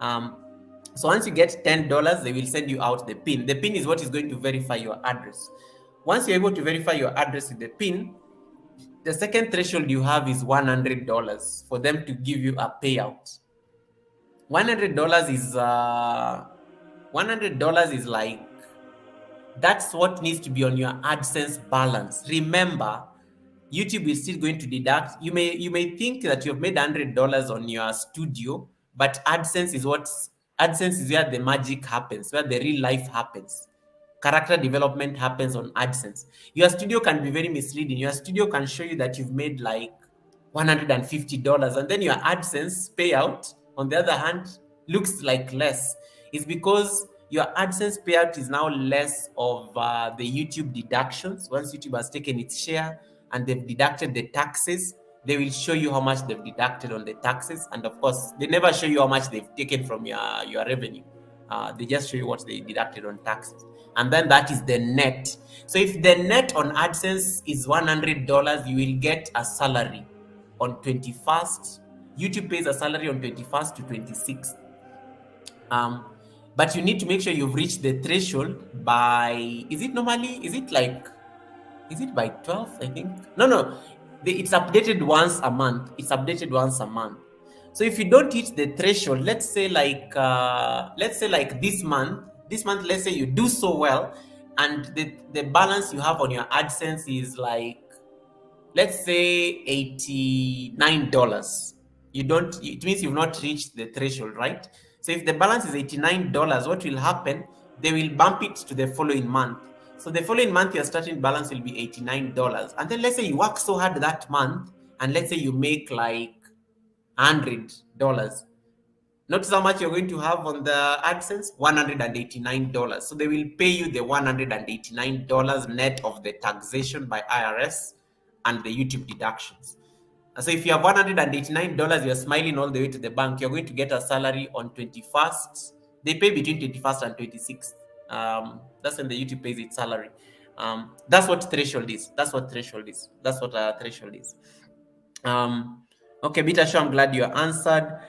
So once you get $10, they will send you out the pin. The pin is what is going to verify your address. Once you're able to verify your address with the pin, the second threshold you have is $100 for them to give you a payout. $100 is like, that's what needs to be on your AdSense balance. Remember, YouTube is still going to deduct. You may think that you've made $100 on your studio, but AdSense is where the magic happens, where the real life happens. character development happens on AdSense. Your studio can be very misleading. Your studio can show you that you've made like $150, and then your AdSense payout, on the other hand, looks like less. It's because your AdSense payout is now less of the YouTube deductions. Once YouTube has taken its share and they've deducted the taxes, they will show you how much they've deducted on the taxes. And of course, they never show you how much they've taken from your revenue. They just show you what they deducted on taxes. And then that is the net. So if the net on AdSense is $100, you will get a salary on 21st. YouTube pays a salary on 21st to 26th. But you need to make sure you've reached the threshold by, is it by 12th, I think? No. It's updated once a month. So if you don't hit the threshold, let's say like this month, let's say you do so well, and the balance you have on your AdSense is like, let's say $89. It means you've not reached the threshold, right? So if the balance is $89, what will happen? They will bump it to the following month. So the following month, your starting balance will be $89. And then let's say you work so hard that month, and let's say you make like $100. Notice how much you're going to have on the AdSense? $189. So they will pay you the $189 net of the taxation by IRS and the YouTube deductions. So if you have $189, you're smiling all the way to the bank, you're going to get a salary on 21st. They pay between 21st and 26th. That's when the YouTube pays its salary. That's what threshold is. Okay, Beta Show, I'm glad you answered.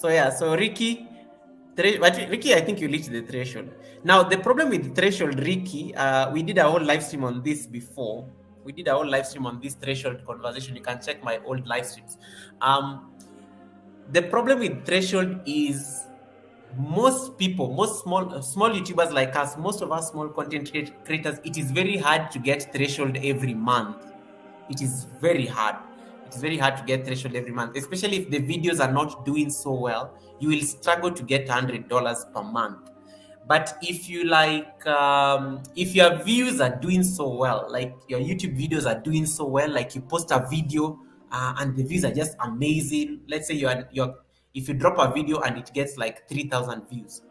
So Ricky, I think you reached the threshold. Now, the problem with the threshold, Ricky, we did a whole live stream on this before. We did a whole live stream on this threshold conversation. You can check my old live streams. The problem with threshold is most people, most small YouTubers like us, most of us small content creators, it is very hard to get threshold every month. It is very hard. It's very hard to get threshold every month, especially if the videos are not doing so well. You will struggle to get $100 per month. But if you if your views are doing so well, like your YouTube videos are doing so well, like you post a video and the views are just amazing. Let's say if you drop a video and it gets like 3,000 views,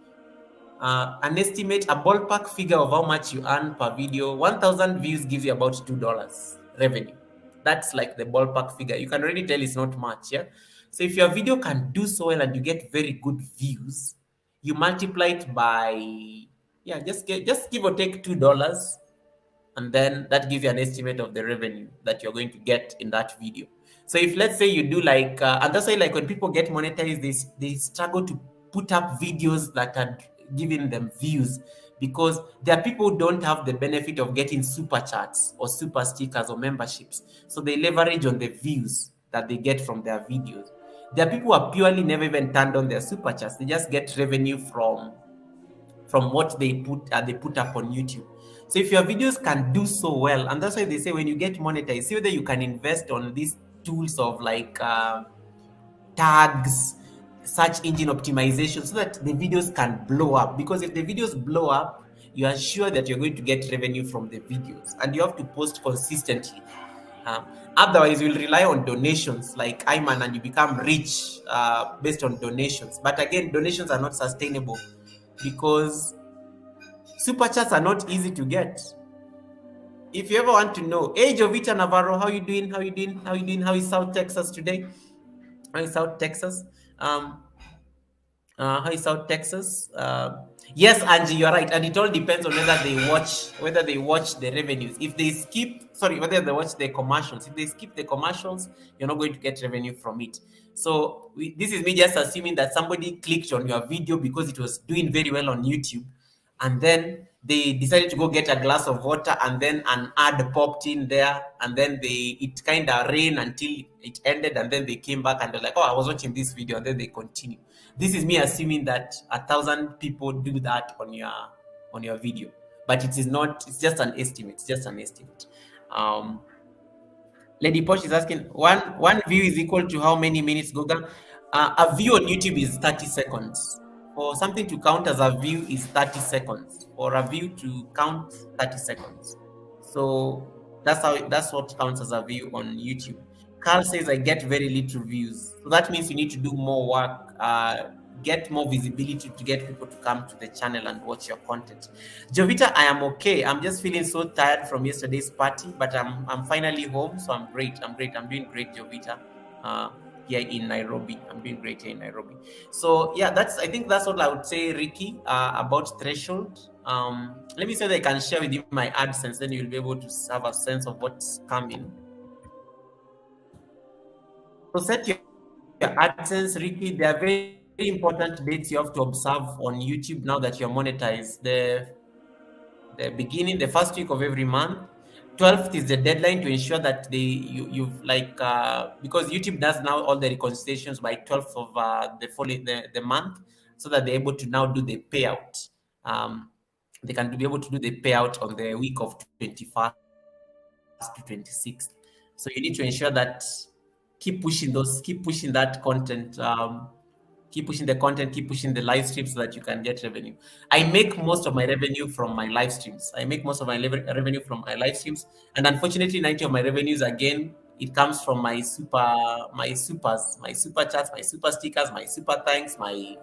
an estimate, a ballpark figure of how much you earn per video, 1,000 views gives you about $2 revenue. That's like the ballpark figure. You can already tell it's not much, yeah? So if your video can do so well and you get very good views, you multiply it by, just give or take $2, and then that gives you an estimate of the revenue that you're going to get in that video. So if, let's say, you do and that's why, like, when people get monetized, they struggle to put up videos that are giving them views, because there are people who don't have the benefit of getting super chats or super stickers or memberships. So they leverage on the views that they get from their videos. There are people who are purely never even turned on their super chats. They just get revenue from what they put up on YouTube. So if your videos can do so well, and that's why they say when you get monetized, see whether you can invest on these tools of like tags, search engine optimization, so that the videos can blow up. Because if the videos blow up, you are sure that you're going to get revenue from the videos, and you have to post consistently. Otherwise, you'll rely on donations like Iman, and you become rich based on donations. But again, donations are not sustainable because super chats are not easy to get. If you ever want to know, hey Jovita Navarro, how you doing? How is South Texas today? How is South Texas? How is South Texas? Yes, Angie, you're right, and it all depends on whether they watch the revenues. If they whether they watch the commercials. If they skip the commercials, you're not going to get revenue from it. So this is me just assuming that somebody clicked on your video because it was doing very well on YouTube, and then they decided to go get a glass of water, and then an ad popped in there, and then it kind of rained until it ended, and then they came back and they're like, oh, I was watching this video, and then they continue. This is me assuming that 1,000 people do that on your video, but it is not. It's just an estimate. Lady Posh is asking, one view is equal to how many minutes, Goga? A view on YouTube is 30 seconds. For something to count as a view is 30 seconds. For a view to count 30 seconds. So that's what counts as a view on YouTube. Carl says I get very little views. So that means you need to do more work, get more visibility to get people to come to the channel and watch your content. Jovita, I am okay. I'm just feeling so tired from yesterday's party, but I'm finally home, so I'm great. I'm great. I'm doing great, Jovita. Here in Nairobi. I'm doing great here in Nairobi. So yeah, I think that's what I would say, Ricky, about threshold. Let me say that I can share with you my AdSense, then you'll be able to have a sense of what's coming. So set your AdSense, Ricky. There are very important dates you have to observe on YouTube now that you're monetized. The first week of every month. 12th is the deadline to ensure that you've like because YouTube does now all the reconciliations by 12th of the month, so that they're able to now do the payout. They can be able to do the payout on the week of 21st to 26th. So you need to ensure that keep pushing that content. Keep pushing the content, keep pushing the live streams so that you can get revenue. I make most of my revenue from my live streams. Revenue from my live streams. And unfortunately, 90 of my revenues, again, it comes from my super chats, my super stickers, my super thanks,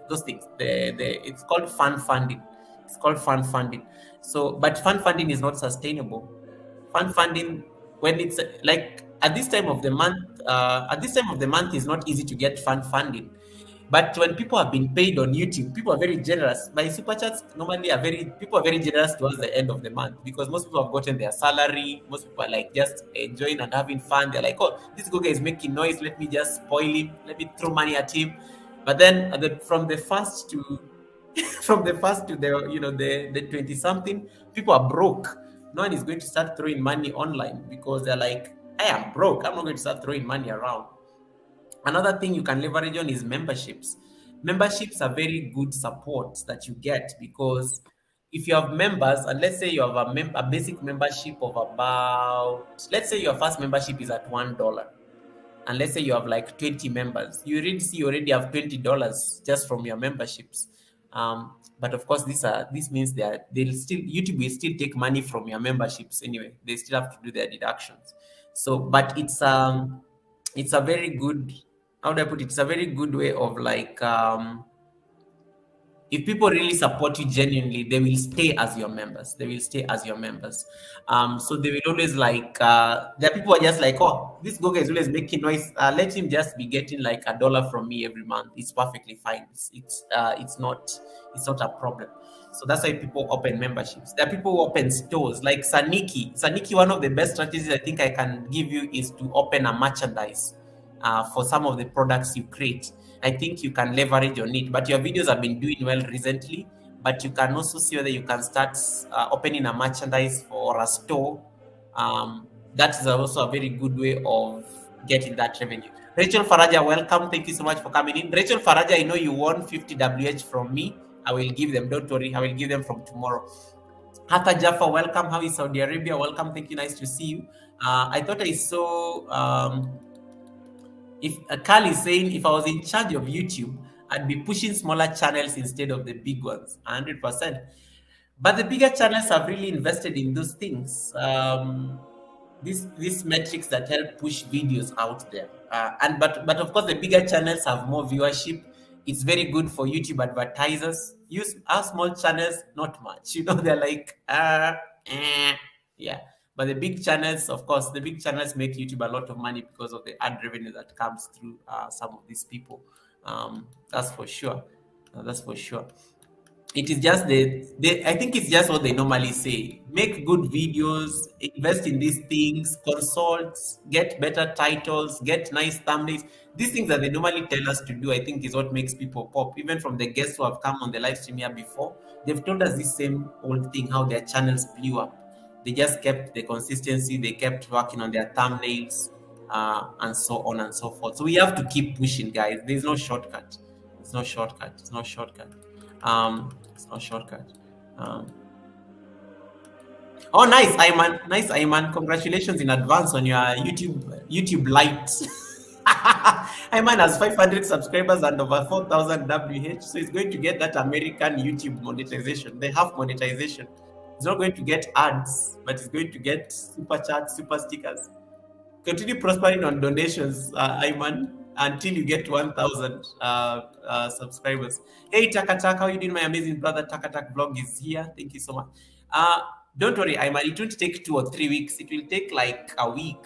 those things. It's called fund funding. It's called fund funding. So, but fund funding is not sustainable. Fund funding, when it's like at this time of the month, is not easy to get fund funding. But when people have been paid on YouTube, people are very generous. My super chats normally people are very generous towards the end of the month, because most people have gotten their salary. Most people are like just enjoying and having fun. They're like, oh, this Goga is making noise. Let me just spoil him. Let me throw money at him. But then from the first to the 20 something, people are broke. No one is going to start throwing money online because they're like, I am broke. I'm not going to start throwing money around. Another thing you can leverage on is memberships. Memberships are very good support that you get, because if you have members, and let's say you have a basic membership of about, let's say your first membership is at $1, and let's say you have like 20 members, you already have $20 just from your memberships. But of course, this means that YouTube will still take money from your memberships anyway. They still have to do their deductions. So, but it's a very good, how do I put it? It's a very good way of like, if people really support you genuinely, they will stay as your members. So they will always like, there are people who are just like, oh, this Goga is always making noise. Let him just be getting like $1 from me every month. It's perfectly fine. It's not a problem. So that's why people open memberships. There are people who open stores like Saniki. Saniki, one of the best strategies I think I can give you is to open a merchandise for some of the products you create. I think you can leverage on it, but your videos have been doing well recently. But you can also see whether you can start opening a merchandise for a store. That is also a very good way of getting that revenue. Rachel Faraja, welcome. Thank you so much for coming in. Rachel Faraja, I know you won 50 WH from me. I will give them. Don't worry. I will give them from tomorrow. Hatha Jaffa, welcome. How is Saudi Arabia? Welcome. Thank you. Nice to see you. I thought I saw. If Carl is saying, if I was in charge of YouTube, I'd be pushing smaller channels instead of the big ones, 100%. But the bigger channels have really invested in those things. These metrics that help push videos out there. But of course, the bigger channels have more viewership. It's very good for YouTube advertisers. Use our small channels, not much. They're like, yeah. But the big channels, of course, the big channels make YouTube a lot of money because of the ad revenue that comes through some of these people. That's for sure. That's for sure. It is just I think it's just what they normally say. Make good videos, invest in these things, consult, get better titles, get nice thumbnails. These things that they normally tell us to do, I think, is what makes people pop. Even from the guests who have come on the live stream here before, they've told us the same old thing, how their channels blew up. They just kept the consistency, they kept working on their thumbnails, and so on and so forth. So we have to keep pushing, guys. There's no shortcut. It's no shortcut. It's no shortcut. It's no shortcut. Oh, nice, Ayman. Nice, Ayman. Congratulations in advance on your YouTube Lite. Iman has 500 subscribers and over 4,000 WH, so he's going to get that American YouTube monetization. They have monetization. He's not going to get ads, but he's going to get super chats, super stickers. Continue prospering on donations, Iman, until you get 1,000 subscribers. Hey, Takatak, how you doing, my amazing brother? Takatak vlog is here. Thank you so much. Don't worry, Iman. It won't take 2 or 3 weeks. It will take like a week.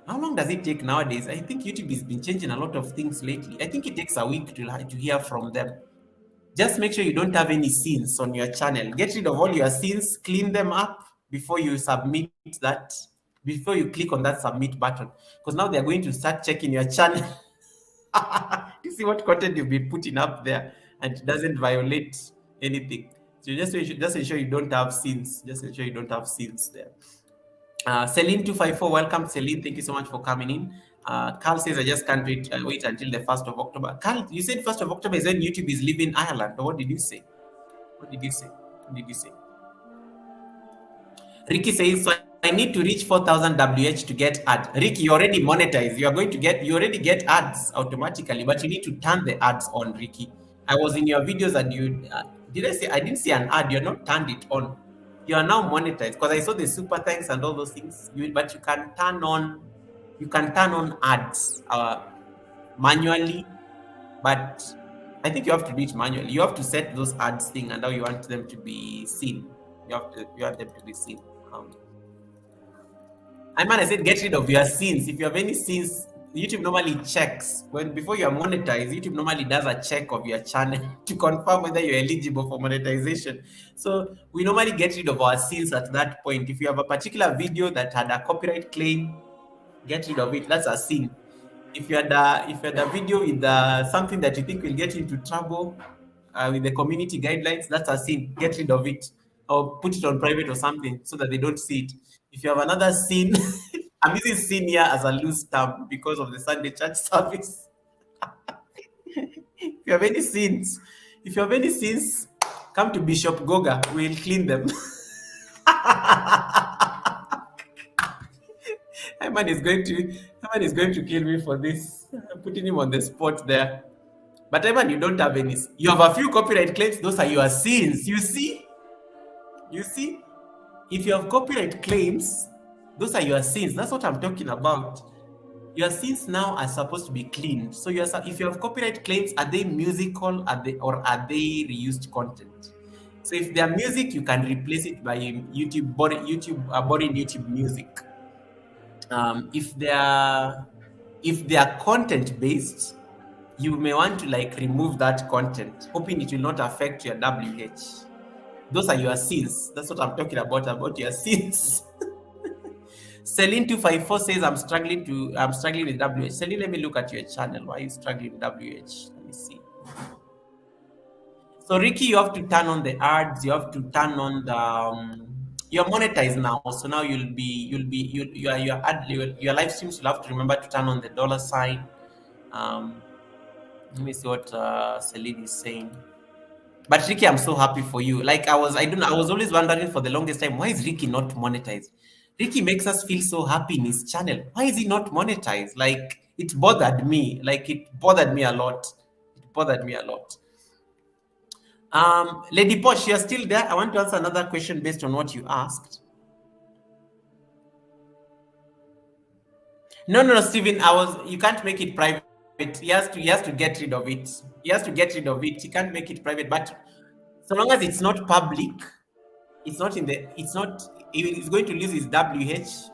How long does it take nowadays? I think YouTube has been changing a lot of things lately. I think it takes a week to hear from them. Just make sure you don't have any sins on your channel. Get rid of all your sins, clean them up before you submit that, before you click on that submit button. Because now they're going to start checking your channel to see what content you've been putting up there and it doesn't violate anything. So just ensure you don't have sins. Just ensure you don't have sins there. Celine 254, welcome Celine. Thank you so much for coming in. Carl says, I just can't wait until the 1st of October. Carl, you said 1st of October is when YouTube is leaving Ireland. Or what did you say? What did you say? What did you say? Ricky says, so I need to reach 4,000 WH to get ads. Ricky, you already monetize. You already get ads automatically, but you need to turn the ads on, Ricky. I was in your videos and you, I didn't see an ad. You're not turned it on. You are now monetized because I saw the super thanks and all those things. But you can turn on ads manually, but I think you have to do it manually. You have to set those ads thing and how you want them to be seen. You want them to be seen. I said get rid of your sins. If you have any sins, YouTube normally checks before you are monetized. YouTube normally does a check of your channel to confirm whether you're eligible for monetization. So we normally get rid of our sins at that point. If you have a particular video that had a copyright claim, get rid of it. That's a sin. If you had a video with something that you think will get into trouble with the community guidelines, that's a sin. Get rid of it or put it on private or something so that they don't see it. If you have another sin, I'm using sin here as a loose term because of the Sunday church service. If you have any sins, come to Bishop Goga. We'll clean them. Iman is going to kill me for this. I'm putting him on the spot there. But Iman, you don't have any. You have a few copyright claims. Those are your sins. You see? If you have copyright claims, those are your sins. That's what I'm talking about. Your sins now are supposed to be cleaned. So if you have copyright claims, are they musical? Or are they reused content? So if they are music, you can replace it by YouTube boring YouTube music. If they are content based, you may want to remove that content, hoping it will not affect your WH. Those are your sins. That's what I'm talking about your sins. Celine 254 says I'm struggling with WH. Celine, let me look at your channel. Why are you struggling with WH? Let me see. So Ricky, you have to turn on the ads. You have to turn on the you're monetized now. So now your live streams, you'll have to remember to turn on the $sign. Let me see what Celine is saying. But Ricky, I'm so happy for you. I was always wondering for the longest time, why is Ricky not monetized? Ricky makes us feel so happy in his channel. Why is he not monetized? It bothered me. It bothered me a lot. Lady Posh, you're still there. I want to answer another question based on what you asked. No, Steven, you can't make it private. He has to get rid of it. He can't make it private. But so long as it's not public, he's going to lose his WH.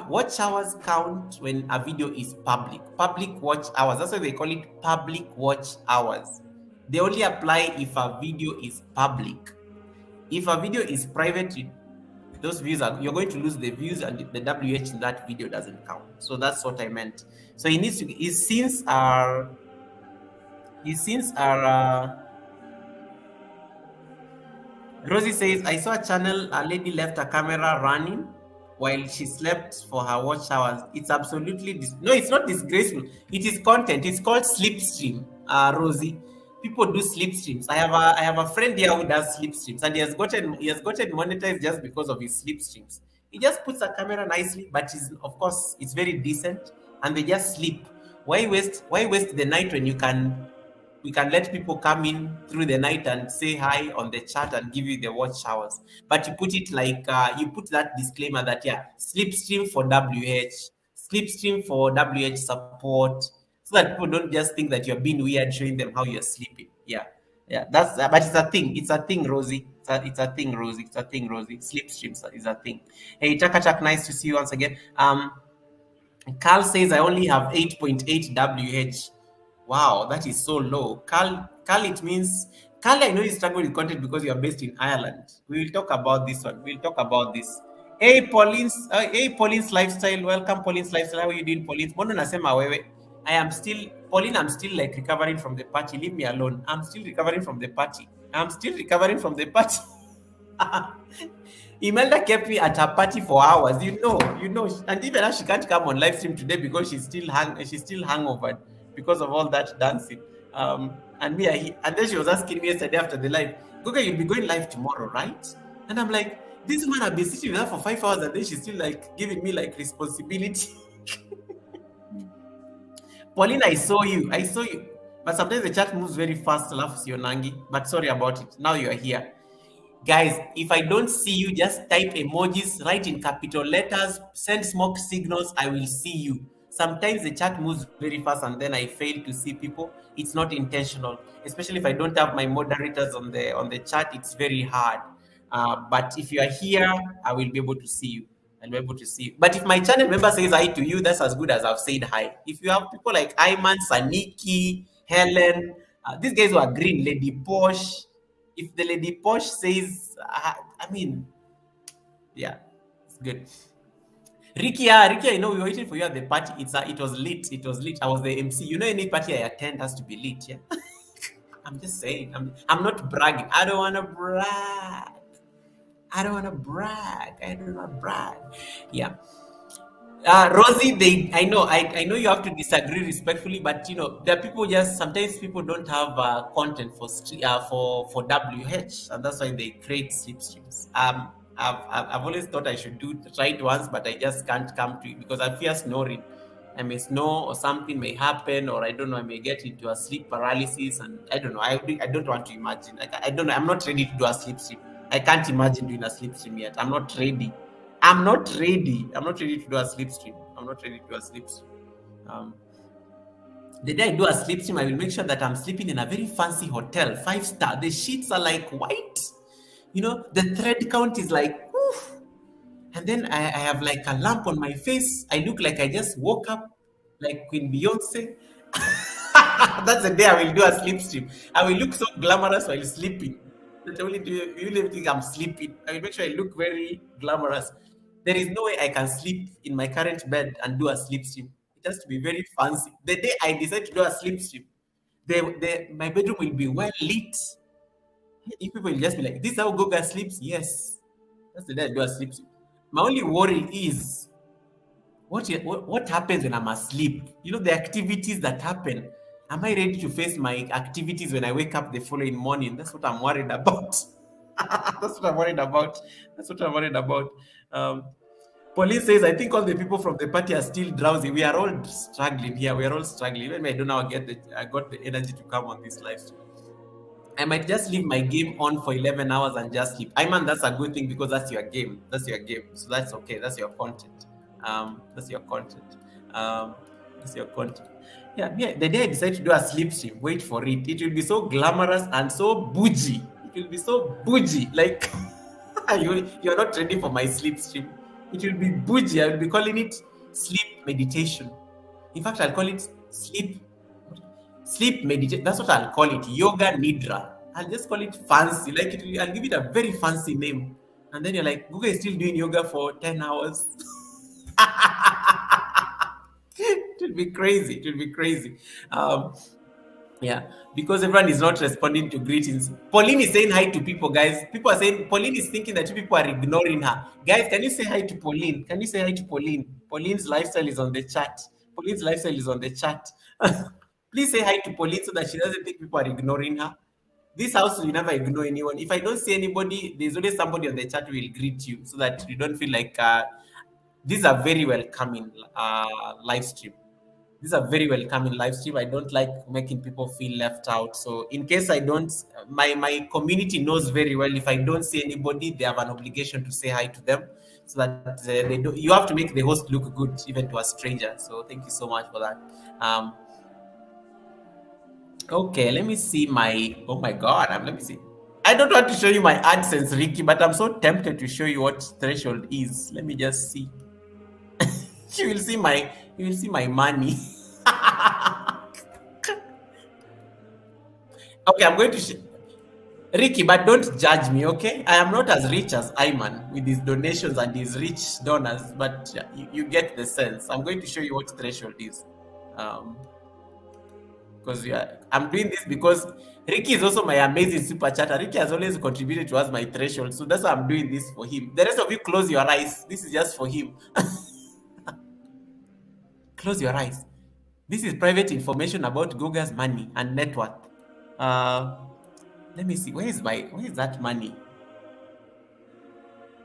Watch hours count when a video is public. Public watch hours. That's why they call it public watch hours. They only apply if a video is public. If a video is private, those views you're going to lose the views, and the WH in that video doesn't count. So that's what I meant. So his sins are Rosie says, I saw a channel, a lady left a camera running while she slept for her watch hours. It's absolutely no, it's not disgraceful. It is content. It's called slipstream. Rosie, people do slipstreams. I have a friend here who does slipstreams, and he has gotten monetized just because of his slipstreams. He just puts a camera nicely, but is of course it's very decent, and they just sleep. Why waste the night when we can let people come in through the night and say hi on the chat and give you the watch hours. But you put it like you put that disclaimer that yeah, sleep stream for WH, sleep stream for WH support, so that people don't just think that you're being weird showing them how you're sleeping. Yeah. Yeah, that's but it's a thing. It's a thing, Rosie. It's a thing, Rosie. It's a thing, Rosie. Sleep streams is a thing. Hey, Chaka Chak, nice to see you once again. Carl says I only have 8.8 WH. Wow, that is so low. Carl, it means Carl, I know you struggle with content because you are based in Ireland. We will talk about this one. We'll talk about this. Hey, Pauline's lifestyle. Welcome, Pauline's lifestyle. How are you doing, Pauline? Mbona unasema wewe? I am still, Pauline, I'm still like recovering from the party. Leave me alone. I'm still recovering from the party. I'm still recovering from the party. Imelda kept me at her party for hours. And even now she can't come on live stream today because she's still hangover because of all that dancing. And me, and then she was asking me yesterday after the live, Goga, you'll be going live tomorrow, right? And I'm like, this woman I've been sitting with her for 5 hours, and then she's still like giving me like responsibility. Pauline, I saw you. I saw you. But sometimes the chat moves very fast, laughs Yonangi. But sorry about it. Now you are here. Guys, if I don't see you, just type emojis, write in capital letters, send smoke signals, I will see you. Sometimes the chat moves very fast and then I fail to see people. It's not intentional, especially if I don't have my moderators on the chat. It's very hard. But if you are here, I will be able to see you. I'll be able to see you. But if my channel member says hi to you, that's as good as I've said hi. If you have people like Ayman, Saniki, Helen, these guys who are green, Lady Posh, if the Lady Posh says, I mean, yeah, it's good. Ricky, I know we were waiting for you at the party. It was lit. It was lit. I was the MC. You know, any party I attend has to be lit. Yeah, I'm just saying. I'm not bragging. I don't want to brag. I don't want to brag. I don't want to brag. Yeah. Rosie, I know you have to disagree respectfully, but there are people just sometimes people don't have content for WH, and that's why they create sleep streams. I've always thought I should try it once, but I just can't come to it because I fear snoring. I may snore or something may happen, or I don't know, I may get into a sleep paralysis, and I don't know. I don't want to imagine. Like, I don't know. I'm not ready to do a sleep stream. I can't imagine doing a sleep stream yet. I'm not ready. I'm not ready. I'm not ready to do a sleep stream. I'm not ready to do a sleep stream. The day I do a sleep stream, I will make sure that I'm sleeping in a very fancy hotel, 5-star. The sheets are like white. The thread count is like, oof. And then I have like a lamp on my face. I look like I just woke up like Queen Beyonce. That's the day I will do a sleep stream. I will look so glamorous while sleeping. Not only do you will think I'm sleeping, I will make sure I look very glamorous. There is no way I can sleep in my current bed and do a sleep stream. It has to be very fancy. The day I decide to do a sleep stream, my bedroom will be well lit. If people will just be like, "This is how Goga sleeps." Yes, that's the day I do a sleep stream. My only worry is what happens when I'm asleep. The activities that happen. Am I ready to face my activities when I wake up the following morning? That's what I'm worried about. That's what I'm worried about. That's what I'm worried about. Police says, I think all the people from the party are still drowsy. We are all struggling here. We are all struggling. Even I don't know I got the energy to come on this live stream. I might just leave my game on for 11 hours and just sleep. I mean, that's a good thing because that's your game. That's your game. So that's okay. That's your content. That's your content. That's your content. Yeah. The day I decide to do a sleep stream, wait for it. It will be so glamorous and so bougie. It will be so bougie. Like, you're not ready for my sleep stream. It will be bougie. I will be calling it sleep meditation. In fact, I'll call it sleep meditation. That's what I'll call it. Yoga Nidra. I'll just call it fancy. I'll give it a very fancy name. And then you're like, Google is still doing yoga for 10 hours. It will be crazy. It will be crazy. Yeah, because everyone is not responding to greetings. Pauline is saying hi to people, guys. People are saying Pauline is thinking that you people are ignoring her. Guys, can you say hi to Pauline? Can you say hi to Pauline? Pauline's lifestyle is on the chat. Pauline's lifestyle is on the chat. Please say hi to Pauline so that she doesn't think people are ignoring her. This house will never ignore anyone. If I don't see anybody, there's always somebody on the chat who will greet you so that you don't feel like these are very welcoming live stream. These are very welcoming live stream. I don't like making people feel left out. So in case I don't, my community knows very well. If I don't see anybody, they have an obligation to say hi to them, so that they do. You have to make the host look good, even to a stranger. So thank you so much for that. Um, okay, let me see my. Oh my God, let me see. I don't want to show you my AdSense, Ricky, but I'm so tempted to show you what threshold is. Let me just see. You will see my money. Okay, I'm going to Ricky, but don't judge me, okay? I am not as rich as Ayman with his donations and his rich donors, but yeah, you get the sense. I'm going to show you what threshold is. Because I'm doing this because Ricky is also my amazing super chatter. Ricky has always contributed towards my threshold, so that's why I'm doing this for him. The rest of you, close your eyes. This is just for him. Close your eyes. This is private information about Goga's money and net worth. Let me see. Where is that money?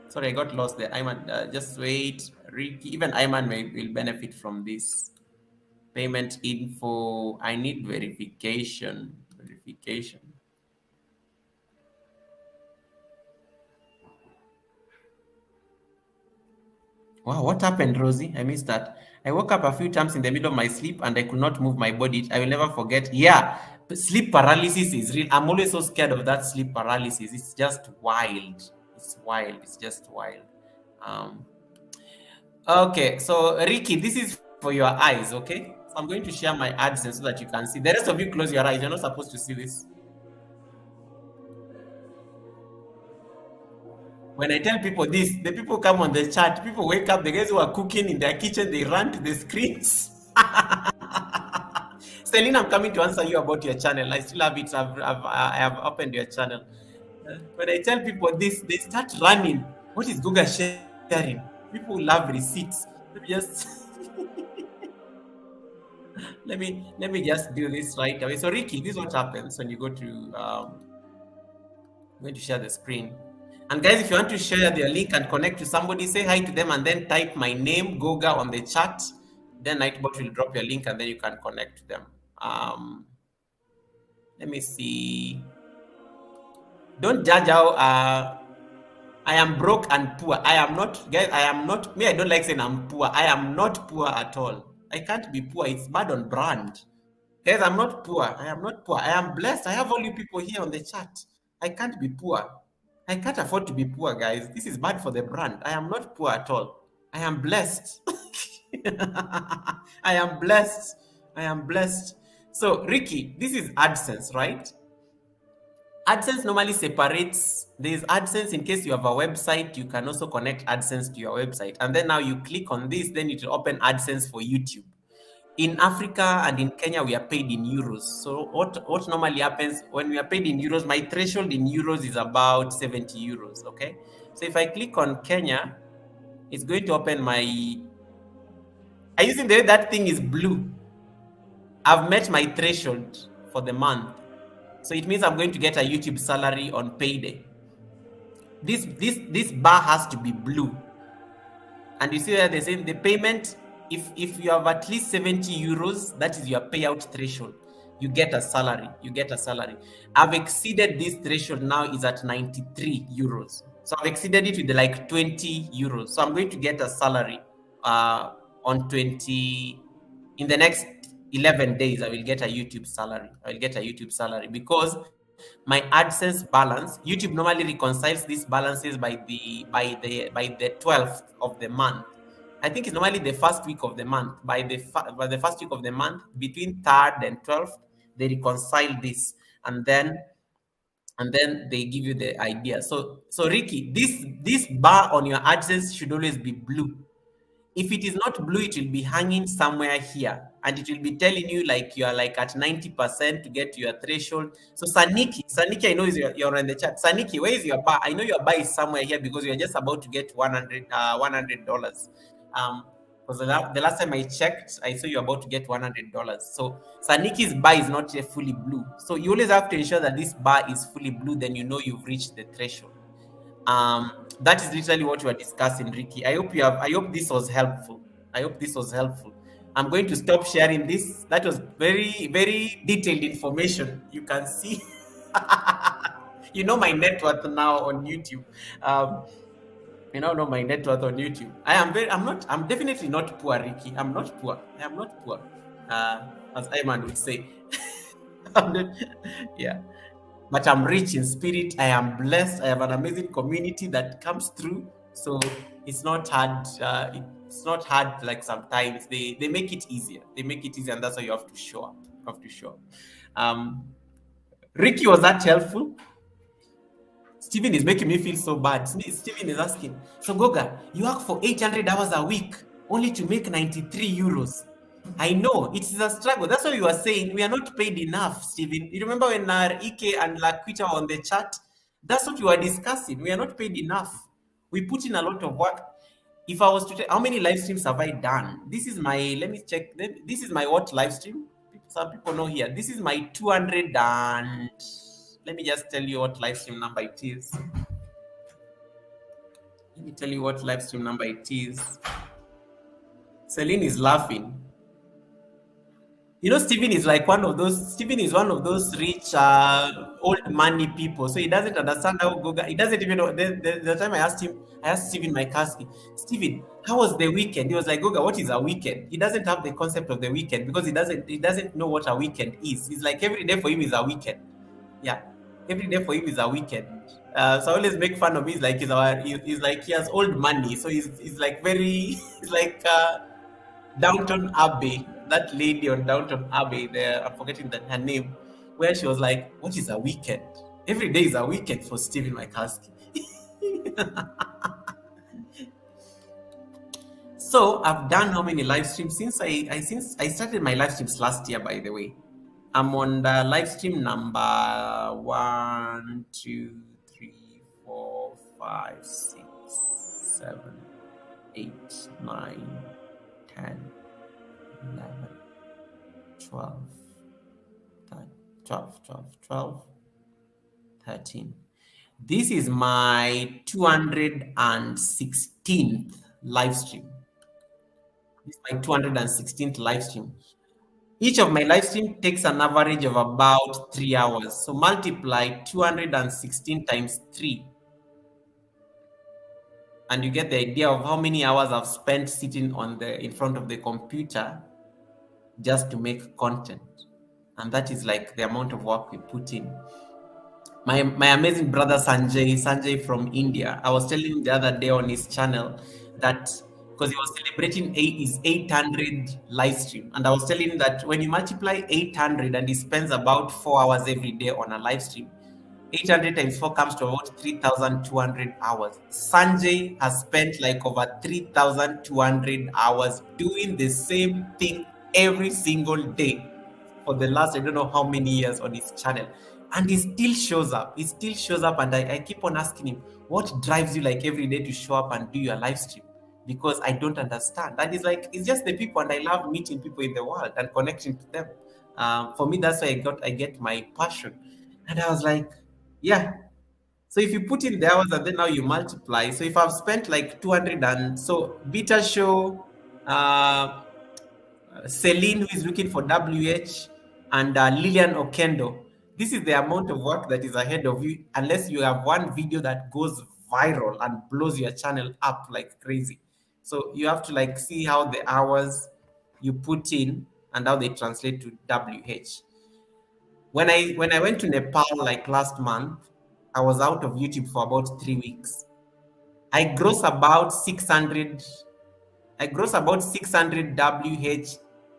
Sorry, I got lost there. Ayman, just wait. Ricky, even Ayman will benefit from this. Payment info. I need verification. Verification. Wow, what happened, Rosie? I missed that. I woke up a few times in the middle of my sleep and I could not move my body. I will never forget. Yeah, sleep paralysis is real. I'm always so scared of that sleep paralysis. It's just wild. It's wild. It's just wild. Um, okay, so Ricky, this is for your eyes, okay? So I'm going to share my AdSense so that you can see. The rest of you close your eyes. You're not supposed to see this. When I tell people this, the people come on the chat. People wake up. The guys who are cooking in their kitchen, they run to the screens. Selena, I'm coming to answer you about your channel. I still have it. I have opened your channel. When I tell people this, they start running. What is Goga sharing? People love receipts. Let me just let me just do this right away. So Ricky, this is what happens when you go to I'm going to share the screen. And guys, if you want to share their link and connect to somebody, say hi to them and then type my name, Goga, on the chat. Then Nightbot will drop your link and then you can connect to them. Let me see. Don't judge how I am broke and poor. I am not, guys, I am not, me, I don't like saying I'm poor. I am not poor at all. I can't be poor. It's bad on brand. Guys, I'm not poor. I am not poor. I am blessed. I have all you people here on the chat. I can't be poor. I can't afford to be poor, guys. This is bad for the brand. I am not poor at all. I am blessed. I am blessed. I am blessed. So, Ricky, this is AdSense, right? AdSense normally separates. There's AdSense in case you have a website. You can also connect AdSense to your website. And then now you click on this, then it will open AdSense for YouTube. In Africa and in Kenya, we are paid in euros. So what normally happens when we are paid in euros, my threshold in euros is about 70 euros, okay? So if I click on Kenya, it's going to open my... Are you seeing that thing is blue? I've met my threshold for the month. So it means I'm going to get a YouTube salary on payday. This bar has to be blue. And you see that they say the payment, if you have at least 70 euros, that is your payout threshold. You get a salary. You get a salary. I've exceeded this threshold now is at 93 euros. So I've exceeded it with like 20 euros. So I'm going to get a salary on 20. In the next 11 days, I will get a YouTube salary. I will get a YouTube salary because my AdSense balance, YouTube normally reconciles these balances by the 12th of the month. I think it's normally the first week of the month. By the first week of the month, between 3rd and 12th, they reconcile this, and then they give you the idea. So Ricky, this bar on your AdSense should always be blue. If it is not blue, it will be hanging somewhere here, and it will be telling you like you are like at 90% to get to your threshold. So Saniki, I know you're in the chat. Saniki, where is your bar? I know your bar is somewhere here because you're just about to get $100. Because the last time I checked, I saw you're about to get $100. So Saniki's bar is not yet fully blue. So you always have to ensure that this bar is fully blue, then you know you've reached the threshold. That is literally what we are discussing, Ricky. I hope this was helpful. I hope this was helpful. I'm going to stop sharing this. That was very, very detailed information. You can see. You know my net worth now on YouTube. Um, you now know my net worth on YouTube. I'm definitely not poor, Ricky. I'm not poor. I am not poor. As Ayman would say. I'm not- yeah. But I'm rich in spirit. I am blessed. I have an amazing community that comes through. So it's not hard. It's not hard. Like sometimes they make it easier. They make it easier, and that's why you have to show up. You have to show up. Um, Ricky, was that helpful? Steven is making me feel so bad. Steven is asking, so Goga, you work for 800 hours a week only to make 93 euros. I know it is a struggle. That's why you are saying we are not paid enough, Steven. You remember when Ike and Laquita were on the chat? That's what you are discussing. We are not paid enough. We put in a lot of work. If I was to tell, how many live streams have I done? This is my, let me check. This is my what live stream? Some people know here. This is my 200 and let me just tell you what live stream number it is. Let me tell you what live stream number it is. Celine is laughing. You know, Stephen is like one of those. Stephen is one of those rich, old money people. So he doesn't understand how Goga. He doesn't even know. The time I asked him, I asked Stephen Mikaski, Stephen, how was the weekend? He was like, Goga, what is a weekend? He doesn't have the concept of the weekend because he doesn't know what a weekend is. He's like every day for him is a weekend. Yeah, every day for him is a weekend. So I always make fun of him. He's like he has old money. So he's like very. He's like. Downton Abbey, that lady on Downton Abbey there, I'm forgetting her name, where she was like, what is a weekend? Every day is a weekend for Stephen Mikaski. So I've done how many live streams since I started my live streams last year, by the way. I'm on the live stream number 1, 2, 3, 4, 5, 6, 7, 8, 9, 10, 11, 12, 12, 13. This is my 216th live stream. This is my 216th live stream. Each of my live stream takes an average of about 3 hours. So multiply 216 times 3. And you get the idea of how many hours I've spent sitting in front of the computer just to make content. And that is like the amount of work we put in. My amazing brother Sanjay from India, I was telling him the other day on his channel that because he was celebrating his 800 live stream, and I was telling him that when you multiply 800 and he spends about 4 hours every day on a live stream, 800 times 4 comes to about 3,200 hours. Sanjay has spent like over 3,200 hours doing the same thing every single day for the last, I don't know how many years on his channel. And he still shows up. He still shows up. And I keep on asking him, what drives you like every day to show up and do your live stream? Because I don't understand. And he's like, it's just the people. And I love meeting people in the world and connecting to them. For me, that's why I get my passion. And I was like, yeah. So if you put in the hours and then now you multiply. So if I've spent like 200 and so Beta Show, Celine, who is looking for WH, and Lillian Okendo. This is the amount of work that is ahead of you, unless you have one video that goes viral and blows your channel up like crazy. So you have to like see how the hours you put in and how they translate to WH. When I went to Nepal like last month, I was out of YouTube for about 3 weeks. I gross about 600 WH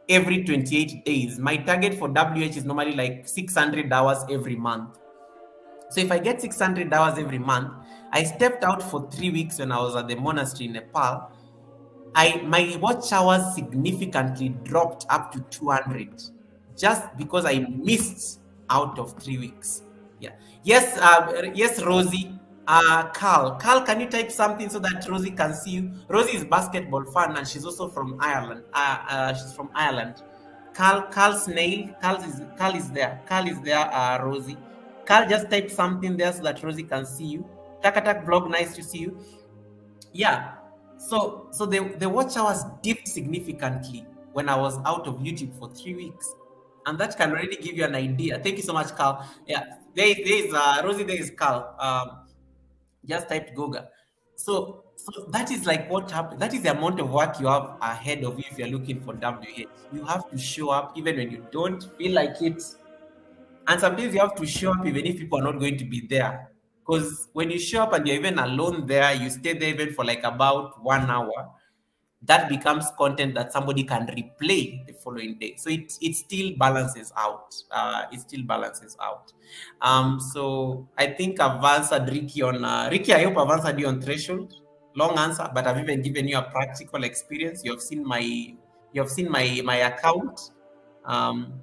every 28 days. My target for WH is normally like 600 hours every month. So if I get 600 hours every month, I stepped out for 3 weeks when I was at the monastery in Nepal. My watch hours significantly dropped up to 200 just because I missed out of 3 weeks. Yeah. Yes, yes, Rosie. Carl, can you type something so that Rosie can see you? Rosie is basketball fan and she's also from Ireland. She's from Ireland. Carl Snail, Carl is there. Carl is there, Rosie. Carl, just type something there so that Rosie can see you. Takatak vlog, nice to see you. Yeah. So the watch hours dipped significantly when I was out of YouTube for 3 weeks. And that can already give you an idea. Thank you so much, Carl. Yeah. There is Rosie, there is Carl. Just typed Goga. So that is like what happened. That is the amount of work you have ahead of you if you're looking for WH. You have to show up even when you don't feel like it. And sometimes you have to show up even if people are not going to be there. Because when you show up and you're even alone there, you stay there even for like about 1 hour, that becomes content that somebody can replay the following day. So it still balances out. It still balances out. So I think I've answered Ricky on Ricky. I hope I've answered you on threshold. Long answer, but I've even given you a practical experience. You have seen my account. Um,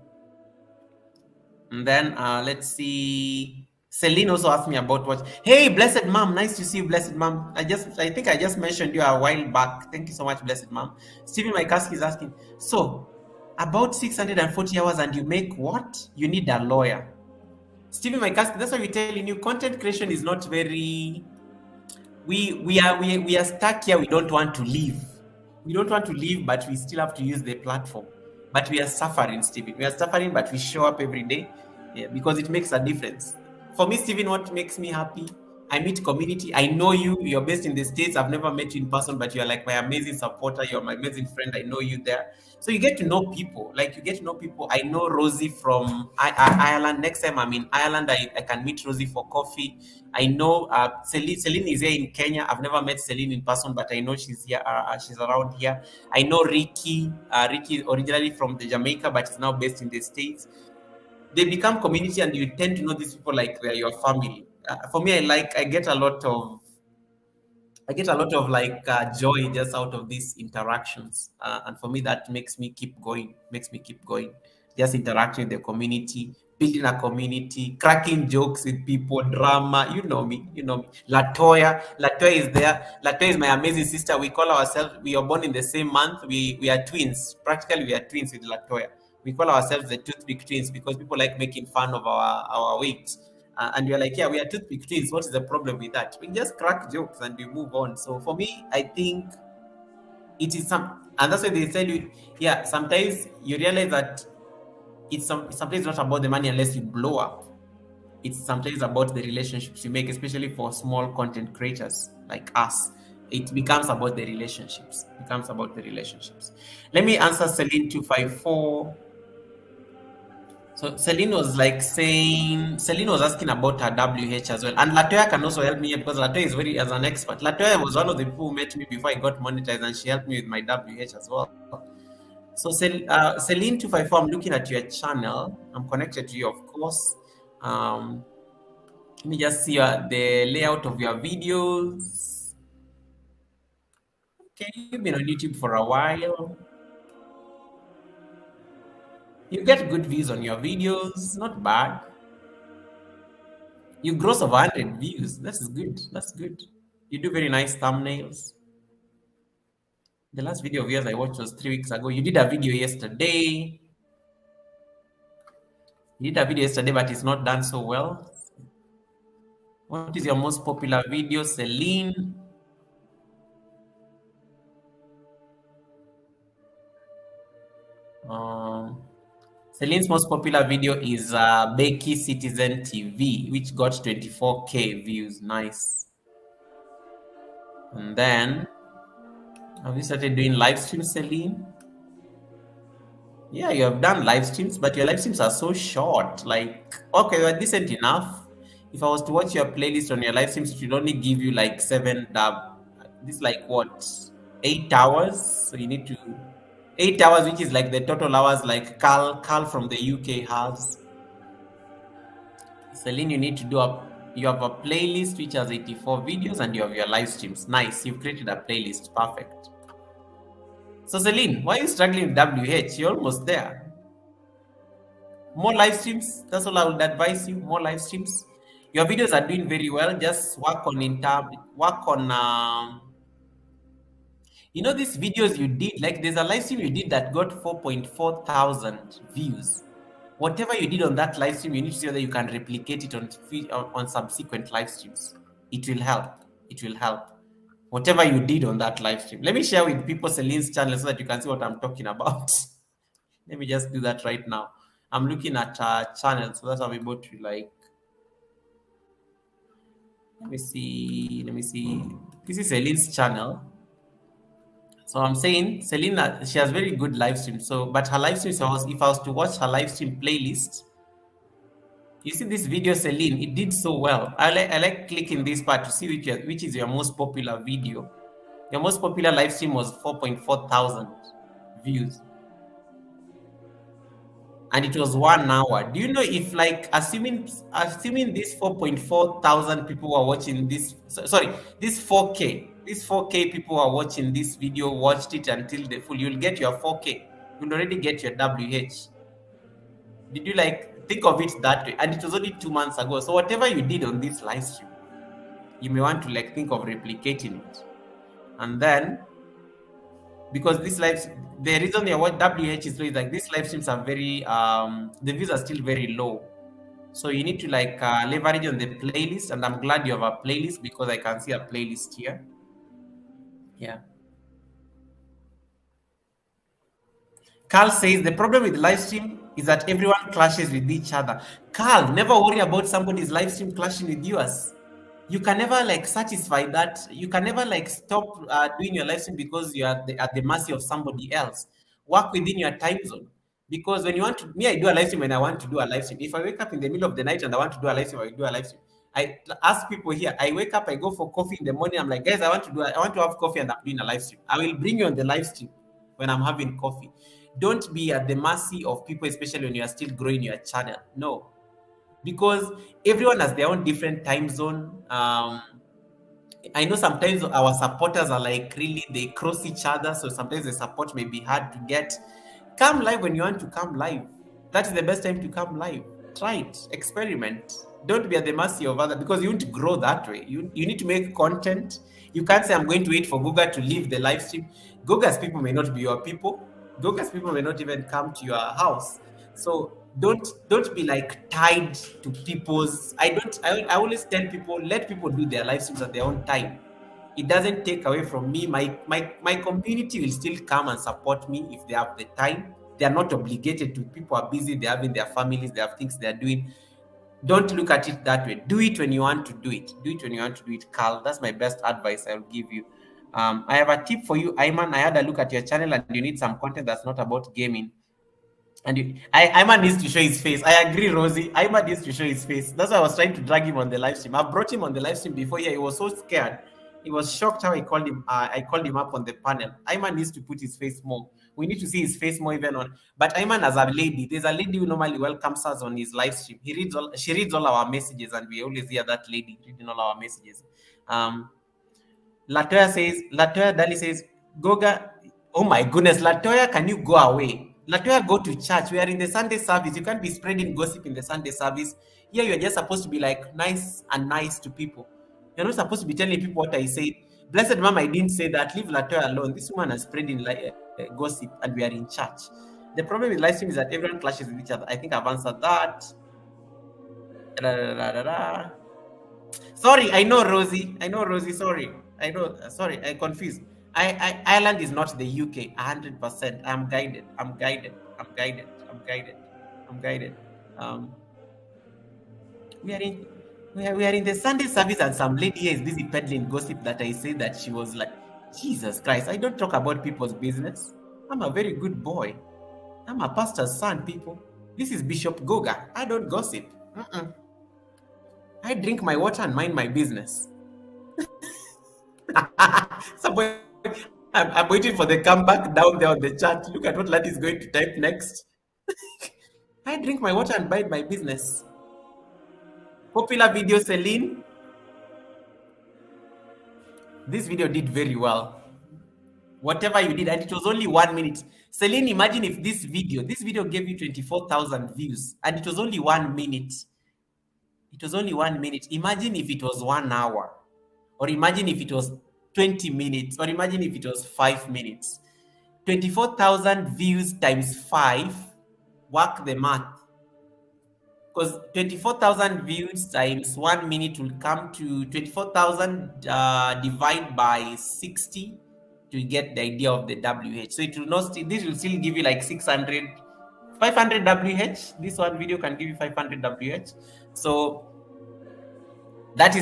and then let's see. Celine also asked me about what. Hey, blessed mom, nice to see you, blessed mom. I think I just mentioned you a while back. Thank you so much, blessed mom. Stephen Mikaski is asking. So, about 640 hours, and you make what? You need a lawyer. Stephen Mikaski, that's why we're telling you, content creation is not very. We are stuck here. We don't want to leave. We don't want to leave, but we still have to use the platform. But we are suffering, Stephen. We are suffering, but we show up every day, yeah, because it makes a difference. For me, Stephen, what makes me happy? I meet community. I know you. You're based in the States. I've never met you in person, but you're like my amazing supporter. You're my amazing friend. I know you there. So you get to know people. Like you get to know people. I know Rosie from Ireland. Next time I'm in Ireland, I can meet Rosie for coffee. I know Celine is here in Kenya. I've never met Celine in person, but I know she's here. She's around here. I know Ricky. Ricky is originally from the Jamaica, but is now based in the States. They become community, and you tend to know these people like they're your family. For me, I get a lot of like joy just out of these interactions, and for me that makes me keep going. Makes me keep going. Just interacting with the community, building a community, cracking jokes with people, drama. You know me. You know me. Latoya is there. Latoya is my amazing sister. We call ourselves. We are born in the same month. We are twins. Practically, we are twins with Latoya. We call ourselves the toothpick twins because people like making fun of our weight. And you're like, yeah, we are toothpick twins. What is the problem with that? We just crack jokes and we move on. So for me, I think it is and that's why they tell you, yeah, sometimes you realize that sometimes not about the money unless you blow up. It's sometimes about the relationships you make, especially for small content creators like us. It becomes about the relationships. Let me answer Celine 254. So Celine was asking about her WH as well. And Latoya can also help me here because Latoya is as an expert. Latoya was one of the people who met me before I got monetized, and she helped me with my WH as well. So Celine 254, I'm looking at your channel. I'm connected to you, of course. Let me just see the layout of your videos. Okay, you've been on YouTube for a while. You get good views on your videos, not bad. You gross of 100 views. That's good. That's good. You do very nice thumbnails. The last video of yours I watched was 3 weeks ago. You did a video yesterday. But it's not done so well. What is your most popular video, Celine? Celine's most popular video is Becky Citizen TV, which got 24K views. Nice. And then, have you started doing live streams, Celine? Yeah, you have done live streams, but your live streams are so short. Like, okay, you're decent enough. If I was to watch your playlist on your live streams, it would only give you like 7 this like what, 8 hours? So you need to 8 hours, which is like the total hours like Carl from the UK has. Celine, you need to you have a playlist which has 84 videos and you have your live streams. Nice, you've created a playlist. Perfect. So Celine, why are you struggling with WH? You're almost there. More live streams. That's all I would advise you. More live streams. Your videos are doing very well. Just work on these videos you did, like there's a live stream you did that got 4.4 thousand views. Whatever you did on that live stream, you need to see whether you can replicate it on subsequent live streams. It will help. It will help. Whatever you did on that live stream. Let me share with people Celine's channel so that you can see what I'm talking about. Let me just do that right now. I'm looking at her channel so that I'm able to like. Let me see. Let me see. This is Celine's channel. So I'm saying Selena, she has very good live stream. So, but her live stream, if I was to watch her live stream playlist, you see this video, Celine, it did so well. I like clicking this part to see which is your most popular video. Your most popular live stream was 4.4 thousand views, and it was 1 hour. Do you know if like assuming these 4.4 thousand people were watching this? Sorry, this 4K people are watching this video, watched it until the full. You'll get your 4K. You'll already get your WH. Did you like think of it that way? And it was only 2 months ago. So whatever you did on this live stream, you may want to like think of replicating it. And then because the reason they what WH is low is like these live streams are very the views are still very low. So you need to like leverage on the playlist, and I'm glad you have a playlist because I can see a playlist here. Yeah. Carl says the problem with live stream is that everyone clashes with each other. Carl, never worry about somebody's live stream clashing with yours. You can never like satisfy that. You can never like stop doing your live stream because you are at the mercy of somebody else. Work within your time zone. Because when you want to, me, I do a live stream when I want to do a live stream. If I wake up in the middle of the night and I want to do a live stream, I do a live stream. I ask people here. I wake up, I go for coffee in the morning. I'm like, guys, I want to have coffee, and I'm doing a live stream. I will bring you on the live stream when I'm having coffee. Don't be at the mercy of people, especially when you are still growing your channel. No, because everyone has their own different time zone. I know sometimes our supporters are like really they cross each other, so sometimes the support may be hard to get. Come live when you want to come live. That is the best time to come live. Try it, experiment. Don't be at the mercy of others because you want to grow that way. You need to make content. You can't say I'm going to wait for Goga to leave the live stream. Goga's people may not be your people. Goga's people may not even come to your house. So don't be like tied to people's. I always tell people, let people do their live streams at their own time. It doesn't take away from me. My community will still come and support me if they have the time. They are not obligated to. People are busy. They have in their families. They have things they are doing. Don't look at it that way. Do it when you want to do it. Do it when you want to do it, Carl. That's my best advice I'll give you. I have a tip for you, Ayman. I had a look at your channel and you need some content that's not about gaming. And Ayman needs to show his face. I agree, Rosie. Ayman needs to show his face. That's why I was trying to drag him on the live stream. I brought him on the live stream before. Yeah, he was so scared. He was shocked how I called him. I called him up on the panel. Ayman needs to put his face more. We need to see his face more even on. But Ayman, as a lady, there's a lady who normally welcomes us on his live stream. She reads all our messages, and we always hear that lady reading all our messages. Latoya Dali says, Goga, oh my goodness, Latoya, can you go away? Latoya, go to church. We are in the Sunday service. You can't be spreading gossip in the Sunday service. Here, you're just supposed to be like nice to people. You're not supposed to be telling people what I said. Blessed Mom, I didn't say that. Leave Latoya alone. This woman is spreading gossip, and we are in church. The problem with live stream is that everyone clashes with each other. I think I've answered that. Sorry, I know Rosie. Sorry. Sorry, I confused. Ireland is not the UK. 100%. I'm guided. We are in the Sunday service, and some lady here is busy peddling gossip that I say that she was like, Jesus Christ, I don't talk about people's business. I'm a very good boy. I'm a pastor's son, people. This is Bishop Goga. I don't gossip. I drink my water and mind my business. Somebody, I'm waiting for the comeback down there on the chat. Look at what Lati is going to type next. I drink my water and mind my business. Popular video, Celine. This video did very well. Whatever you did, and it was only 1 minute. Celine, imagine if this video gave you 24,000 views, and it was only 1 minute. It was only 1 minute. Imagine if it was 1 hour, or imagine if it was 20 minutes, or imagine if it was 5 minutes. 24,000 views times 5, work the math. Because 24,000 views times 1 minute will come to 24,000 divide by 60 to get the idea of the WH. So it will not, this will still give you like 600, 500 WH. This one video can give you 500 WH. So that's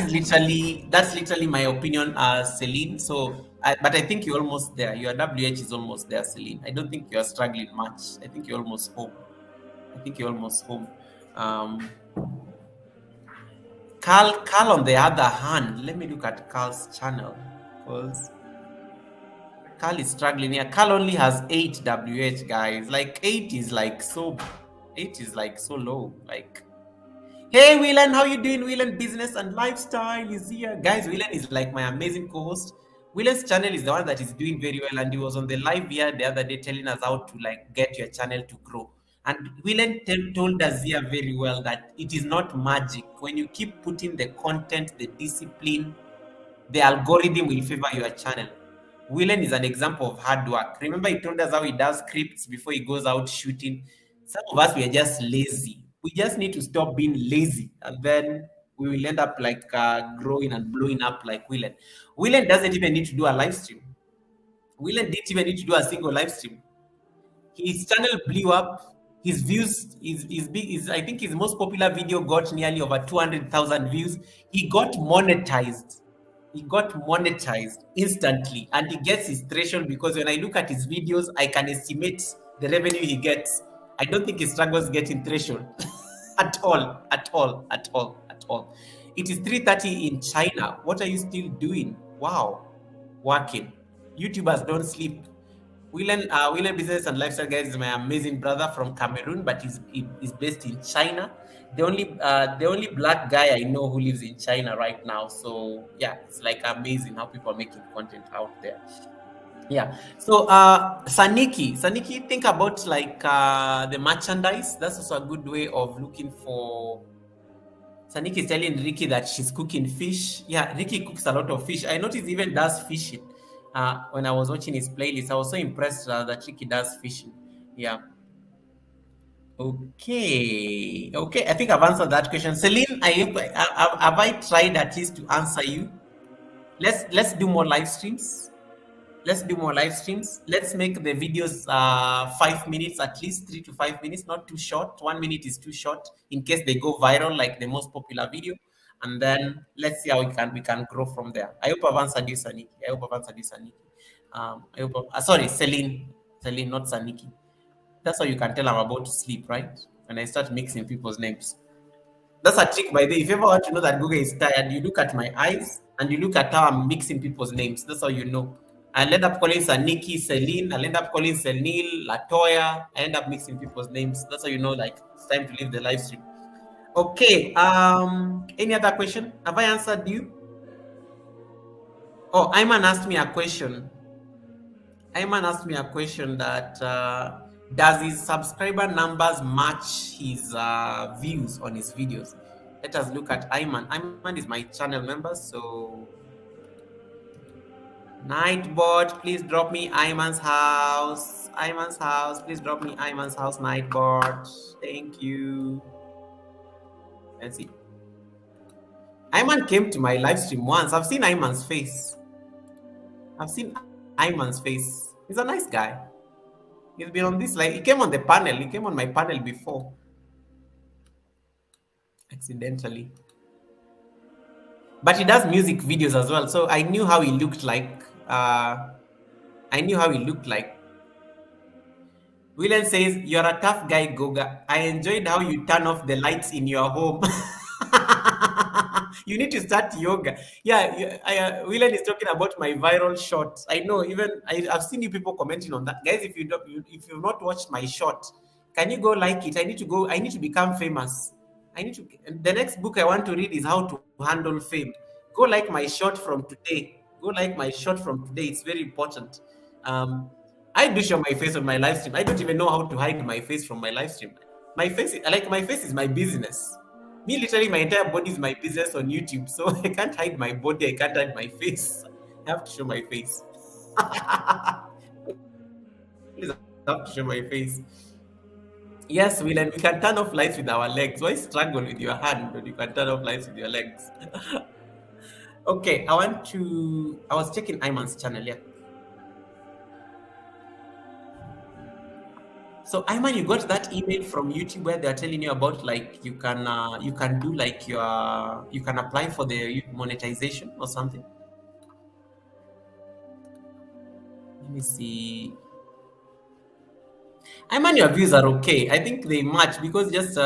literally my opinion, Celine. So but I think you're almost there. Your WH is almost there, Celine. I don't think you're struggling much. I think you're almost home. I think you're almost home. um Carl, on the other hand, let me look at Carl's channel, because Carl is struggling here. Carl only has 8 WH, guys. Like 8 is like so low. Like, hey, Willen, how you doing? Willen Business and Lifestyle is here. Guys, Willen is like my amazing co-host. Willen's channel is the one that is doing very well, and he was on the live here the other day telling us how to like get your channel to grow. And Willen told us here very well that it is not magic. When you keep putting the content, the discipline, the algorithm will favor your channel. Willen is an example of hard work. Remember, he told us how he does scripts before he goes out shooting. Some of us, we are just lazy. We just need to stop being lazy, and then we will end up like growing and blowing up like Willen. Willen doesn't even need to do a live stream. Willen didn't even need to do a single live stream. His channel blew up. His views is big. Is I think his most popular video got nearly over 200,000 views. He got monetized. He got monetized instantly, and he gets his threshold, because when I look at his videos, I can estimate the revenue he gets. I don't think he struggles getting threshold at all, at all, at all, at all. It is 3:30 in China. What are you still doing? Wow, working. YouTubers don't sleep. Willen Business and Lifestyle Guys is my amazing brother from Cameroon, but he's based in China. The only black guy I know who lives in China right now. So yeah, it's like amazing how people are making content out there. Yeah. So Saniki, think about like the merchandise. That's also a good way of looking for. Saniki is telling Ricky that she's cooking fish. Yeah, Ricky cooks a lot of fish. I noticed even does fishing. When I was watching his playlist, I was so impressed that Ricky does fishing. Yeah. Okay. Okay. I think I've answered that question. Celine, have I tried at least to answer you? Let's do more live streams. Let's do more live streams. Let's make the videos 5 minutes, at least 3 to 5 minutes, not too short. 1 minute is too short in case they go viral, like the most popular video. And then let's see how we can grow from there. I hope I've answered you, Saniki. I hope I've answered you, Saniki. Sorry, Celine, not Saniki. That's how you can tell I'm about to sleep, right? When I start mixing people's names. That's a trick, by the way. If you ever want to know that Goga is tired, you look at my eyes and you look at how I'm mixing people's names. That's how you know. I'll end up calling Saniki, Celine. I'll end up calling Senil, Latoya. I end up mixing people's names. That's how you know, like, it's time to leave the live stream. Okay. Any other question? Have I answered you? Oh, Ayman asked me a question. Ayman asked me a question that does his subscriber numbers match his views on his videos? Let us look at Ayman. Ayman is my channel member, so Nightbot, please drop me Ayman's house. Ayman's house, please drop me Ayman's house, Nightbot. Thank you. Let's see. Ayman came to my live stream once. I've seen Ayman's face. I've seen Ayman's face. He's a nice guy. He's been on this, like, he came on the panel. He came on my panel before. Accidentally. But he does music videos as well. So I knew how he looked like. William says, "You're a tough guy, Goga. I enjoyed how you turn off the lights in your home." You need to start yoga. Yeah, William is talking about my viral short. I know, I've seen you people commenting on that. Guys, if you've not watched my short, can you go like it? I need to become famous. The next book I want to read is how to handle fame. Go like my short from today. It's very important. I do show my face on my live stream. I don't even know how to hide my face from my live stream. My face is my business. Me, literally, my entire body is my business on YouTube, so I can't hide my body. I can't hide my face. I have to show my face. Please, I have to show my face. Yes, Will, and we can turn off lights with our legs. Why struggle with your hand when you can turn off lights with your legs? Okay, I was checking Iman's channel, yeah. So Iman, you got that email from YouTube where they're telling you about like you can do like you can apply for the monetization or something. Let me see. Iman, your views are okay. I think they match because just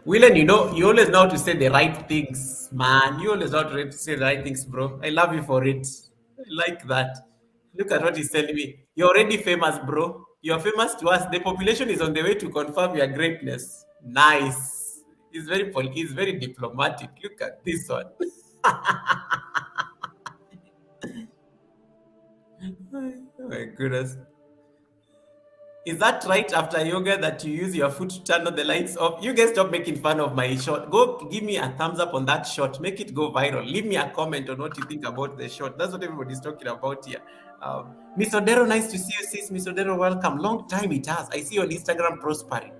Willen, you always know how to say the right things, man. You always know how to say the right things, bro. I love you for it. I like that. Look at what he's telling me. You're already famous, bro. You're famous to us. The population is on the way to confirm your greatness. Nice. He's very diplomatic. Look at this one. Oh my goodness. Is that right after yoga that you use your foot to turn on the lights off? You guys stop making fun of my shot. Go give me a thumbs up on that shot. Make it go viral. Leave me a comment on what you think about the shot. That's what everybody's talking about here. Miss Odero, nice to see you, sis. Miss Odero, welcome. Long time it has. I see you on Instagram prospering.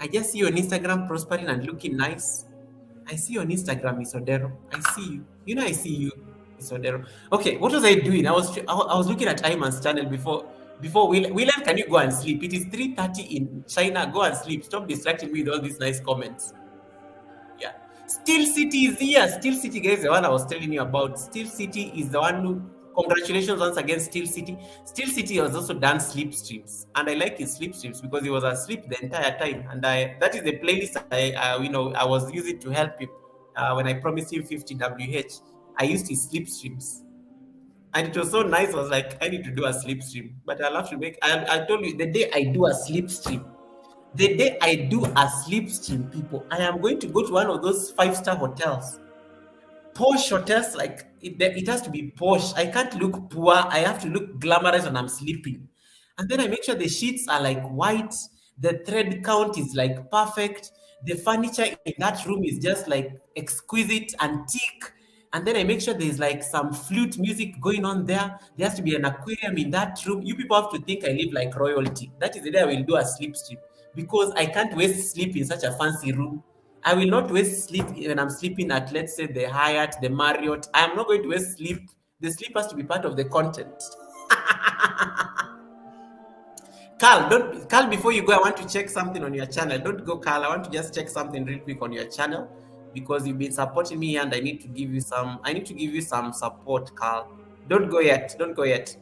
I just see you on Instagram prospering and looking nice. I see you on Instagram, Miss Odero. I see you. I see you, Miss Odero. Okay, what was I doing? I was looking at Iman's channel before William, can you go and sleep? It is 3:30 in China. Go and sleep. Stop distracting me with all these nice comments. Yeah. Steel City is here. Steel City, guys, the one I was telling you about. Steel City is the one who. Congratulations once again, Steel City. Steel City has also done sleep streams, and I like his sleep streams because he was asleep the entire time. And that is the playlist I was using to help him when I promised him 50 WH. I used his sleep streams. And it was so nice. I was like, I need to do a sleep stream, but I'll have to make. I told you the day I do a sleep stream, people, I am going to go to one of those five-star hotels, posh hotels. Like it has to be posh. I can't look poor. I have to look glamorous when I'm sleeping. And then I make sure the sheets are like white. The thread count is like perfect. The furniture in that room is just like exquisite, antique. And then I make sure there's like some flute music going on there. There has to be an aquarium in that room. You people have to think I live like royalty. That is the day I will do a sleep stream because I can't waste sleep in such a fancy room. I will not waste sleep when I'm sleeping at, let's say, the Hyatt, the Marriott. I am not going to waste sleep. The sleep has to be part of the content. Carl, before you go, I want to check something on your channel. Don't go, Carl. I want to just check something real quick on your channel because you've been supporting me and I need to give you some support, Carl. Don't go yet. Don't go yet.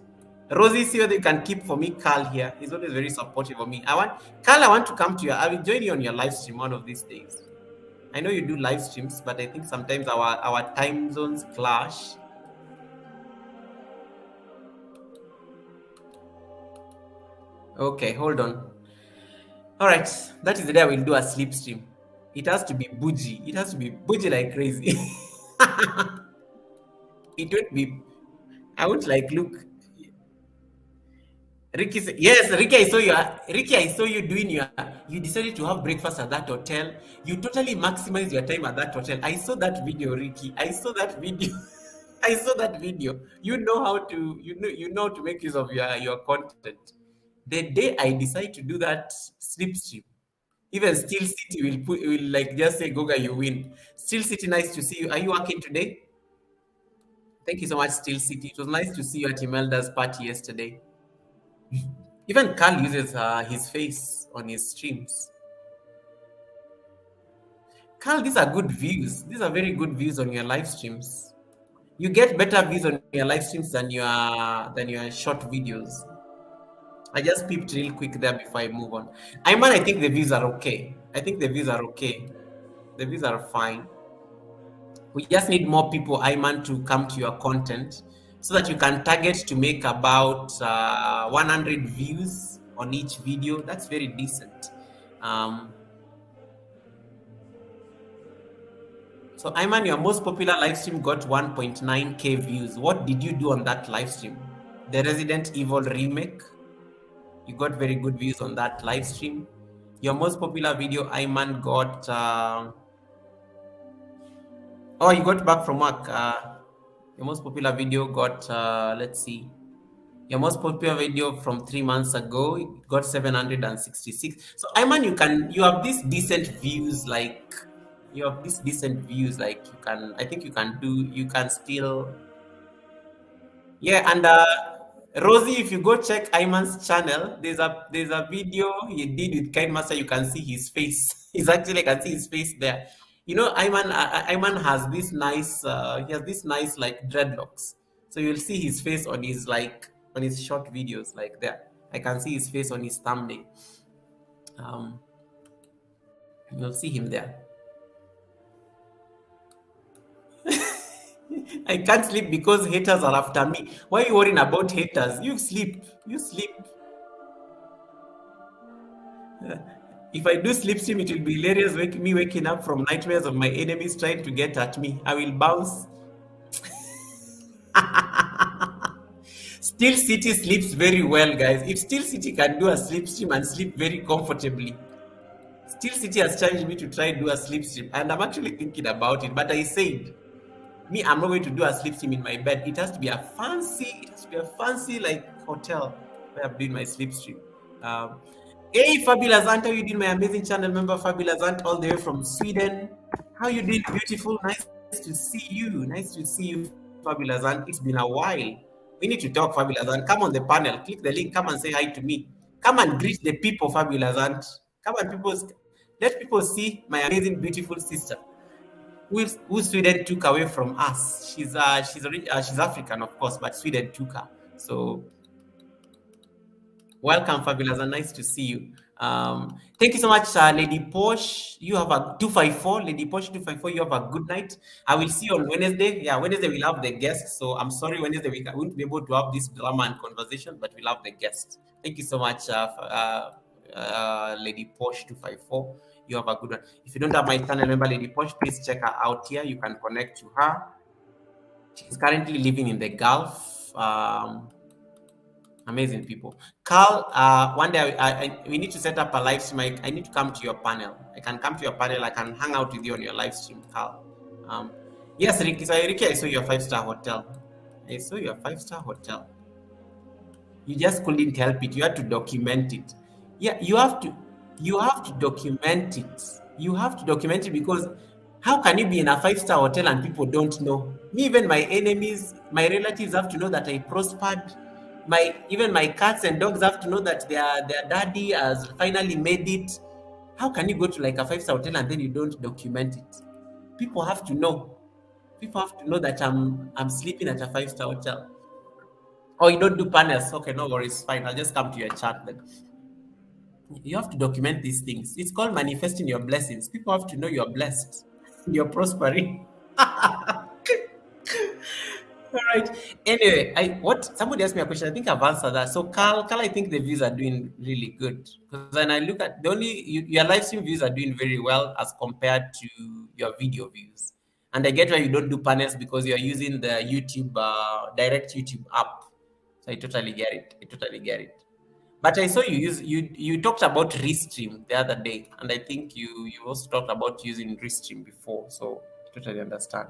Rosie, see whether you can keep for me, Carl here. He's always very supportive of me. Carl, I want to come to you. I will join you on your live stream one of these days. I know you do live streams, but I think sometimes our time zones clash. Okay, hold on. All right, that is the day I will do a sleep stream. It has to be bougie. It has to be bougie like crazy. It won't be. I won't like look. Ricky, yes, Ricky, I saw you. Ricky, I saw you doing your. You decided to have breakfast at that hotel. You totally maximize your time at that hotel. I saw that video, Ricky. I saw that video. I saw that video. You know how to. You know how to make use of your content. The day I decide to do that sleep stream, even Steel City will like just say, Goga, you win. Steel City, nice to see you. Are you working today? Thank you so much, Steel City. It was nice to see you at Imelda's party yesterday. Even Carl uses his face on his streams. Carl, these are good views. These are very good views on your live streams. You get better views on your live streams than your short videos. I just peeped real quick there before I move on. I think the views are okay. I think the views are okay. The views are fine. We just need more people, Iman, to come to your content so that you can target to make about 100 views on each video. That's very decent. So, Ayman, your most popular live stream got 1.9K views. What did you do on that live stream? The Resident Evil remake. You got very good views on that live stream. Your most popular video, Ayman, got. Oh, you got back from work. Your most popular video got. Let's see. Your most popular video from 3 months ago it got 766. So, Ayman, you have these decent views. Like you have these decent views. Like you can. I think you can do. You can still. Yeah, and Rosie, if you go check Ayman's channel, there's a video he did with Kind Master. You can see his face. He's actually I can see his face there. You know, Ayman has this nice. He has this nice like dreadlocks. So you'll see his face on his short videos like that. I can see his face on his thumbnail. Um, you'll see him there. I can't sleep because haters are after me. Why are you worrying about haters? You sleep. You sleep. If I do sleep stream, it will be hilarious. Me waking up from nightmares of my enemies trying to get at me. I will bounce. Steel City sleeps very well, guys. If Steel City can do a sleep stream and sleep very comfortably, Steel City has challenged me to try and do a sleep stream, and I'm actually thinking about it. But I said, me, I'm not going to do a sleep stream in my bed. It has to be a fancy like hotel where I'm doing my sleep stream. Hey, Fabulous Aunt, how you doing, my amazing channel member, Fabulous Aunt, all the way from Sweden. How you doing, beautiful? Nice to see you. Nice to see you, Fabulous Aunt. It's been a while. We need to talk, Fabulous Aunt. Come on the panel. Click the link. Come and say hi to me. Come and greet the people, Fabulous Aunt. Come and let people see my amazing, beautiful sister. Who Sweden took away from us. She's African, of course, but Sweden took her. So welcome, Fabulous, and nice to see you. Thank you so much, Lady Posh. You have a 254, Lady Posh 254. You have a good night. I will see you on Wednesday. Yeah, Wednesday we'll have the guest. So I'm sorry, Wednesday we won't be able to have this drama and conversation, but we'll have the guest. Thank you so much, Lady Posh 254. You have a good one. If you don't have my channel member, Lady Posh, please check her out here. You can connect to her. She's currently living in the Gulf. Amazing people. Carl, one day we need to set up a live stream. I need to come to your panel. I can come to your panel. I can hang out with you on your live stream, Carl. Yes, Ricky. So, Ricky, I saw your 5-star hotel. I saw your 5-star hotel. You just couldn't help it. You had to document it. Yeah, you have to document it. You have to document it because how can you be in a 5-star hotel and people don't know? Me, even my enemies, my relatives have to know that I prospered. Even my cats and dogs have to know that their daddy has finally made it. How can you go to like a 5-star hotel and then you don't document it? People have to know. People have to know that I'm sleeping at a 5-star hotel. Oh, you don't do panels? Okay, no worries. Fine. I'll just come to your chat then. You have to document these things. It's called manifesting your blessings. People have to know you're blessed. You're prospering. All right. Anyway, somebody asked me a question. I think I've answered that. So Carl, I think the views are doing really good. Because when I look at your live stream views are doing very well as compared to your video views. And I get why you don't do panels because you're using the YouTube direct YouTube app. So I totally get it. But I saw you talked about Restream the other day, and I think you also talked about using Restream before, so I totally understand.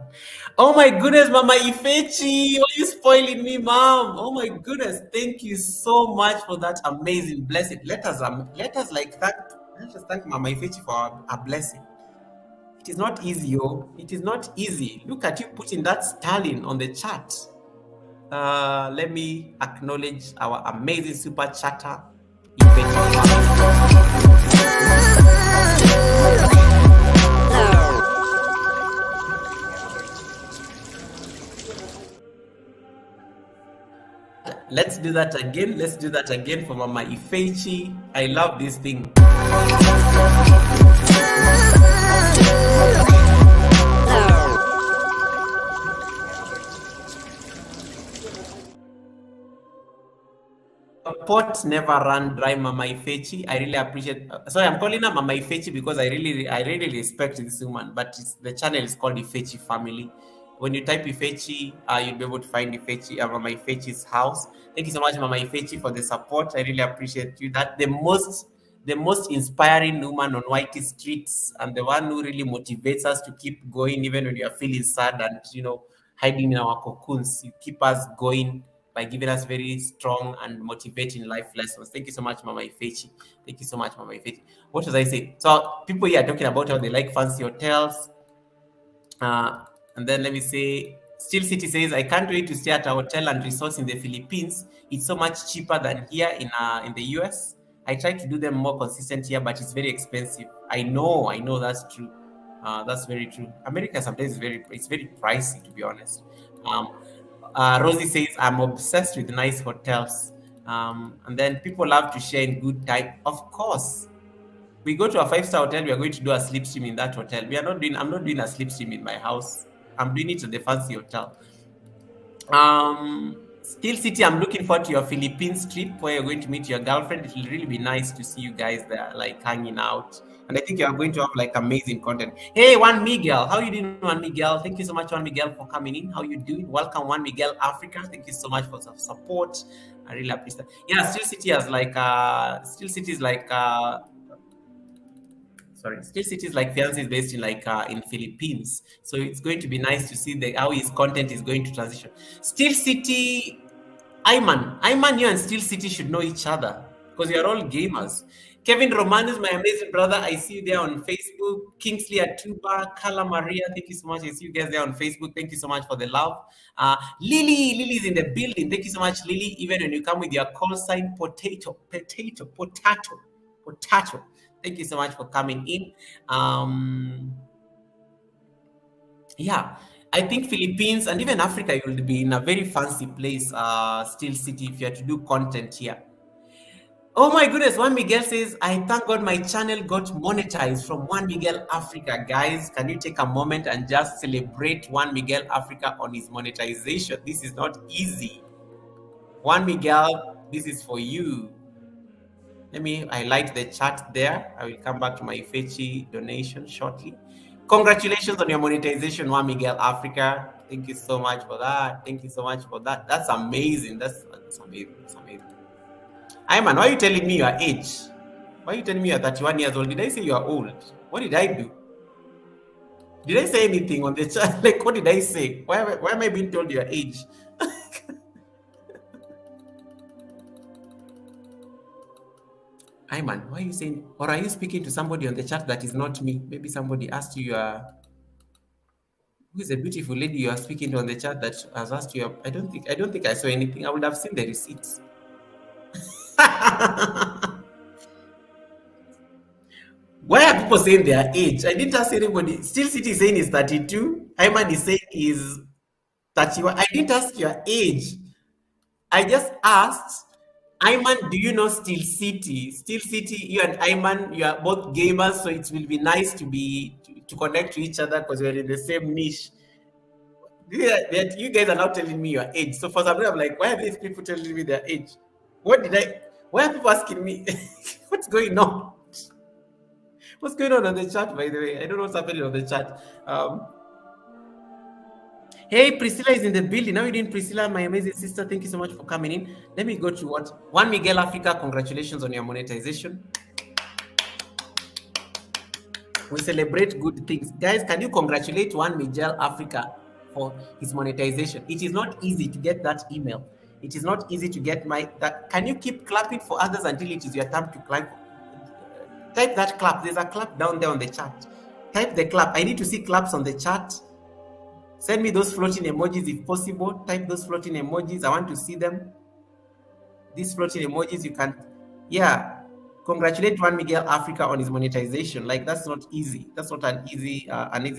Oh my goodness, Mama Ifechi, why are you spoiling me, Mom? Oh my goodness, thank you so much for that amazing blessing. Let us thank Mama Ifechi for a blessing. It is not easy, It is not easy. Look at you putting that Stalin on the chat. Let me acknowledge our amazing super chatter. Let's do that again for Mama Ifechi. I love this thing. pot never run dry, Mama Ifechi. I really appreciate. Sorry, I'm calling her Mama Ifechi because I really respect this woman. But the channel is called Ifechi Family. When you type Ifechi, you'll be able to find Ifechi, Mama Ifechi's house. Thank you so much, Mama Ifechi, for the support. I really appreciate you. That the most inspiring woman on Whitey streets, and the one who really motivates us to keep going even when we are feeling sad and hiding in our cocoons. You keep us going by giving us very strong and motivating life lessons. Thank you so much, Mama Ifechi. Thank you so much, Mama Ifechi. What was I saying? So people here are talking about how they like fancy hotels. And then let me say, Steel City says, I can't wait to stay at a hotel and resorts in the Philippines. It's so much cheaper than here in the US. I try to do them more consistent here, but it's very expensive. I know that's true. That's very true. America sometimes is it's very pricey, to be honest. Um, Rosie says, I'm obsessed with nice hotels. And then people love to share in good time. Of course, we go to a five-star hotel, we are going to do a sleep stream in that hotel. I'm not doing a sleep stream in my house. I'm doing it at the fancy hotel. Steel City, I'm looking forward to your Philippines trip where you're going to meet your girlfriend. It will really be nice to see you guys there, like hanging out. And I think you are going to have like amazing content. Hey, Juan Miguel, how you doing, Juan Miguel? Thank you so much, Juan Miguel, for coming in. How you doing? Welcome, Juan Miguel Africa. Thank you so much for some support. I really appreciate that. Yeah, Steel City has like Steel City is like sorry, Steel City is like fiance is based in Philippines, so it's going to be nice to see how his content is going to transition. Steel City, Ayman, you and Steel City should know each other because you're all gamers. Kevin Romanus, my amazing brother, I see you there on Facebook. Kingsley Atuba, Carla Maria, thank you so much. I see you guys there on Facebook. Thank you so much for the love. Lily's in the building. Thank you so much, Lily. Even when you come with your call sign, potato. Thank you so much for coming in. Yeah, I think Philippines and even Africa, you will be in a very fancy place, Steel City, if you are to do content here. Oh my goodness, Juan Miguel says, I thank God my channel got monetized from Juan Miguel Africa. Guys, can you take a moment and just celebrate Juan Miguel Africa on his monetization? This is not easy. Juan Miguel, this is for you. Let me highlight the chat there. I will come back to my Fetchy donation shortly. Congratulations on your monetization, Juan Miguel Africa. Thank you so much for that. Thank you so much for that. That's amazing. That's amazing. That's amazing. Ayman, why are you telling me your age? Why are you telling me you're 31 years old? Did I say you are old? What did I do? Did I say anything on the chat? Like, what did I say? Why am I being told your age? Ayman, why are you saying, or are you speaking to somebody on the chat that is not me? Maybe somebody asked you, who is a beautiful lady you are speaking to on the chat that has asked you? I don't think I saw anything. I would have seen the receipts. Why are people saying their age? I didn't ask anybody. Steel City is saying he's 32. Ayman is saying he's 31. I didn't ask your age. I just asked, Ayman, do you know Steel City? Steel City, you and Ayman, you are both gamers, so it will be nice to connect to each other because we're in the same niche. You guys are now telling me your age. So for some reason, I'm like, why are these people telling me their age? Why are people asking me? What's going on? What's going on the chat, by the way? I don't know what's happening on the chat. Hey, Priscilla is in the building. Now you doing, Priscilla, my amazing sister. Thank you so much for coming in. Let me go to Juan Miguel Africa. Congratulations on your monetization. We celebrate good things. Guys, can you congratulate Juan Miguel Africa for his monetization? It is not easy to get that email. It is not easy to get can you keep clapping for others until it is your time to clap? Type that clap. There's a clap down there on the chat. Type the clap. I need to see claps on the chat. Send me those floating emojis if possible. Type those floating emojis. I want to see them. These floating emojis, you can, yeah. Congratulate Juan Miguel Africa on his monetization. Like, that's not easy. That's not an easy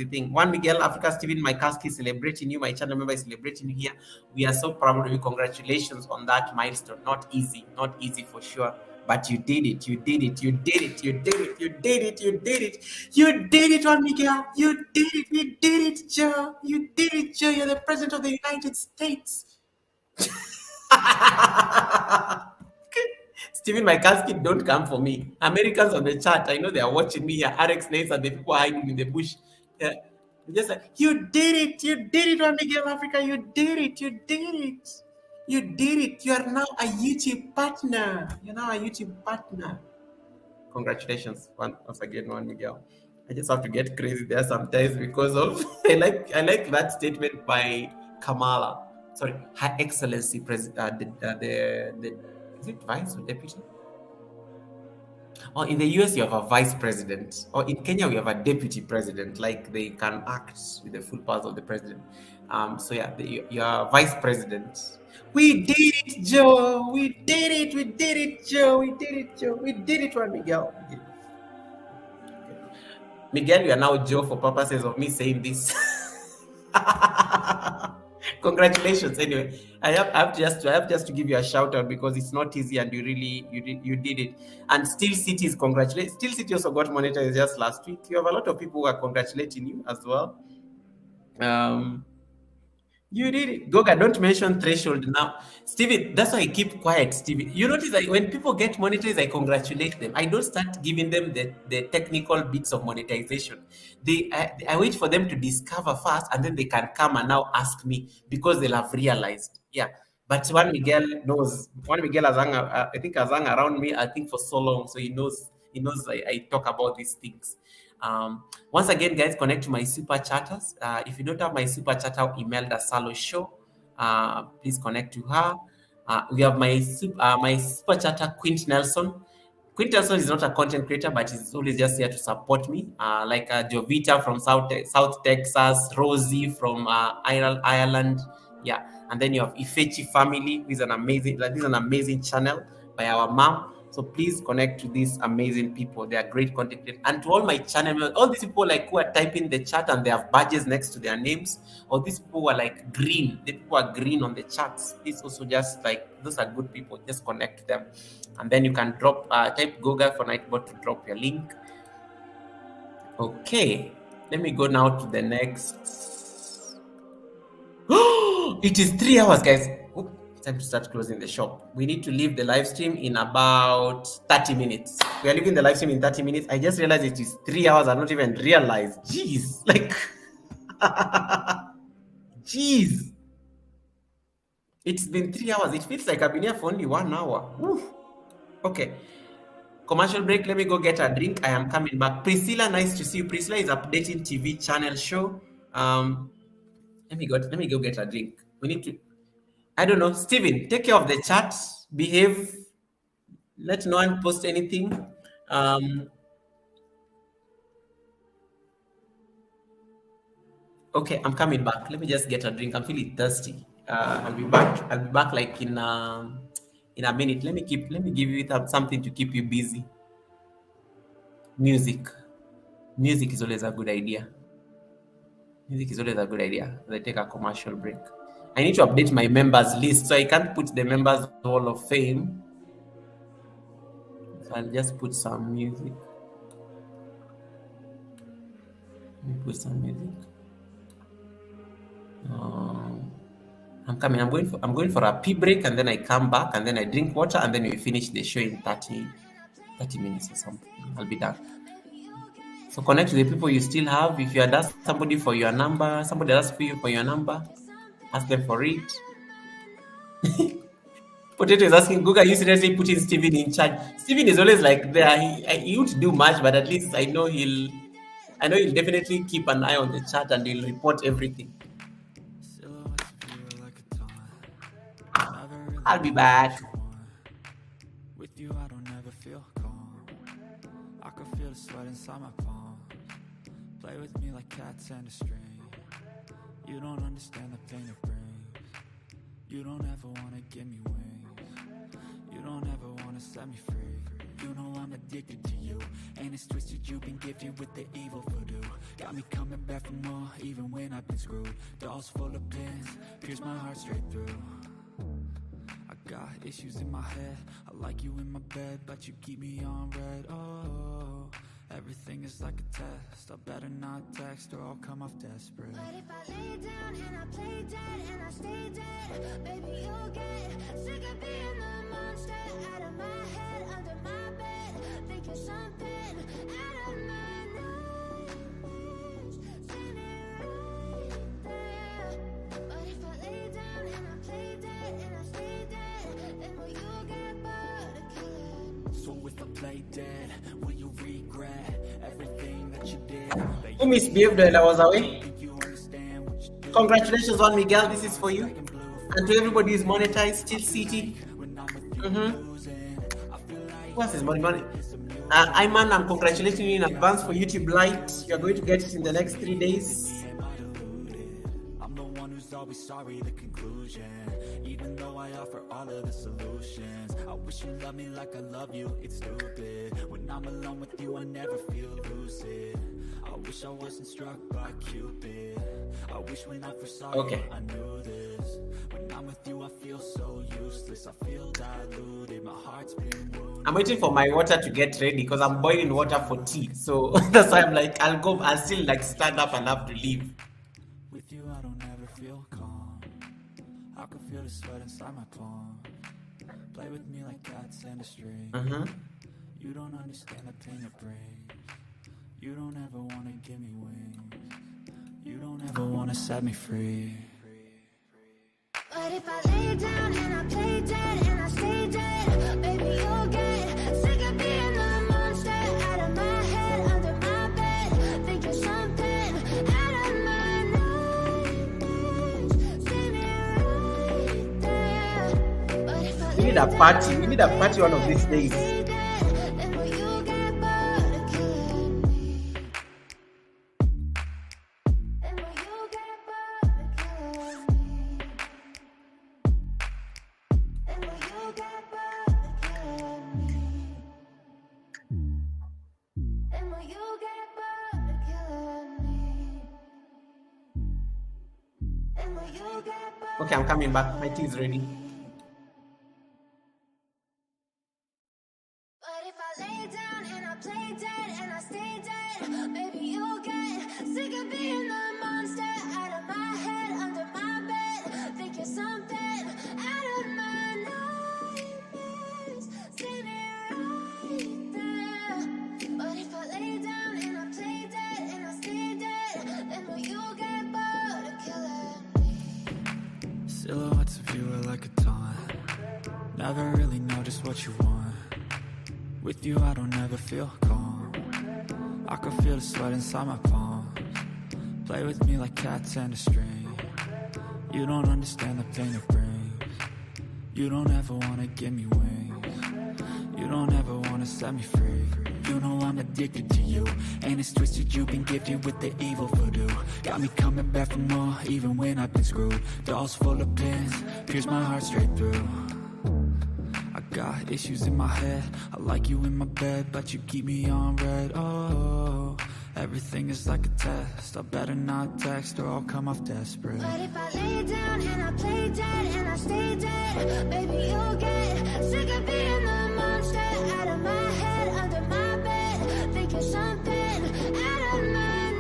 thing. Juan Miguel Africa, Stephen Mikaski is celebrating you. My channel member is celebrating you here. We are so proud of you. Congratulations on that milestone. Not easy for sure. But you did it. You did it, Juan Miguel. You did it, Joe. You did it, Joe. You're the president of the United States. Steven, my casket don't come for me. Americans on the chat, I know they are watching me here. RX Nates and the people hiding in the bush. Yeah. They're just like, you did it, One Miguel Africa, you did it, you did it. You did it. You are now a YouTube partner. You're now a YouTube partner. Congratulations once again, Juan Miguel. I just have to get crazy there sometimes because of I like that statement by Kamala. Sorry, Her Excellency President. The is it vice or deputy? Or in the US you have a vice president, or in Kenya we have a deputy president. Like they can act with the full powers of the president. So yeah, you are vice president. We did it, Joe. We did it. We did it, Joe. We did it, Joe. We did it, Juan Miguel. Miguel, you are now Joe for purposes of me saying this. Congratulations. Anyway, I have just to give you a shout out because it's not easy and you did it. And Steel City is congratulating. Steel City also got monetized just last week. You have a lot of people who are congratulating you as well. You did it. Goga, don't mention threshold now. Steven, that's why I keep quiet, Steven. You notice that when people get monetized, I congratulate them. I don't start giving them the technical bits of monetization. I wait for them to discover first, and then they can come and now ask me because they'll have realized. Yeah. But Juan Miguel knows. Juan Miguel has hung, I think has hung around me, I think, for so long. So he knows I talk about these things. Once again, guys, connect to my super chatters. If you don't have my super chatter, email the Salo Show. Please connect to her. We have my super chatter, Quint Nelson. Quint Nelson is not a content creator, but he's always just here to support me. Like Jovita from South Texas, Rosie from Ireland. Yeah, and then you have Ifechi family, who is an amazing channel by our mom. So please connect to these amazing people. They are great content creators. And to all my channel members, all these people like who are typing the chat and they have badges next to their names, or these people who are like green. The people are green on the chats. Please also just like, those are good people. Just connect them. And then you can type Goga for Nightbot to drop your link. Okay. Let me go now to the next. It is 3 hours, guys. Time to start closing the shop. We need to leave the live stream in about 30 minutes. We are leaving the live stream in 30 minutes. I just realized it is 3 hours. I not even realized. Jeez. Like, jeez. It's been 3 hours. It feels like I've been here for only 1 hour. Woo. Okay. Commercial break. Let me go get a drink. I am coming back. Priscilla, nice to see you. Priscilla is updating TV channel show. Let me go get a drink. We need to. I don't know. Steven, take care of the chat. Behave. Let no one post anything. Okay, I'm coming back. Let me just get a drink. I'm feeling thirsty. I'll be back. I'll be back like in a minute. Let me give you something to keep you busy. Music. Music is always a good idea. Music is always a good idea. Let's take a commercial break. I need to update my members list, so I can't put the members Hall of Fame. So I'll just put some music. Let me put some music. I'm coming. I'm going for a pee break, and then I come back, and then I drink water, and then we finish the show in 30 minutes or something. I'll be done. So connect to the people you still have. If you had asked somebody for your number, somebody asked you for your number, ask them for it. Potato is asking, Goga, you seriously putting Steven in charge? Steven is always like there. He won't do much, but at least I know he'll definitely keep an eye on the chat and he'll report everything. I'll be back. With you, I don't ever feel calm. I can feel the sweat inside my palms. Play with me like cats and a string. You don't understand the pain it brings. You don't ever wanna give me wings. You don't ever wanna set me free. You know I'm addicted to you, and it's twisted. You've been gifted with the evil voodoo. Got me coming back for more, even when I've been screwed. Dolls full of pins, pierce my heart straight through. I got issues in my head. I like you in my bed, but you keep me on red. Oh, everything is like a test. I better not text or I'll come off desperate. But if I lay down and I play dead and I stay dead, baby, you'll get sick of being the monster out of my head. So if I play dead, will you regret everything that you did? Who misbehaved when I was away? You understand what you do. Congratulations on Miguel, this is for you. And to everybody who's monetized, Steel City. What's his money? Iman, I'm congratulating you in advance for YouTube Lite. You're going to get it in the next 3 days. I'm the one who's always sorry, the conclusion. Even though I offer all of the solutions, I wish you loved me like I love you, it's stupid. When I'm alone with you, I never feel lucid. I wish I wasn't struck by Cupid. I wish when I first saw you, I knew this. When I'm with you, I feel so useless. I feel diluted, my heart's been wounded. I'm waiting for my water to get ready because I'm boiling water for tea. So that's why I'm like, I'll still like stand up and have to leave. With you, I don't ever feel calm. I can feel the sweat inside my palm. Play with me like cats and a string. You don't understand the pain it brings. You don't ever wanna give me wings. You don't ever wanna set me free. But if I lay down and I play dead and I stay dead, baby, you'll get sick of being the monster out of my head, under my bed. Think you're something out of my nightmares. Standing right there. But if I We need a party. We need a party one of these days. stay dead, then will you get bored of killing me? Then will you get bored of killing me? Then will you get bored of killing me? Then will you get bored of killing me? Then will you get bored? Okay, I'm coming back. My tea is ready. But if I lay down and I play dead and I stay dead, baby, you'll get sick of being the monster out of my head, under my bed. Think you're something out of my nightmares. Standing right there. But if I lay down and I play dead and I stay dead, then will you get bored of killing me? Silhouettes of you are like a taunt. Never really know just what you want. With you, I don't ever feel calm. I can feel the sweat inside my palms. Play with me like cats and a string. You don't understand the pain it brings. You don't ever wanna give me wings. You don't ever wanna set me free. You know I'm addicted to you, and it's twisted. You've been gifted with the evil voodoo. Got me coming back for more, even when I've been screwed. Dolls full of pins, pierce my heart straight through. I got issues in my head. I like you in my bed, but you keep me on red. Oh, everything is like a test. I better not text or I'll come off desperate. But if I lay down and I play dead and I stay dead, baby, you'll get sick of being the monster out of my head, under my bed. Think you're something out of my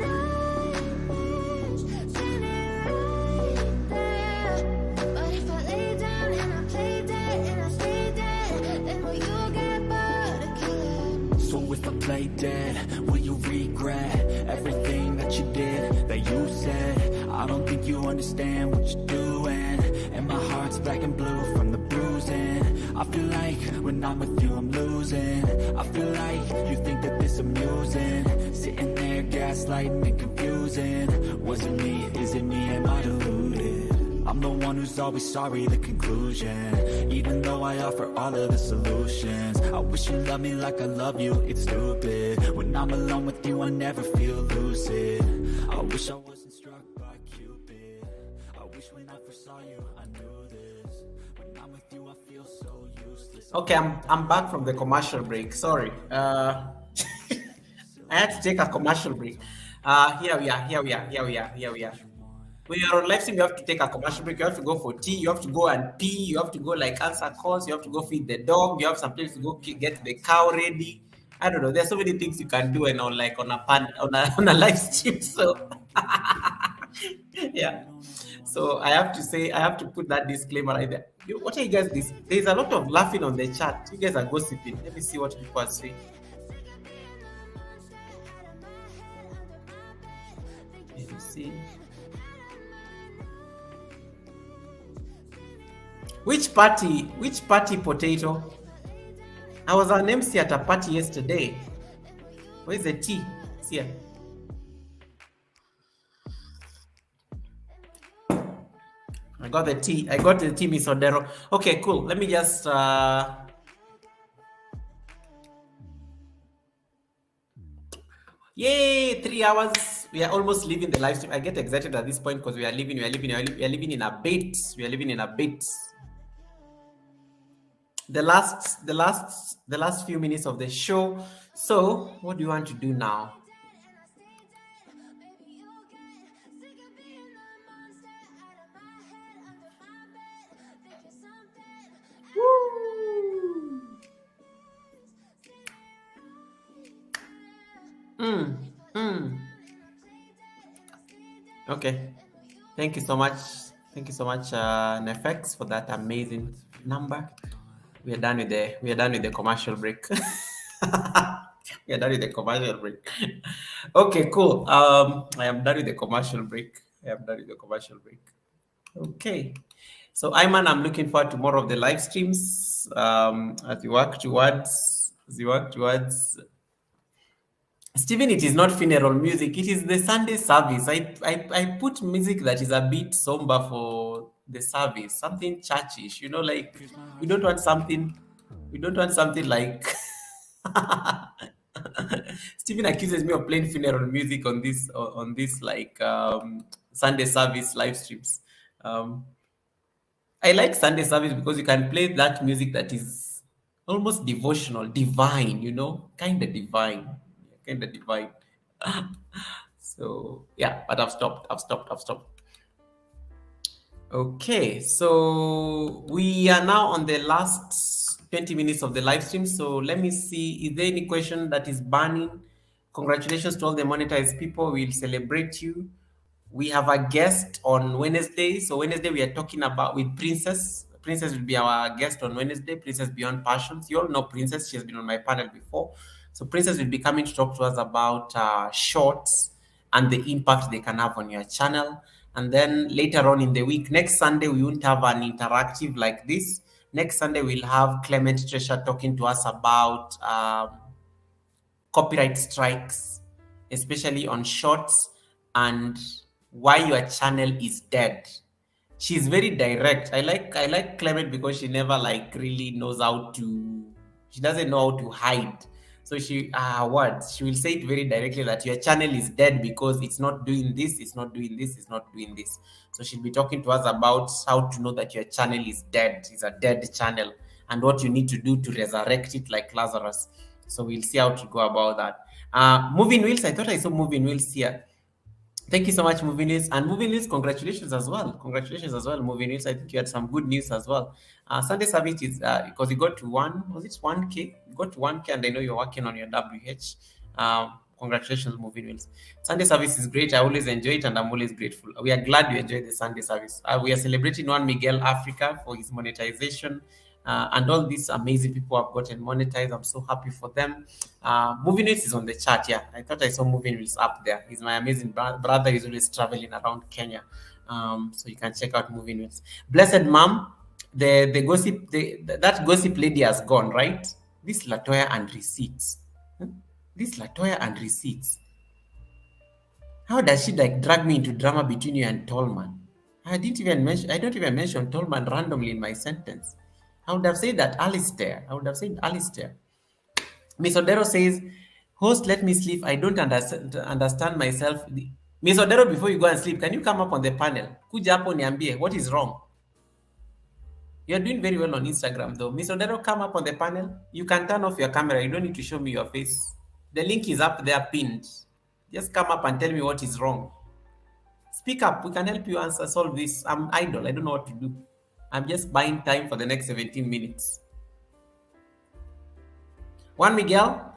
nightmares. Standing right there. But if I lay down and I play dead and I stay dead, then will you get bored of killing me? So if I play dead, will you regret everything that you did, that you said? I don't think you understand what you're doing, and my heart's black and blue from the bruising. I feel like when I'm with you I'm losing. I feel like you think that this amusing, sitting there gaslighting and confusing. Was it me? Is it me? Am I deluded? I'm the one who's always sorry, the conclusion. Even though I offer all of the solutions, I wish you loved me like I love you, it's stupid. When I'm alone with you, I never feel lucid. I wish I wasn't struck by Cupid. I wish when I first saw you, I knew this. When I'm with you, I feel so useless. Okay, I'm back from the commercial break. Sorry. I had to take a commercial break. Here we are. When you're on live stream, you have to take a commercial break. You have to go for tea. You have to go and pee. You have to go like answer calls. You have to go feed the dog. You have some place to go get the cow ready. I don't know. There's so many things you can do and on like on a live stream. So yeah. So I have to say, I have to put that disclaimer right there. What are you guys? There's a lot of laughing on the chat. You guys are gossiping. Let me see what people are saying. Let me see. Which party potato? I was an MC at a party yesterday. Where's the tea? It's here. I got the tea. I got the tea, Miss Odero. Okay, cool. Let me just yay, 3 hours. We are almost leaving the live stream. I get excited at this point because we are living in a bit. We are living in a bit. The last few minutes of the show. So what do you want to do now? Okay. Thank you so much. Thank you so much, Nefex, for that amazing number. We are done with the commercial break. We are done with the commercial break. Okay, cool. I am done with the commercial break. Okay. So Ayman, I'm looking forward to more of the live streams as you work towards Stephen, it is not funeral music. It is the Sunday service. I put music that is a bit somber for the service, something churchish. Like we don't want something like. Stephen accuses me of playing funeral music on this like Sunday service live streams. I like Sunday service because you can play that music that is almost devotional, divine. Kind of divine. So yeah, but I've stopped. Okay, so we are now on the last 20 minutes of the live stream. So let me see, is there any question that is burning? Congratulations to all the monetized people. We'll celebrate you. We have a guest on Wednesday. So Wednesday we are talking about with Princess. Princess will be our guest on Wednesday. Princess Beyond Passions. You all know Princess. She has been on my panel before. So Princess will be coming to talk to us about shorts and the impact they can have on your channel. And then later on in the week, next Sunday, we won't have an interactive like this. Next Sunday, we'll have Clement Treasure talking to us about copyright strikes, especially on shorts, and why your channel is dead. She's very direct. I like Clement because she never like really knows how to. She doesn't know how to hide. So she will say it very directly that your channel is dead because it's not doing this, it's not doing this, it's not doing this. So she'll be talking to us about how to know that your channel is dead, it's a dead channel, and what you need to do to resurrect it like Lazarus. So we'll see how to go about that. Moving Wheels, I thought I saw Moving Wheels here. Thank you so much, Moving News. And Moving News, congratulations as well. Moving News. I think you had some good news as well. Sunday service is because you got to 1K? You got to 1K, and I know you're working on your WH. Congratulations, Moving News. Sunday service is great. I always enjoy it, and I'm always grateful. We are glad you enjoyed the Sunday service. We are celebrating Juan Miguel Africa for his monetization. And all these amazing people have gotten monetized. I'm so happy for them. Moving News is on the chat. Yeah, I thought I saw Moving News up there. He's my amazing brother. He's always traveling around Kenya. So you can check out Moving News. Blessed Mom, the gossip, that gossip lady has gone, right? This Latoya and receipts. How does she like drag me into drama between you and Tolman? I don't even mention Tolman randomly in my sentence. I would have said that Alistair. Miss Odero says, host, let me sleep. I don't understand myself. Miss Odero, before you go and sleep, can you come up on the panel? Kuja hapo niambie, what is wrong? You're doing very well on Instagram though. Miss Odero, come up on the panel. You can turn off your camera. You don't need to show me your face. The link is up there pinned. Just come up and tell me what is wrong. Speak up. We can help you solve this. I'm idle. I don't know what to do. I'm just buying time for the next 17 minutes. Juan Miguel,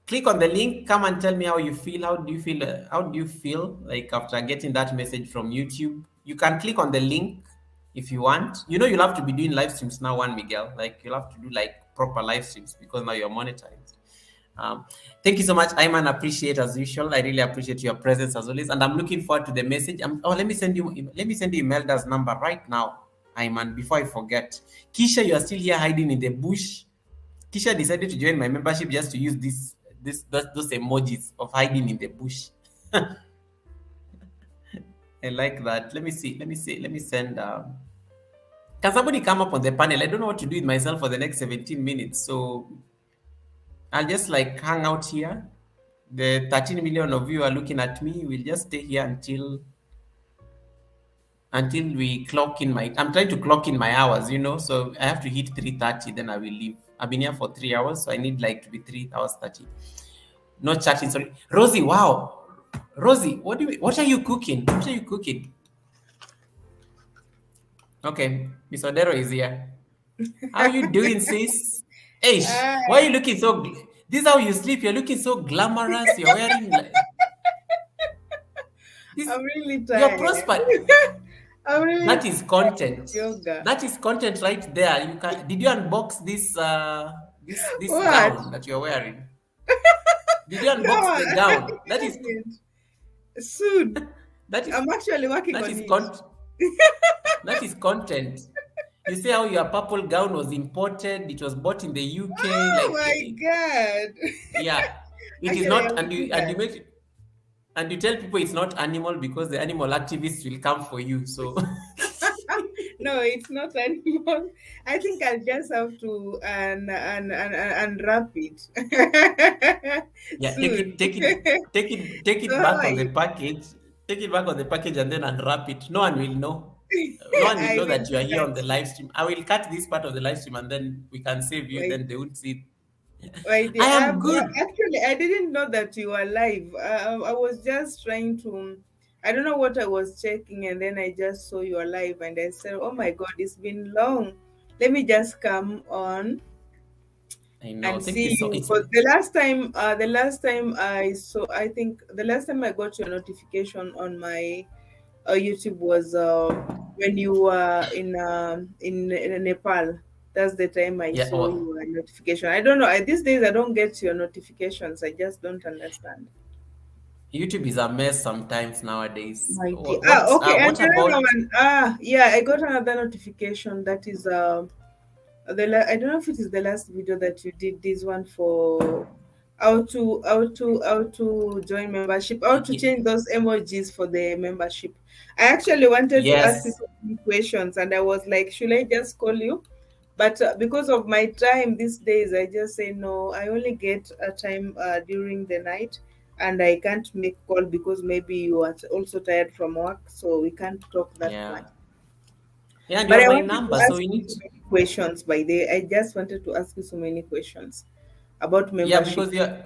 click on the link. Come and tell me how you feel. How do you feel like after getting that message from YouTube? You can click on the link if you want. You'll have to be doing live streams now, Juan Miguel. Like you'll have to do like proper live streams because now you're monetized. Thank you so much, Ayman. Appreciate as usual. I really appreciate your presence as always, and I'm looking forward to the message. Let me send you Imelda's number right now, Ayman, before I forget. Keisha, you are still here hiding in the bush. Tisha decided to join my membership just to use those emojis of hiding in the bush. I like that. Let me see. Let me see. Let me send. Can somebody come up on the panel? I don't know what to do with myself for the next 17 minutes. So I'll just like hang out here. The 13 million of you are looking at me. We'll just stay here until we clock in my. I'm trying to clock in my hours, so I have to hit 3:30, then I will leave. I've been here for 3 hours, so I need like to be 3 hours 30. No chatting, sorry. Rosie, wow. Rosie, what are you cooking? What are you cooking? Okay, Miss Odero is here. How you doing, sis? Ish, why are you looking so this is how you sleep? You're looking so glamorous. You're wearing this. I'm really You're tired. prospered. I'm really That is content. yoga. That is content right there. You can. Did you unbox this What? gown that you're wearing? Did you No, unbox the I gown? That is haven't. Soon. that is I'm actually working that on is it. that is content. You say how your purple gown was imported. It was bought in the UK. Oh Like, my god. yeah, it is Actually, I not. will And do you that. make and you tell people it's not animal because the animal activists will come for you. So No, it's not animal. I think I'll just have to unwrap it yeah, soon. take So it how back are on the you? package. Take it back on the package and then unwrap it. No one will know. No one will I know will that you do are here that on the soon. live stream. I will cut this part of the live stream and then we can save you. Wait, Then they won't see it. wait. I am good. Actually, I didn't know that you were live. I was just trying to. I don't know what I was checking, and then I just saw you are live, and I said, "Oh my God, it's been long. Let me just come on I know. and Thank you see so. you." It's But the last time I saw, I think the last time I got your notification on my YouTube was when you were in Nepal. That's the time I yeah. saw Oh, your notification. I don't know. These days I don't get your notifications. I just don't understand. YouTube is a mess sometimes nowadays. My dear. Okay. And What the other about? one. Yeah, I got another notification. That is I don't know if it is the last video that you did. This one for how to join membership, how to change those emojis for the membership. I actually wanted to ask you Yes. so many questions, and I was like, should I just call you? But because of my time these days, I just say no. I only get a time during the night, and I can't make call because maybe you are also tired from work, so we can't talk that much. Yeah. Yeah, and you But have I my wanted to number, so ask we you need. so many questions by the I just wanted to ask you so many questions about Yeah, membership. because you're.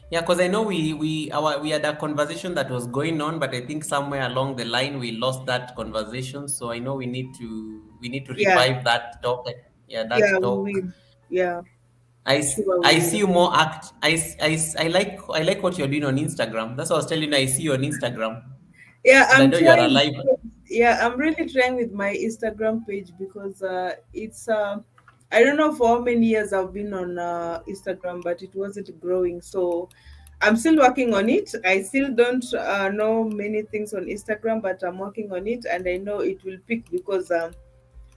Yeah, because I know we had a conversation that was going on, but I think somewhere along the line we lost that conversation. So I know we need to Yeah, revive that talk. Yeah, yeah, that we talk. will. Yeah, sure we I see will. you more act. I like what you're doing on Instagram. That's what I was telling you. I see you on Instagram, Yeah, and I I'm know you are trying. alive. Yeah, I'm really trying with my Instagram page because it's I don't know for how many years I've been on Instagram, but it wasn't growing. So I'm still working on it. I still don't know many things on Instagram, but I'm working on it, and I know it will pick because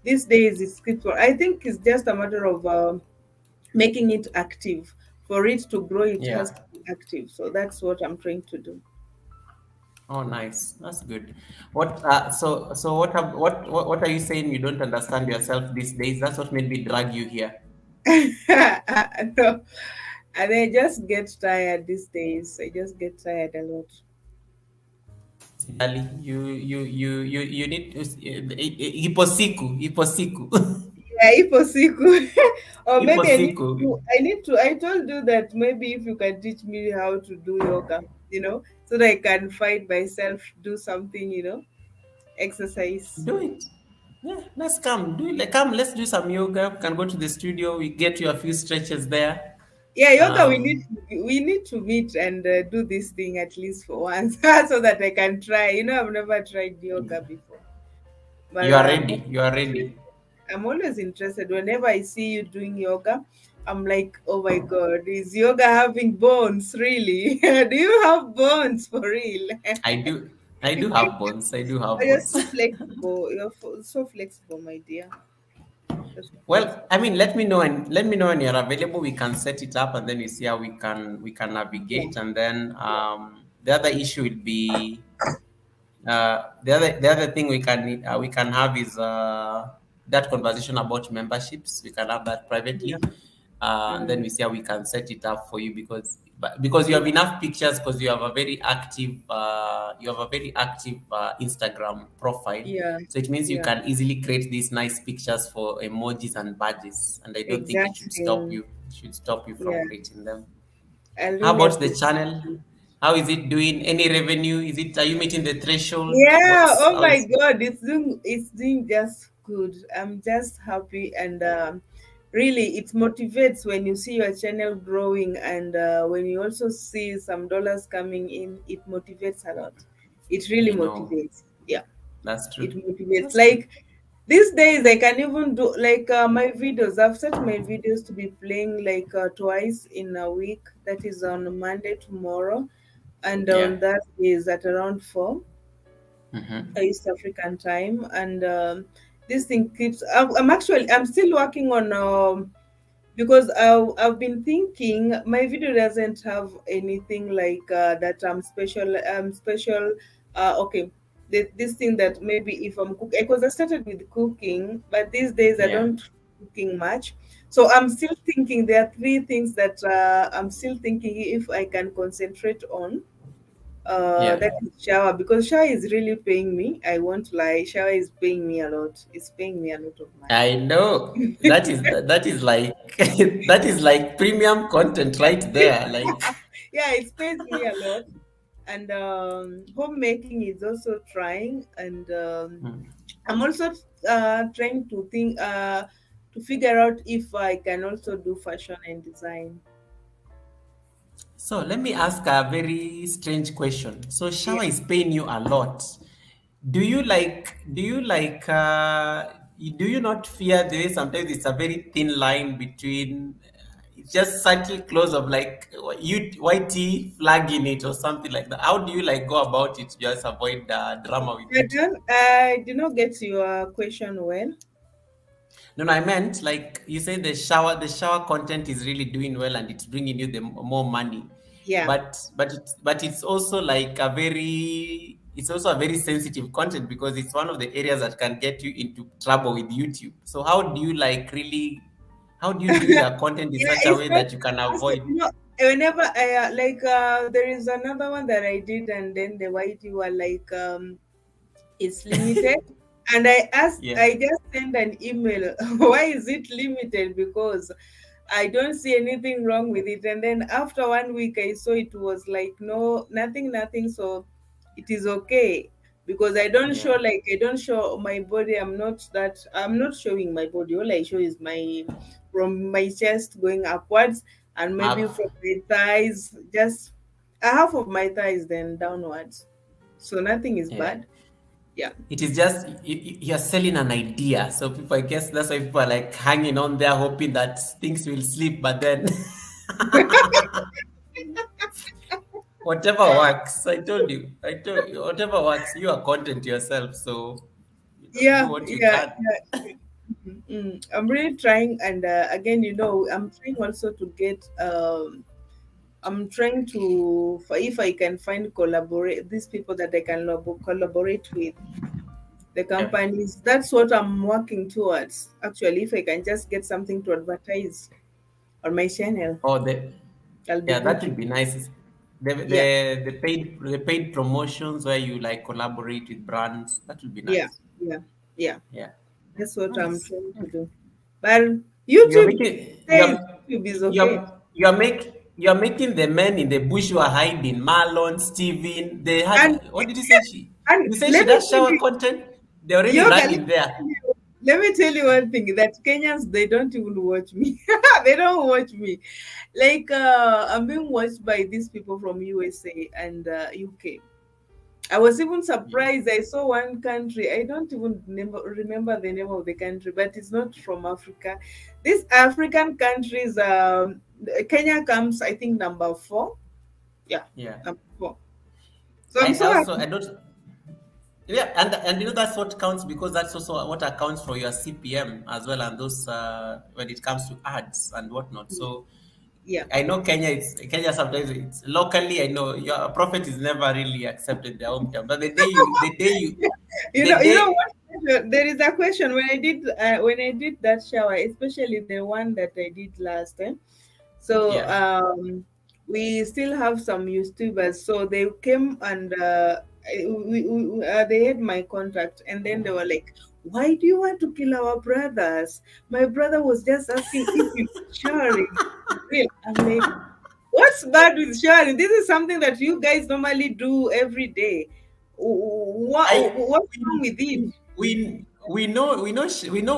these days it's people. I think it's just a matter of making it active. For it to grow, it has Yeah. to be active. So that's what I'm trying to do. Oh, nice. That's good. What are you saying? You don't understand yourself these days? That's what made me drag you here. No, and I just get tired these days. I just get tired a lot. Ali, you need to hiposiku. Yeah, impossible. Or maybe Hiposiku. I told you that maybe if you can teach me how to do yoga, so that I can find myself, do something, exercise. Do it. Yeah, let's come. Do it. Like, come, let's do some yoga. We can go to the studio. We get you a few stretches there. Yeah, yoga. We need Um, we need to meet and do this thing at least for once, so that I can try. I've never tried yoga before, but you are ready. You are ready. I'm always interested. Whenever I see you doing yoga, I'm like, oh my god, is yoga having bones? Really? Do you have bones for real? I do. I do have bones. I do have You're bones. so flexible. You're so flexible, my dear. Well, I mean, let me know when you're available. We can set it up, and then we see how we can Yeah, navigate. And then yeah, the other issue will be the other thing we can have is that conversation about memberships. We can have that yeah. privately, and then Mm, we see how we can set it up for you because you yeah, have enough pictures because you have a very active Instagram profile. yeah, So it means you yeah. can easily create these nice pictures for emojis and badges, and I don't think it should stop Exactly. you. It should stop you from Yeah, creating them. I How really about the appreciate channel? it. How is it doing? Any revenue? Are you meeting the threshold? Yeah, What's oh how my is God, it's doing just good. I'm just happy, and really it motivates when you see your channel growing, and when you also see some dollars coming in, it motivates a lot. It really I know motivates. Yeah, that's it true. motivates. That's true. Like these days I can even do like my videos. I've set my videos to be playing like twice in a week. That is on Monday tomorrow, and Yeah. on that is at around 4 Mm-hmm. East African time, and this thing keeps. I'm still working on because I've been thinking my video doesn't have anything like that. I'm special. Special. Okay. This thing that maybe if I'm cooking, because I started with cooking, but these days I Yeah. don't cooking much. So I'm still thinking there are three things that I'm still thinking if I can concentrate on, Yeah. that is shower, because shower is really paying me. I won't lie, shower is paying me a lot. It's paying me a lot of money. I know. That is like that is like premium content right there. Like Yeah, it pays me a lot. And homemaking is also trying, and Mm. I'm also trying to think to figure out if I can also do fashion and design. So let me ask a very strange question. So Yeah, shower is paying you a lot. Do you not fear the way sometimes it's a very thin line between it's just subtle close of like you whitey flagging it or something like that? How do you like go about it to just avoid the drama with YouTube? I did not get your question well. No, no, I meant like you say the shower content is really doing well and it's bringing you more money, Yeah. but it's also like it's also a very sensitive content because it's one of the areas that can get you into trouble with YouTube. So how do you do your content in Yeah, such a it's way not that you can also, avoid? whenever I like there is another one that I did, and then the white you were like it's limited, and Yeah, I just sent an email. Why is it limited? Because I don't see anything wrong with it. And then after 1 week I saw it was like no, nothing, nothing, so it is okay. Because yeah, I don't show my body. I'm not showing my body. All I show is my from my chest going upwards, and maybe up, from my thighs, just a half of my thighs then downwards. So nothing is yeah. bad. Yeah. It is just you're selling an idea. So people, I guess that's why people are like hanging on there, hoping that things will slip. But then, whatever works. I told you, whatever works. You are content yourself, so do Yeah, what you yeah, can. yeah. I'm really trying, and again, I'm trying also to get. I'm trying to, if I can find collaborate these people that I can collaborate with the Yeah. companies. That's what I'm working towards. Actually, if I can just get something to advertise on my channel, Oh, the I'll be yeah, that good. would be nice. The Yeah, the the paid promotions where you like collaborate with brands. That would be yeah, nice. yeah, yeah. Yeah. That's what I'm Nice. trying to Nice. do. But You're YouTube making says YouTube is okay. you're making the men in the bush who are hiding. Marlon, Steven, they And had what did you say and you say she let me does tell shower you, content? They're already Yoga, running there. let me tell you one thing, that Kenyans, they don't even watch me. They don't watch me. Like I'm being watched by these people from USA and UK. I was even Yeah. surprised. I saw one country. I don't even remember the name of the country, but it's not from Africa. These African countries, Kenya comes, I think, number 4. Yeah, Yeah. number 4. So I'm so I happy. don't Yeah, and that's what counts, because that's also what accounts for your CPM as well, and those when it comes to ads and whatnot. So Yeah. I know Kenya sometimes it's locally. I know your profit is never really accepted in their hometown, but the You know day what? There is a question when I did that shower, especially the one that I did last time. So yeah. we still have some YouTubers. So they came and they had my contact, and then they were like, "Why do you want to kill our brothers? My brother was just asking if you showering." Real. I'm like, what's bad with showering? This is something that you guys normally do every day. I What's wrong with it? we know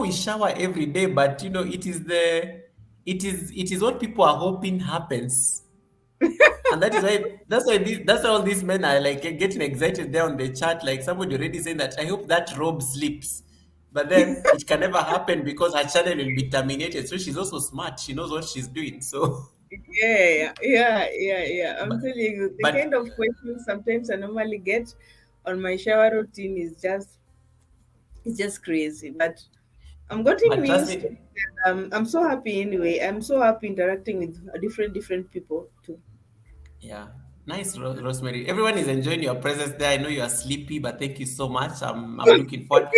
we shower every day, but it is what people are hoping happens. And that's why all these men are like getting excited there on the chat. Like somebody already saying that I hope that robe sleeps. But then it can never happen because her channel will be terminated. So she's also smart. She knows what she's doing. So Yeah. I'm but telling you, the kind but of questions sometimes I normally get on my shower routine is just it's just crazy. But I'm getting but trust used to it. me, And, I'm so happy anyway. I'm so happy interacting with different people too. yeah. Nice, Rosemary. Everyone is enjoying your presence there. I know you are sleepy, but thank you so much. I'm looking forward.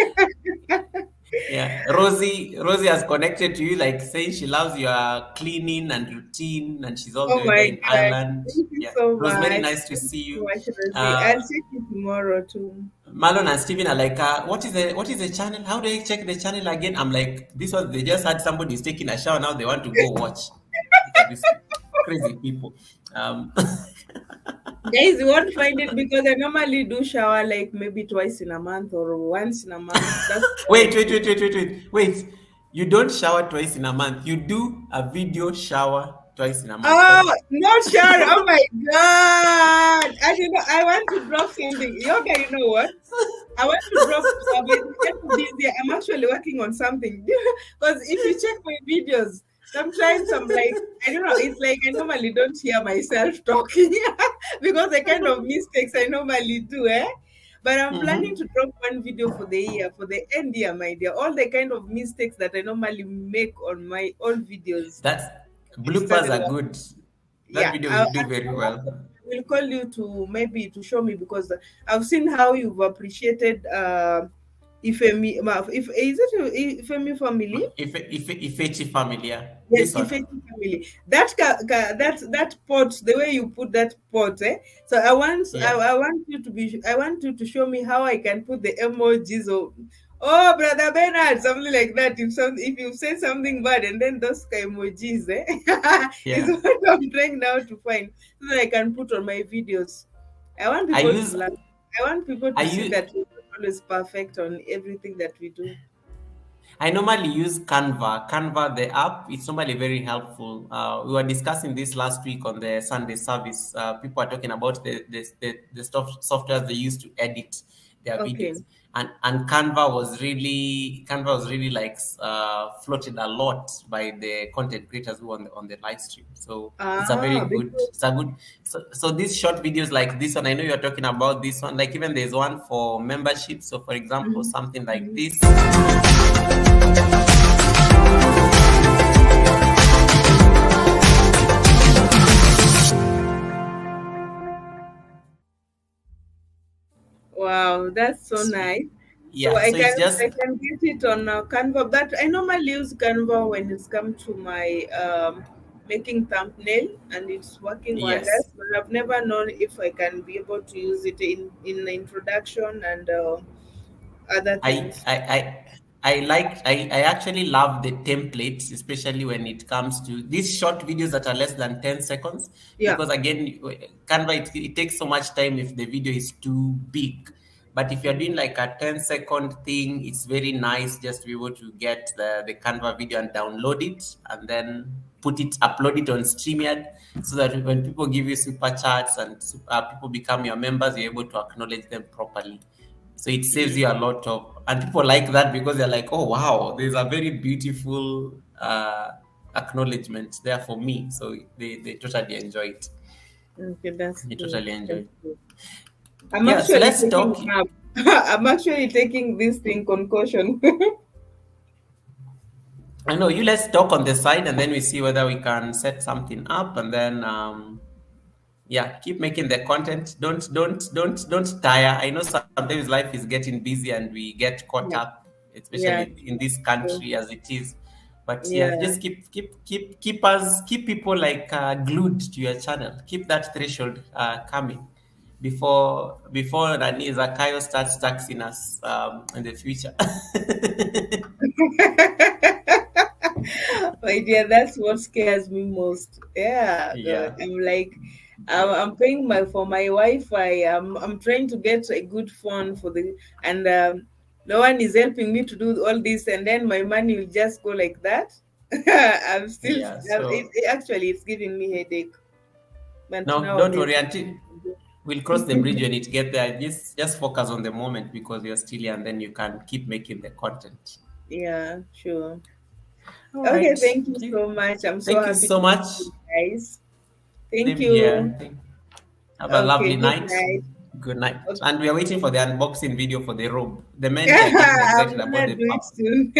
Yeah, Rosie has connected to you, like saying she loves your cleaning and routine, and she's all Oh the way there my in god. Ireland. Thank you Yeah, so Rosemary, much. nice to Thank see you so you. much, Rosie. I'll Uh, see you tomorrow too. Marlon and Steven are like, what is the channel? How do I check the channel again? I'm like, this was they just had somebody's taking a shower, now they want to go watch. Look at these crazy people. Guys, you won't find it because I normally do shower like maybe twice in a month or once in a month. That's how Wait, wait, wait, wait, wait, wait, wait. You don't shower twice in a month. You do a video shower twice in a month. That's oh, not sure. Oh my god. I you know I want to drop something. Yoga, you know what? I want to drop but it's kind of busy. I'm actually working on something. Because if you check my videos, sometimes I'm like, I don't know, it's like I normally don't hear myself talking because the kind of mistakes I normally do, eh? But I'm planning to Mhm. drop one video for the year, for the end year, my dear. All the kind of mistakes that I normally make on my old videos. That's It bloopers started are off. good. That Yeah, video will do very well. I will call you to maybe to show me because I've seen how you've appreciated Ifemi. If is it Ifemi family? If it's familiar, Yes, this one. Ifemi family. That pot, the way you put that pot, eh? So Yeah. I want you to I want you to show me how I can put the emojis of oh brother Bernard, something like that. If you say something bad and then those emojis, eh? is Yeah. what I'm trying now to find so that I can put on my videos. I want I people to use learn. I want people I to see use that we're not always perfect on everything that we do. I normally use Canva. Canva, the app, it's normally very helpful. We were discussing this last week on the Sunday service. People are talking about the softwares they use to edit their Okay. videos, and Canva was really like floated a lot by the content creators who on the live stream. So it's a very good, Because it's a good. So these short videos like this one, I know you're talking about this one. Like even there's one for membership. So for example, mhm, something like mhm. this. Wow, that's so nice. So Yeah, so it's I just can get it on Canva, but I normally use Canva when it's come to my making thumbnail, and it's working wonders. yes. But I've never known if I can be able to use it in the introduction and other I things. I I I actually love the templates, especially when it comes to these short videos that are less than 10 seconds. Yeah. Because again, Canva it takes so much time if the video is too big. But if you're doing like a 10-second thing, it's very nice just to be able to get the Canva video and download it and then upload it on StreamYard so that when people give you super chats and people become your members, you're able to acknowledge them properly. So it saves you a lot of, and people like that because they're like, oh wow, there's a very beautiful acknowledgement there for me. So they totally enjoy it. Okay, that's They good. totally enjoy That's it. good. I'm Yeah. So actually let's taking talk. a nap. I'm actually taking this thing concussion. I know you. Let's talk on the side, and then we see whether we can set something up, and then yeah, keep making the content. Don't tire. I know sometimes life is getting busy and we get caught Yeah, up, especially yeah, in this true. country as it is. But yeah, Yeah. just keep people like glued to your channel. Keep that threshold coming before Nani Zakayo starts taxing us in the future. My dear, that's what scares me most. Yeah, God. Yeah, I'm like, yeah, I'm paying for my Wi-Fi. I'm trying to get a good phone for the and no one is helping me to do all this, and then my money will just go like that. I'm still. yeah. So Actually, it's giving me headache. But no, don't worry. nowadays, Until we'll cross the bridge when it get there. Just focus on the moment because you're still here, and then you can keep making the content. yeah, sure. All Okay, right. thank you so much. I'm so Thank you happy so to meet much. you guys. Thank Same you. here. Have a Okay, lovely good night. night. Good night. Okay. And we are waiting for the unboxing video for the robe. The men here are getting I'm excited about gonna the do it pop. soon.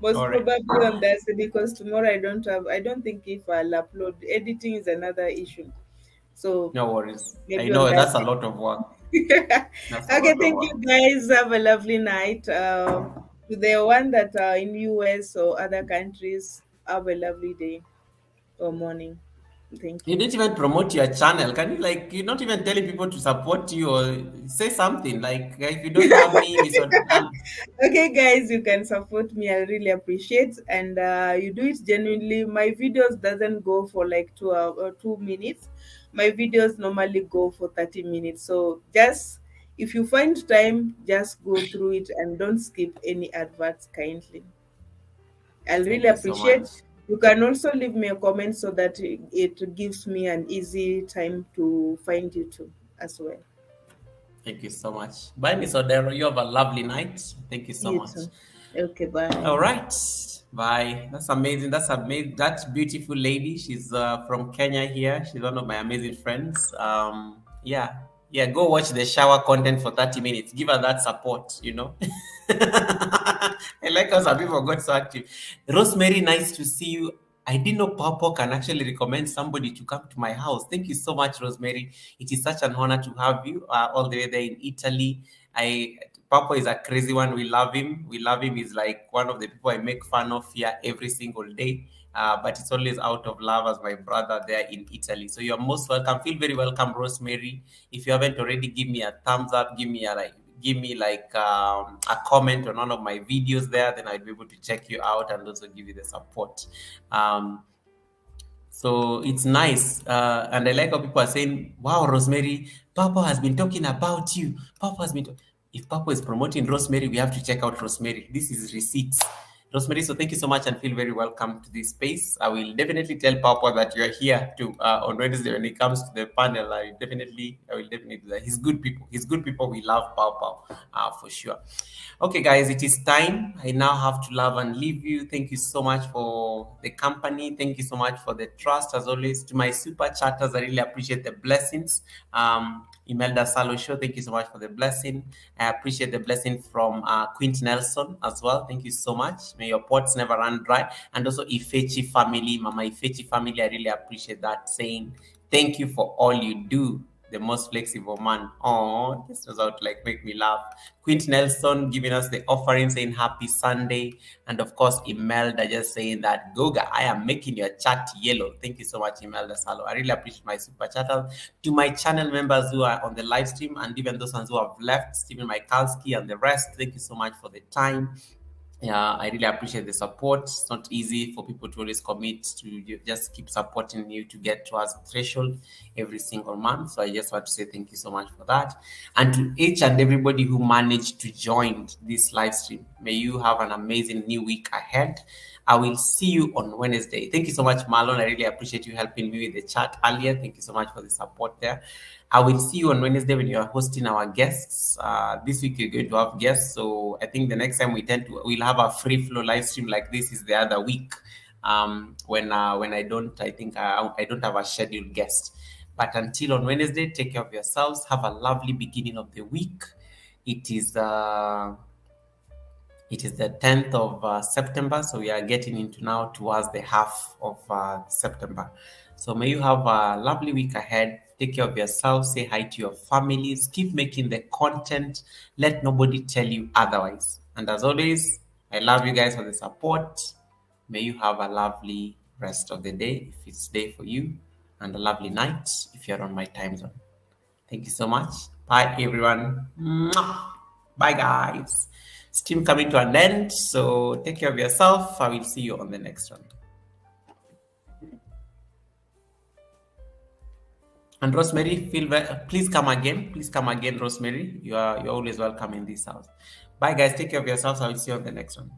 Most All right. probably on Thursday because tomorrow I don't think if I'll upload. Editing is another issue. So No worries. I maybe on know that's a Thursday. lot of work. That's a Okay, lot of thank you work. guys. Have a lovely night. To the one that are in US or other countries, have a lovely day or morning. Thank You you. didn't even promote your channel. Can you like you're not even telling people to support you or say something like if you don't have me, Miss Okay, guys, you can support me. I really appreciate, and you do it genuinely. My videos doesn't go for like 2 hours or 2 minutes. My videos normally go for 30 minutes. So just if you find time, just go through it and don't skip any adverts kindly. I'll really Thank you so much. appreciate. You can also leave me a comment so that it gives me an easy time to find you too as well. Thank you so much. Bye, Miss Odero. You have a lovely night. Thank you so You much. too. Okay, bye. All right. Bye. That's amazing. That's amazing. That beautiful lady. She's from Kenya here. She's one of my amazing friends. Yeah. Yeah. Go watch the shower content for 30 minutes. Give her that support, you know. I like how some people got so active. Rosemary, nice to see you. I didn't know Papa can actually recommend somebody to come to my house. Thank you so much, Rosemary. It is such an honor to have you all the way there in Italy. I Papa is a crazy one. We love him. We love him. He's like one of the people I make fun of here every single day. But it's always out of love as my brother there in Italy. So you're most welcome. Feel very welcome, Rosemary. If you haven't already, give me a thumbs up. Give me like a comment on one of my videos there. Then I'll be able to check you out and also give you the support. Um, so it's nice. And I like how people are saying, wow, Rosemary, Papa has been talking about you. Papa has been. If Papa is promoting Rosemary, we have to check out Rosemary. This is receipts. Rosemary, so thank you so much and feel very welcome to this space. I will definitely tell Papa that you're here to on Wednesday when it comes to the panel. I will definitely do that. He's good people. He's good people. We love Papa for sure. Okay, guys, it is time. I now have to love and leave you. Thank you so much for the company. Thank you so much for the trust, as always. To my super chatters, I really appreciate the blessings. Imelda Salo Show, thank you so much for the blessing. I appreciate the blessing from Quint Nelson as well. Thank you so much. May your pots never run dry. And also Ifechi family, Mama Ifechi family, I really appreciate that saying. Thank you for all you do. The most flexible man. Oh, this was out like make me laugh. Quint Nelson giving us the offering, saying happy Sunday. And of course, Imelda just saying that Goga, I am making your chat yellow. Thank you so much, Imelda Salo. I really appreciate my super chatters. To my channel members who are on the live stream and even those ones who have left, Stephen Mikalski and the rest, thank you so much for the time. Yeah, I really appreciate the support. It's not easy for people to always commit to just keep supporting you to get towards the threshold every single month. So I just want to say thank you so much for that. And to each and everybody who managed to join this live stream, may you have an amazing new week ahead. I will see you on Wednesday. Thank you so much, Marlon. I really appreciate you helping me with the chat earlier. Thank you so much for the support there. I will see you on Wednesday when you are hosting our guests. This week you're going to have guests, so I think the next time we'll have a free flow live stream like this is the other week. When I don't have a scheduled guest. But until on Wednesday, take care of yourselves. Have a lovely beginning of the week. It is the 10th of September, so we are getting into now towards the half of September. So may you have a lovely week ahead. Take care of yourself. Say hi to your families. Keep making the content. Let nobody tell you otherwise. And as always, I love you guys for the support. May you have a lovely rest of the day if it's day for you, and a lovely night if you're on my time zone. Thank you so much. Bye, everyone. Mwah. Bye, guys. Stream coming to an end, so take care of yourself. I will see you on the next one. And Rosemary, please come again. Please come again, Rosemary. You're always welcome in this house. Bye, guys. Take care of yourselves. I will see you on the next one.